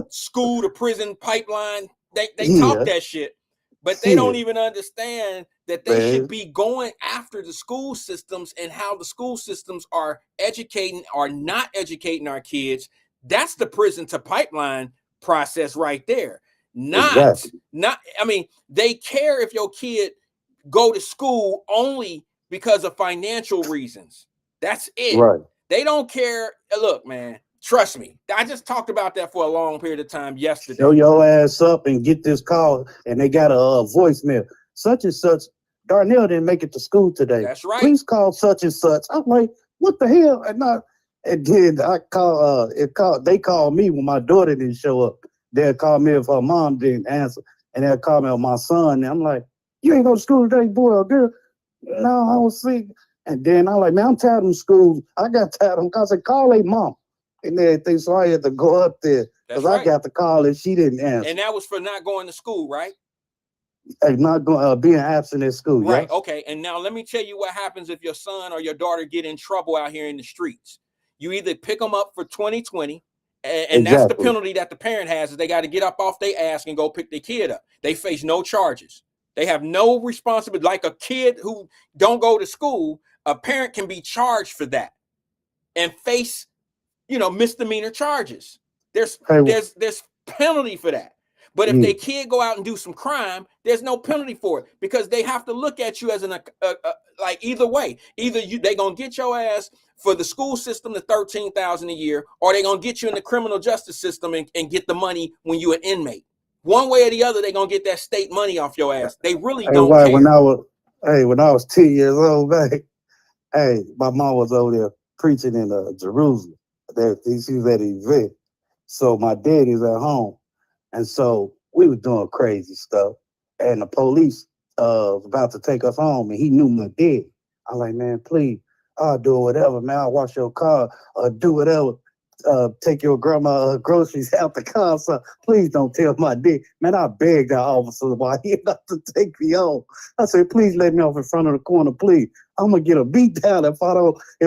school to prison pipeline. They talk that shit, but they don't even understand that they should be going after the school systems and how the school systems are educating or not educating our kids. That's the prison to pipeline process right there. I mean, they care if your kid go to school only because of financial reasons. That's it. Right. They don't care. Look, man, trust me. I just talked about that for a long period of time yesterday. Show your ass up and get this call, and they got a voicemail. Such and such. Darnell didn't make it to school today. That's right. Please call such and such. I'm like, what the hell? And then I call. They called me when my daughter didn't show up. They'll call me if her mom didn't answer, and they'll call me on my son. And I'm like, you ain't go to school today, boy or girl? No, I was sick. And then I'm like, man, I'm tired of school. I got tired of them because I call their mom and everything. So I had to go up there because I got the call and she didn't answer. And that was for not going to school, right? Not going, being absent at school. Right. Yes. Okay. And now let me tell you what happens if your son or your daughter get in trouble out here in the streets. You either pick them up for 2020. And that's the penalty that the parent has, is they got to get up off their ass and go pick their kid up. They face no charges. They have no responsibility. Like a kid who don't go to school, a parent can be charged for that and face, misdemeanor charges. There's penalty for that. But if their kid go out and do some crime, there's no penalty for it because they have to look at you as like either way. Either they gonna get your ass for the school system to $13,000 a year, or they gonna get you in the criminal justice system and get the money when you're an inmate. One way or the other, they gonna get that state money off your ass. They really don't care. When I was 10 years old, man, my mom was over there preaching in Jerusalem. She was at an event, so my dad is at home. And so we were doing crazy stuff. And the police was about to take us home, and he knew my dad. I'm like, man, please, I'll do whatever, man. I'll wash your car or do whatever. take your grandma groceries out the car. So please don't tell my dad. Man, I begged that officer while he about to take me off. I said, please let me off in front of the corner, please. I'm gonna get a beat down if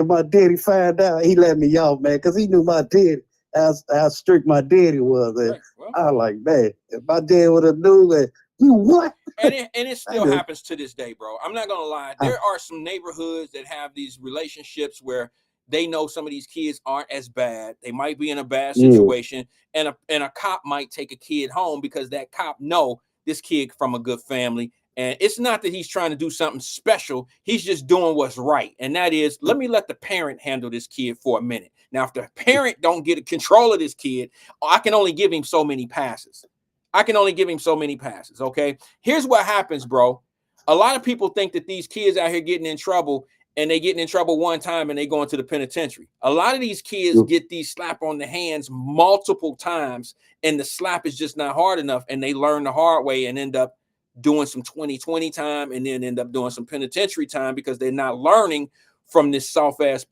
my daddy find out. He let me off, man, because he knew my daddy. How strict my daddy was. And Right. Well, I was like, man, if my dad would have knew that, you what? and it still happens to this day, bro. I'm not gonna lie. There are some neighborhoods that have these relationships where they know some of these kids aren't as bad. They might be in a bad situation, and a cop might take a kid home because that cop know this kid from a good family. And it's not that he's trying to do something special. He's just doing what's right. And that is, let me let the parent handle this kid for a minute. Now, if the parent don't get control of this kid, I can only give him so many passes. Okay. Here's what happens, bro. A lot of people think that these kids out here getting in trouble, and they getting in trouble one time and they go into the penitentiary. A lot of these kids get these slap on the hands multiple times, and the slap is just not hard enough, and they learn the hard way and end up doing some 20/20 time, and then end up doing some penitentiary time because they're not learning from this soft ass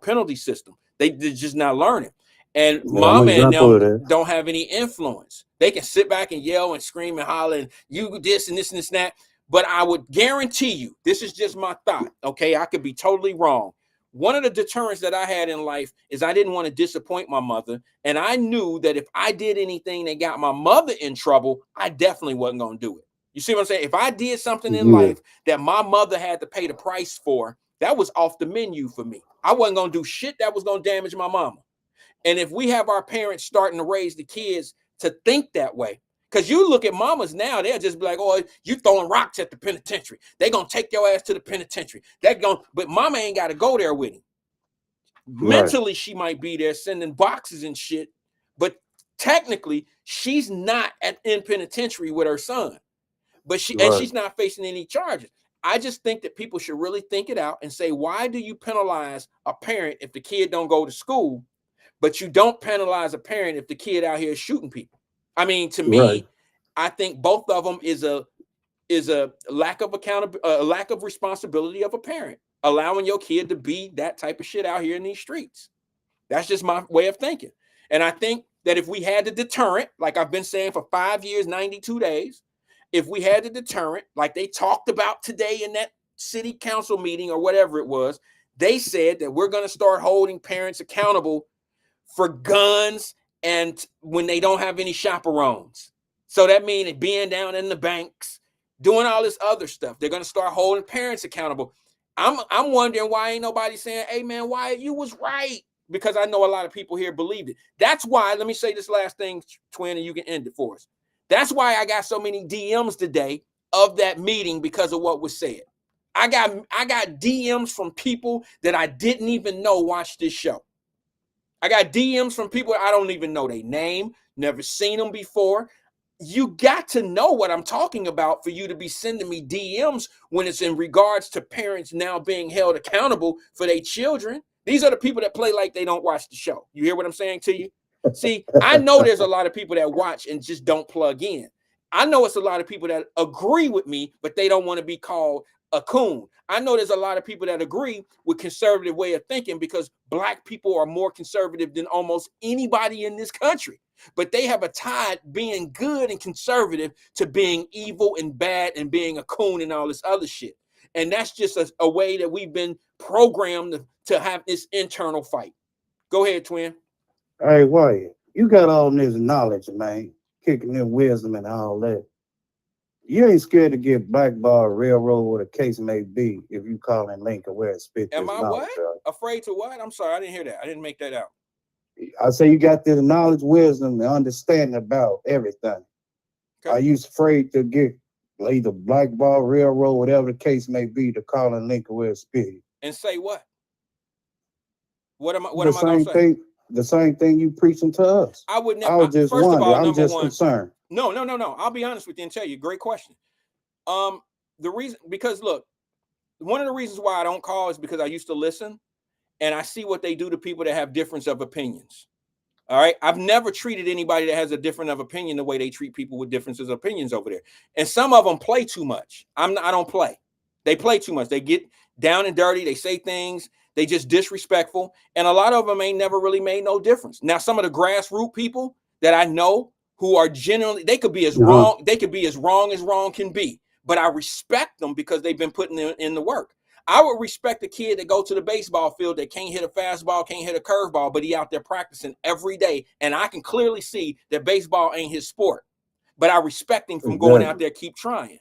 penalty system. They're just not learning. And mama and them don't have any influence. They can sit back and yell and scream and holler and you this and this and this and that. But I would guarantee you, this is just my thought, okay? I could be totally wrong. One of the deterrents that I had in life is I didn't want to disappoint my mother. And I knew that if I did anything that got my mother in trouble, I definitely wasn't going to do it. You see what I'm saying? If I did something in life that my mother had to pay the price for, that was off the menu for me. I wasn't going to do shit that was going to damage my mama. And if we have our parents starting to raise the kids to think that way, because you look at mamas now, they'll just be like, oh, you throwing rocks at the penitentiary. They're going to take your ass to the penitentiary. But mama ain't got to go there with him. Mentally, she might be there sending boxes and shit, but technically, she's not in penitentiary with her son. But she's not facing any charges. I just think that people should really think it out and say, why do you penalize a parent if the kid don't go to school, but you don't penalize a parent if the kid out here is shooting people? I mean, to me, I think both of them is a lack of accountability, a lack of responsibility of a parent, allowing your kid to be that type of shit out here in these streets. That's just my way of thinking. And I think that if we had the deterrent, like I've been saying for 5 years, 92 days, if we had the deterrent, like they talked about today in that city council meeting or whatever it was, they said that we're going to start holding parents accountable for guns and when they don't have any chaperones. So that means being down in the banks, doing all this other stuff. They're going to start holding parents accountable. I'm wondering why ain't nobody saying, hey, man, Wyatt, you was right. Because I know a lot of people here believed it. That's why, let me say this last thing, Twin, and you can end it for us. That's why I got so many DMs today of that meeting because of what was said. I got DMs from people that I didn't even know watched this show. I got DMs from people I don't even know their name, never seen them before. You got to know what I'm talking about for you to be sending me DMs when it's in regards to parents now being held accountable for their children. These are the people that play like they don't watch the show. You hear what I'm saying to you? See, I know there's a lot of people that watch and just don't plug in. I know it's a lot of people that agree with me, but they don't want to be called a coon. I know there's a lot of people that agree with conservative way of thinking because Black people are more conservative than almost anybody in this country. But they have a tie being good and conservative to being evil and bad and being a coon and all this other shit. And that's just a way that we've been programmed to have this internal fight. Go ahead, Twin. Hey, Wyatt, you got all this knowledge, man, kicking in wisdom and all that. You ain't scared to get blackballed, railroad, what the case may be, if you call in Lincoln where it spit this Am I knowledge what? out. Afraid to what? I'm sorry, I didn't hear that. I didn't make that out. I say you got this knowledge, wisdom, and understanding about everything. Okay. Are you afraid to get either blackball, railroad, whatever the case may be, to call in Lincoln where it spit? And say what? What am I The going to say? The same thing you preaching to us. I would never. I was just First of wondering. all, I'm just one, concerned. No. I'll be honest with you and tell you. Great question. The reason, because look, one of the reasons why I don't call is because I used to listen and I see what they do to people that have difference of opinions. All right. I've never treated anybody that has a different of opinion the way they treat people with differences of opinions over there. And some of them play too much. I don't play. They play too much. They get down and dirty. They say things They just disrespectful. And a lot of them ain't never really made no difference. Now, some of the grassroots people that I know who are generally, they could be as wrong. They could be as wrong can be. But I respect them because they've been putting in the work. I would respect a kid that go to the baseball field that can't hit a fastball, can't hit a curveball, but he out there practicing every day. And I can clearly see that baseball ain't his sport. But I respect him from going out there, keep trying.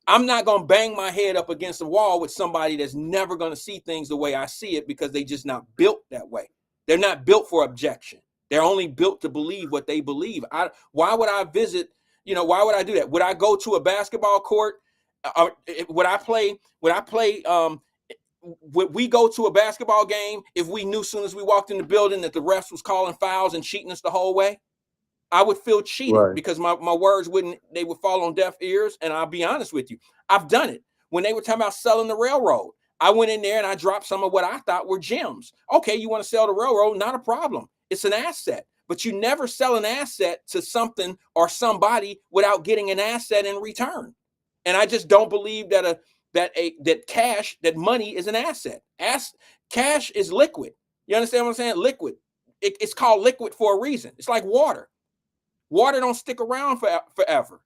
I'm not going to bang my head up against the wall with somebody that's never going to see things the way I see it because they just not built that way. They're not built for objection. They're only built to believe what they believe. Why would I visit? Why would I do that? Would I go to a basketball court? Would we go to a basketball game if we knew as soon as we walked in the building that the refs was calling fouls and cheating us the whole way? I would feel cheated because my words would fall on deaf ears. And I'll be honest with you, I've done it. When they were talking about selling the railroad, I went in there and I dropped some of what I thought were gems. Okay, you want to sell the railroad? Not a problem. It's an asset. But you never sell an asset to something or somebody without getting an asset in return. And I just don't believe that that money is an asset. Cash is liquid. You understand what I'm saying? Liquid. It's called liquid for a reason. It's like water. Water don't stick around forever.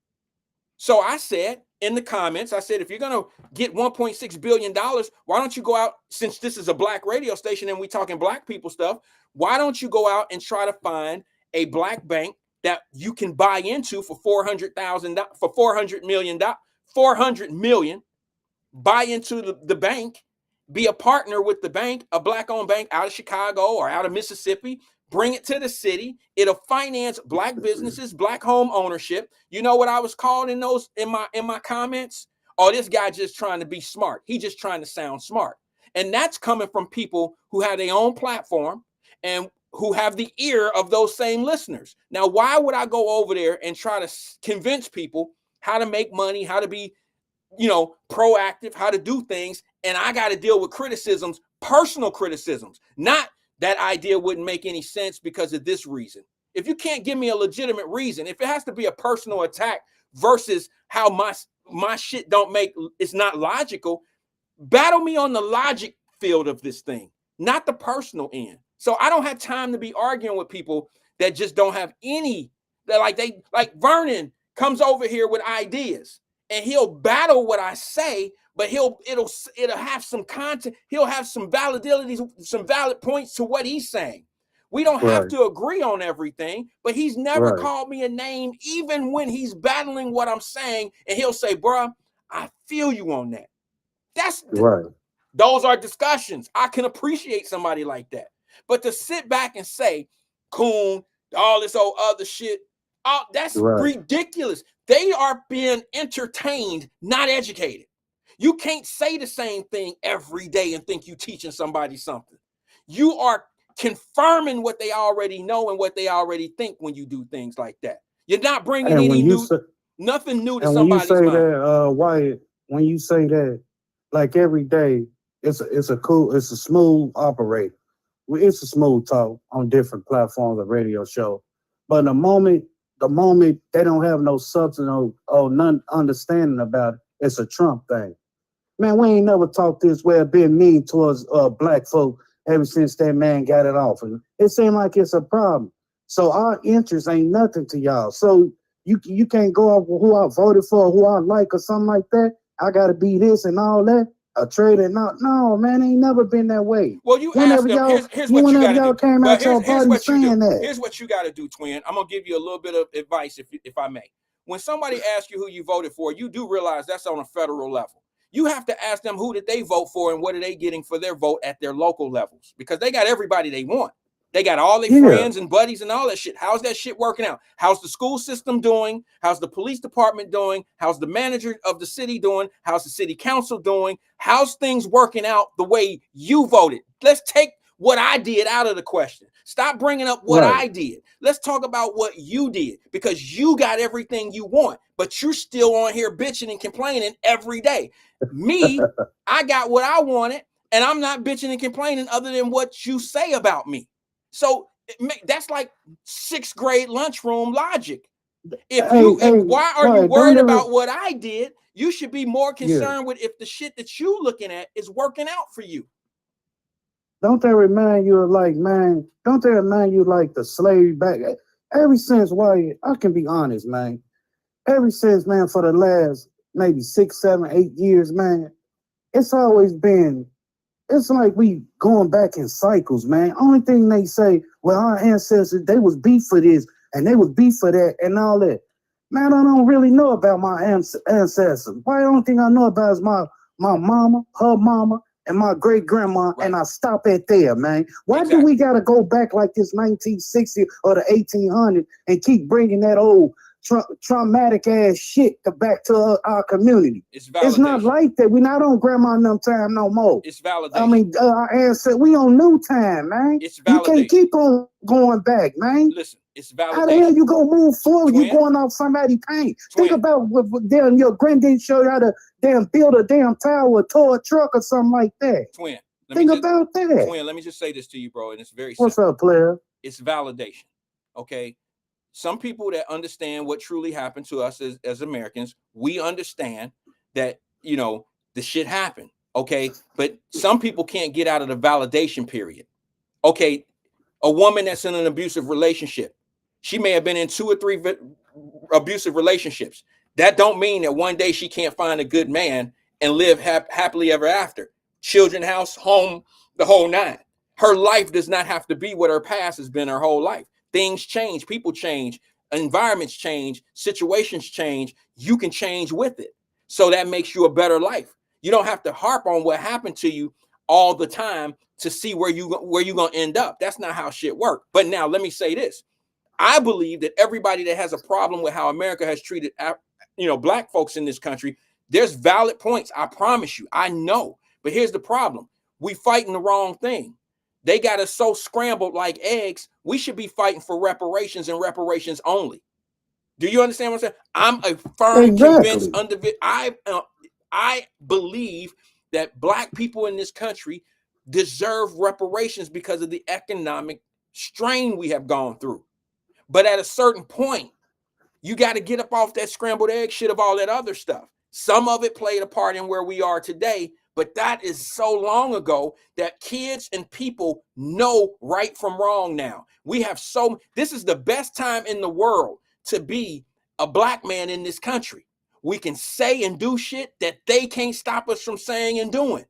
So I said in the comments, I said, if you're going to get $1.6 billion, why don't you go out, since this is a black radio station and we talking black people stuff, why don't you go out and try to find a black bank that you can buy into for $400 million, buy into the bank, be a partner with the bank, a black-owned bank out of Chicago or out of Mississippi, bring it to the city. It'll finance black businesses, black home ownership. You know what I was called in my comments? Oh, this guy just trying to be smart. He just trying to sound smart. And that's coming from people who have their own platform and who have the ear of those same listeners. Now, why would I go over there and try to convince people how to make money, how to be, proactive, how to do things, and I got to deal with criticisms, personal criticisms, not that idea wouldn't make any sense because of this reason. If you can't give me a legitimate reason, if it has to be a personal attack versus how my shit it's not logical, battle me on the logic field of this thing, not the personal end. So I don't have time to be arguing with people that just don't have any, like Vernon comes over here with ideas and he'll battle what I say, but it'll have some content. He'll have some validity, some valid points to what he's saying. We don't have to agree on everything, but he's never called me a name, even when he's battling what I'm saying. And he'll say, bruh, I feel you on that. Those are discussions. I can appreciate somebody like that. But to sit back and say, coon, all this old other shit, that's ridiculous. They are being entertained, not educated. You can't say the same thing every day and think you're teaching somebody something. You are confirming what they already know and what they already think when you do things like that. You're not bringing nothing new to somebody's mind. When you say that, Wyatt, when you say that, like every day, it's a smooth operator. It's a smooth talk on different platforms of radio show. But the moment they don't have no substance or none understanding about it, it's a Trump thing. Man, we ain't never talked this way or been mean towards black folk ever since that man got it off. And it seems like it's a problem. So our interest ain't nothing to y'all. So you can't go off who I voted for, who I like or something like that. I got to be this and all that. A traitor, no, man, ain't never been that way. Well, you ask them, here's what you got to do. Came out your party saying that. Here's what you got to do, twin. I'm going to give you a little bit of advice, if I may. When somebody asks you who you voted for, you do realize that's on a federal level. You have to ask them who did they vote for and what are they getting for their vote at their local levels, because they got everybody they want. They got all their friends and buddies and all that shit. How's that shit working out? How's the school system doing? How's the police department doing? How's the manager of the city doing? How's the city council doing? How's things working out the way you voted? Let's take what I did out of the question. Stop bringing up what I did. Let's talk about what you did, because you got everything you want, but you're still on here bitching and complaining every day. Me, I got what I wanted, and I'm not bitching and complaining other than what you say about me. So that's like 6th grade lunchroom logic. Why are you worried about what I did? You should be more concerned with if the shit that you looking at is working out for you. Don't they remind you of like, man, don't they remind you like the slave back? Ever since, why, I can be honest, man. Ever since, man, for the last maybe 6, 7, 8 years, man, it's always been, it's like we going back in cycles, man. Only thing they say, well, our ancestors, they was beef for this and they was beef for that and all that. Man, I don't really know about my ancestors. Why the only thing I know about is my mama, her mama, and my great grandma, Right. and I stop at there, man. Why do we gotta go back like this 1960 or the 1800 and keep bringing that old traumatic ass shit back to our community? It's validation. It's not like that. We not on grandma and them time no more. It's validation. I mean, our ancestors, we on new time, man. It's You validation. can't keep on going back, man. Listen, it's validation. How the hell you gonna move forward? Twin. You going off somebody's pain. Twin. Think about what damn your granddaddy showed you how to damn build a damn tower or tow a truck or something like that. Twin. Think about that. Twin, let me just say this to you, bro, and it's very What's simple. up, player? It's validation. Okay. Some people that understand what truly happened to us as Americans, we understand that, you know, the shit happened. Okay. But some people can't get out of the validation period. Okay. A woman that's in an abusive relationship, she may have been in 2 or 3 abusive relationships. That don't mean that one day she can't find a good man and live happily ever after. Children, house, home, the whole nine. Her life does not have to be what her past has been her whole life. Things change, people change, environments change, situations change. You can change with it. So that makes you a better life. You don't have to harp on what happened to you all the time to see where you're going to end up. That's not how shit works. But now let me say this. I believe that everybody that has a problem with how America has treated, black folks in this country, there's valid points. I promise you. I know. But here's the problem. We fighting the wrong thing. They got us so scrambled like eggs. We should be fighting for reparations and reparations only. Do you understand what I'm saying? I'm a firm, convinced I believe that black people in this country deserve reparations because of the economic strain we have gone through. But at a certain point, you got to get up off that scrambled egg shit of all that other stuff. Some of it played a part in where we are today, but that is so long ago that kids and people know right from wrong now. This is the best time in the world to be a black man in this country. We can say and do shit that they can't stop us from saying and doing.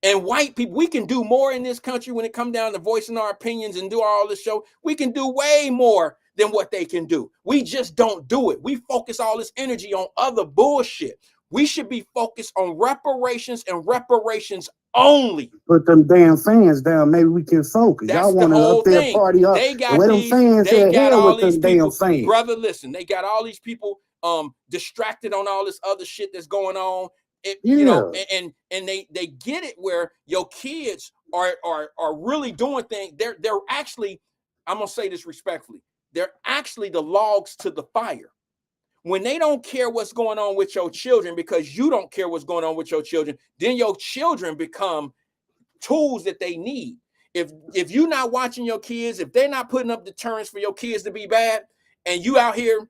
And white people, we can do more in this country when it comes down to voicing our opinions and do all this show. We can do way more than what they can do. We just don't do it. We focus all this energy on other bullshit. We should be focused on reparations and reparations only. Put them damn fans down. Maybe we can focus. That's Y'all want to up there thing. party up. They got where them fans at? Hell with them damn fans. Brother, listen, they got all these people distracted on all this other shit that's going on. You know, and they get it where your kids are really doing things. They're actually, I'm gonna say this respectfully, they're actually the logs to the fire. When they don't care what's going on with your children because you don't care what's going on with your children, then your children become tools that they need. If you're not watching your kids, if they're not putting up deterrents for your kids to be bad, and you out here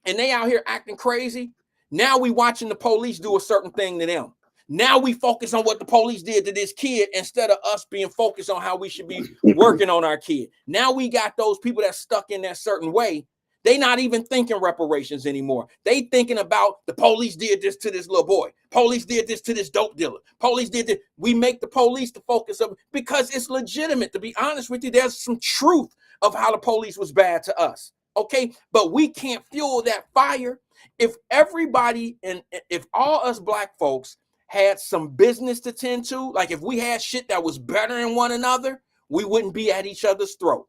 and they out here acting crazy, now we watching the police do a certain thing to them. Now we focus on what the police did to this kid instead of us being focused on how we should be working on our kid. Now we got those people that's stuck in that certain way. They not even thinking reparations anymore. They thinking about the police did this to this little boy. Police did this to this dope dealer. Police did this. We make the police the focus of because it's legitimate. To be honest with you, there's some truth of how the police was bad to us. Okay, but we can't fuel that fire. If everybody and if all us black folks had some business to tend to, like if we had shit that was better than one another, we wouldn't be at each other's throat.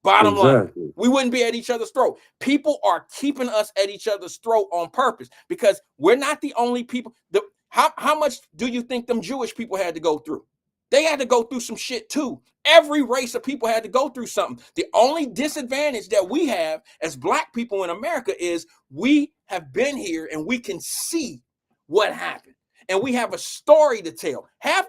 Bottom line, we wouldn't be at each other's throat. People are keeping us at each other's throat on purpose because we're not the only people. How much do you think them Jewish people had to go through? They had to go through some shit too. Every race of people had to go through something. The only disadvantage that we have as black people in America is we have been here and we can see what happened. And we have a story to tell. Half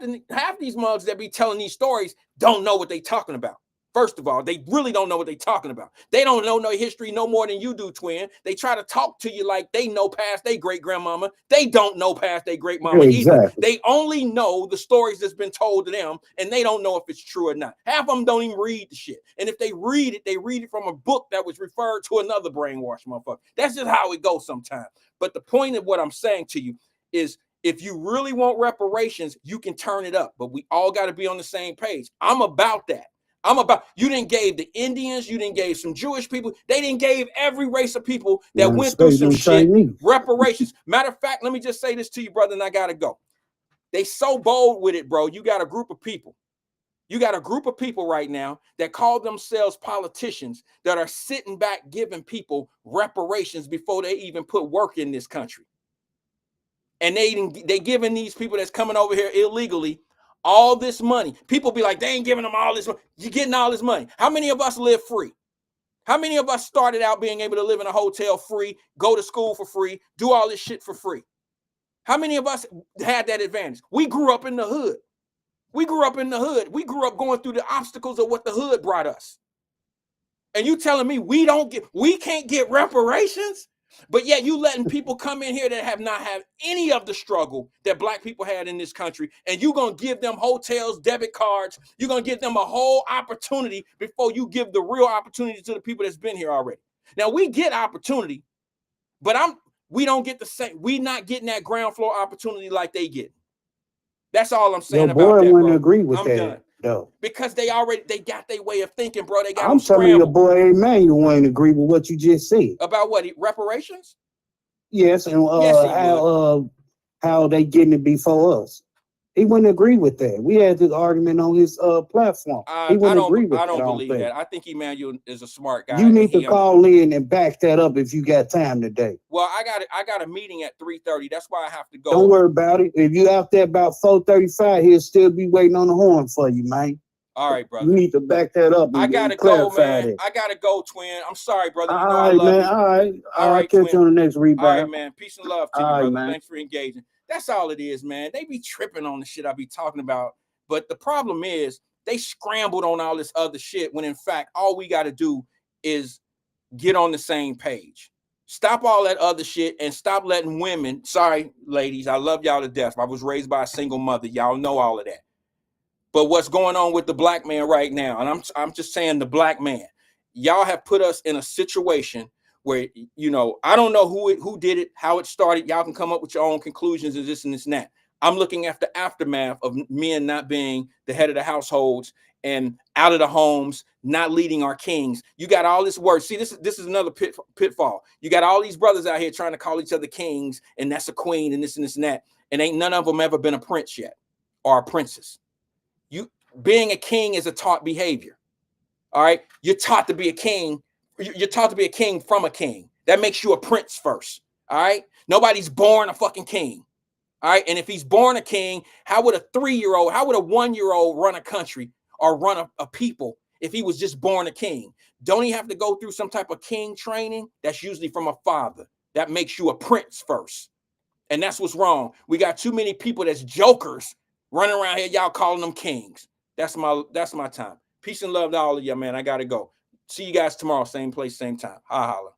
these mugs that be telling these stories don't know what they talking about. First of all, they really don't know what they're talking about. They don't know no history no more than you do, twin. They try to talk to you like they know past their great-grandmama. They don't know past their great-mama either. They only know the stories that's been told to them, and they don't know if it's true or not. Half of them don't even read the shit. And if they read it from a book that was referred to another brainwashed motherfucker. That's just how it goes sometimes. But the point of what I'm saying to you is, if you really want reparations, you can turn it up. But we all got to be on the same page. I'm about that. You didn't gave the Indians, you didn't gave some Jewish people, they didn't gave every race of people that went through some shit reparations. Matter of fact, let me just say this to you, brother, and I gotta go. They so bold with it, bro. You got a group of people. You got a group of people right now that call themselves politicians that are sitting back giving people reparations before they even put work in this country. And they giving these people that's coming over here illegally all this money. People be like, they ain't giving them all this money. You're getting all this money. How many of us live free? How many of us started out being able to live in a hotel free, go to school for free, do all this shit for free? How many of us had that advantage? We grew up in the hood. We grew up going through the obstacles of what the hood brought us. And you telling me we can't get reparations? But yet you letting people come in here that have not had any of the struggle that black people had in this country, and you're going to give them hotels, debit cards. You're going to give them a whole opportunity before you give the real opportunity to the people that's been here already. Now, we get opportunity, but we don't get the same. We not getting that ground floor opportunity like they get. That's all I'm saying about that, bro. Wouldn't agree with that. Done. No. Because they got their way of thinking, bro. They got I'm telling your boy Emmanuel wouldn't agree with what you just said. About what? Reparations? Yes, and how they getting it before us. He wouldn't agree with that. We had this argument on his platform. He wouldn't agree with that. I don't believe that. I think Emmanuel is a smart guy. You need to call in and back that up if you got time today. Well, I got a meeting at 3:30. That's why I have to go. Don't worry about it. If you out there about 4:35, he'll still be waiting on the horn for you, man. All right, brother. You need to back that up. I gotta go, man. I gotta go, twin. I'm sorry, brother. You know I love you. All right. Catch you on the next rebound. All right, man. Peace and love to you, brother. Man. Thanks for engaging. That's all it is, man. They be tripping on the shit I be talking about. But the problem is they scrambled on all this other shit when in fact, all we got to do is get on the same page. Stop all that other shit and stop letting women, sorry, ladies, I love y'all to death. I was raised by a single mother. Y'all know all of that. But what's going on with the black man right now, and I'm just saying the black man, y'all have put us in a situation where, you know, I don't know who did it, how it started. Y'all can come up with your own conclusions and this and this and that. I'm looking at the aftermath of men not being the head of the households and out of the homes, not leading our kings. You got all this word. See, this is another pitfall. You got all these brothers out here trying to call each other kings, and that's a queen, and this and this and that. And ain't none of them ever been a prince yet or a princess. You being a king is a taught behavior. All right. You're taught to be a king. You're taught to be a king from a king. That makes you a prince first. All right. Nobody's born a fucking king. All right. And if he's born a king, how would a 3-year-old, how would a 1-year-old run a country or run a people if he was just born a king? Don't he have to go through some type of king training? That's usually from a father. That makes you a prince first. And that's what's wrong. We got too many people that's jokers running around here. Y'all calling them kings. That's my time. Peace and love to all of you, man. I got to go. See you guys tomorrow. Same place, same time. Holla.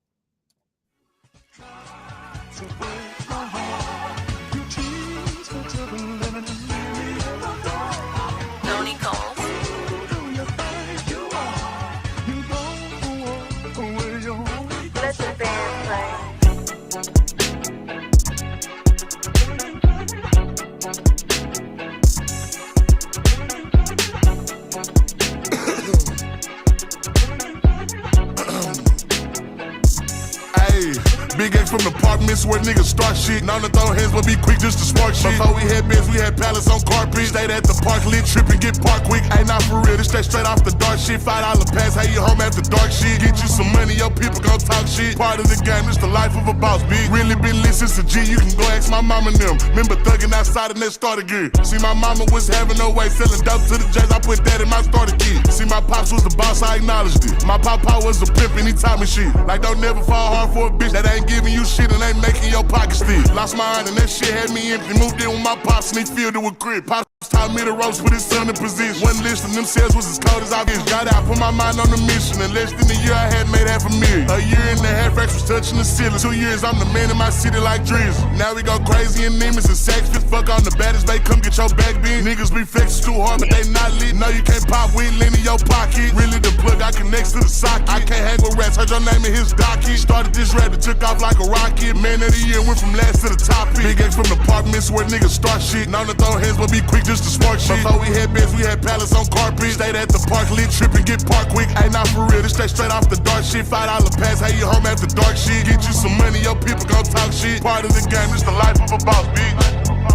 Big X from the apartments where niggas start shit. Known to throw hands, but be quick just to spark shit. Before we had beds, we had pallets on carpet. Stayed at the park, lit, trip and get parked quick. Ain't not for real, this straight off the dark shit. $5 pass, how you home after dark shit. Get you some money, your people gon' talk shit. Part of the game, it's the life of a boss, big. Really been lit since a G, you can go ask my mama and them. Remember thugging outside and that starter gear. See, my mama was having no way, selling dope to the J's. I put that in my starter kit. See, my pops was the boss, I acknowledged it. My papa was a pimp and he taught me shit. Like, don't never fall hard for a bitch that ain't giving you shit and ain't making your pockets thick. Lost my mind and that shit had me empty. Moved in with my pops and he filled it with grit. Taught me the ropes, put his son in position. Wasn't listening, them sales was as cold as I get. Got out, put my mind on the mission. In less than a year, I had made $500,000. A year and a half, Rex was touching the ceiling. 2 years, I'm the man in my city like Drizzy. Now we go crazy in Nemus and Saks Fifth. Fuck on the baddest, they come get your back beat. Niggas be flexing too hard, but they not lit. No, you can't pop weed, lean in your pocket. Really the plug, I connects to the socket. I can't hang with rats, heard your name in his docket. Started this rap that took off like a rocket. Man of the year, went from last to the top. Big X from the apartments where niggas start shit. Known to throw hands, but be quick just to spark shit. Before we had beds, we had pallets on carpet. Stayed at the park, lit, trip and get parked quick. Ain't not for real, this straight off the dark shit. $5 pass, how you home after dark shit. Get you some money, your people gon' talk shit. Part of the game, it's the life of a boss, bitch.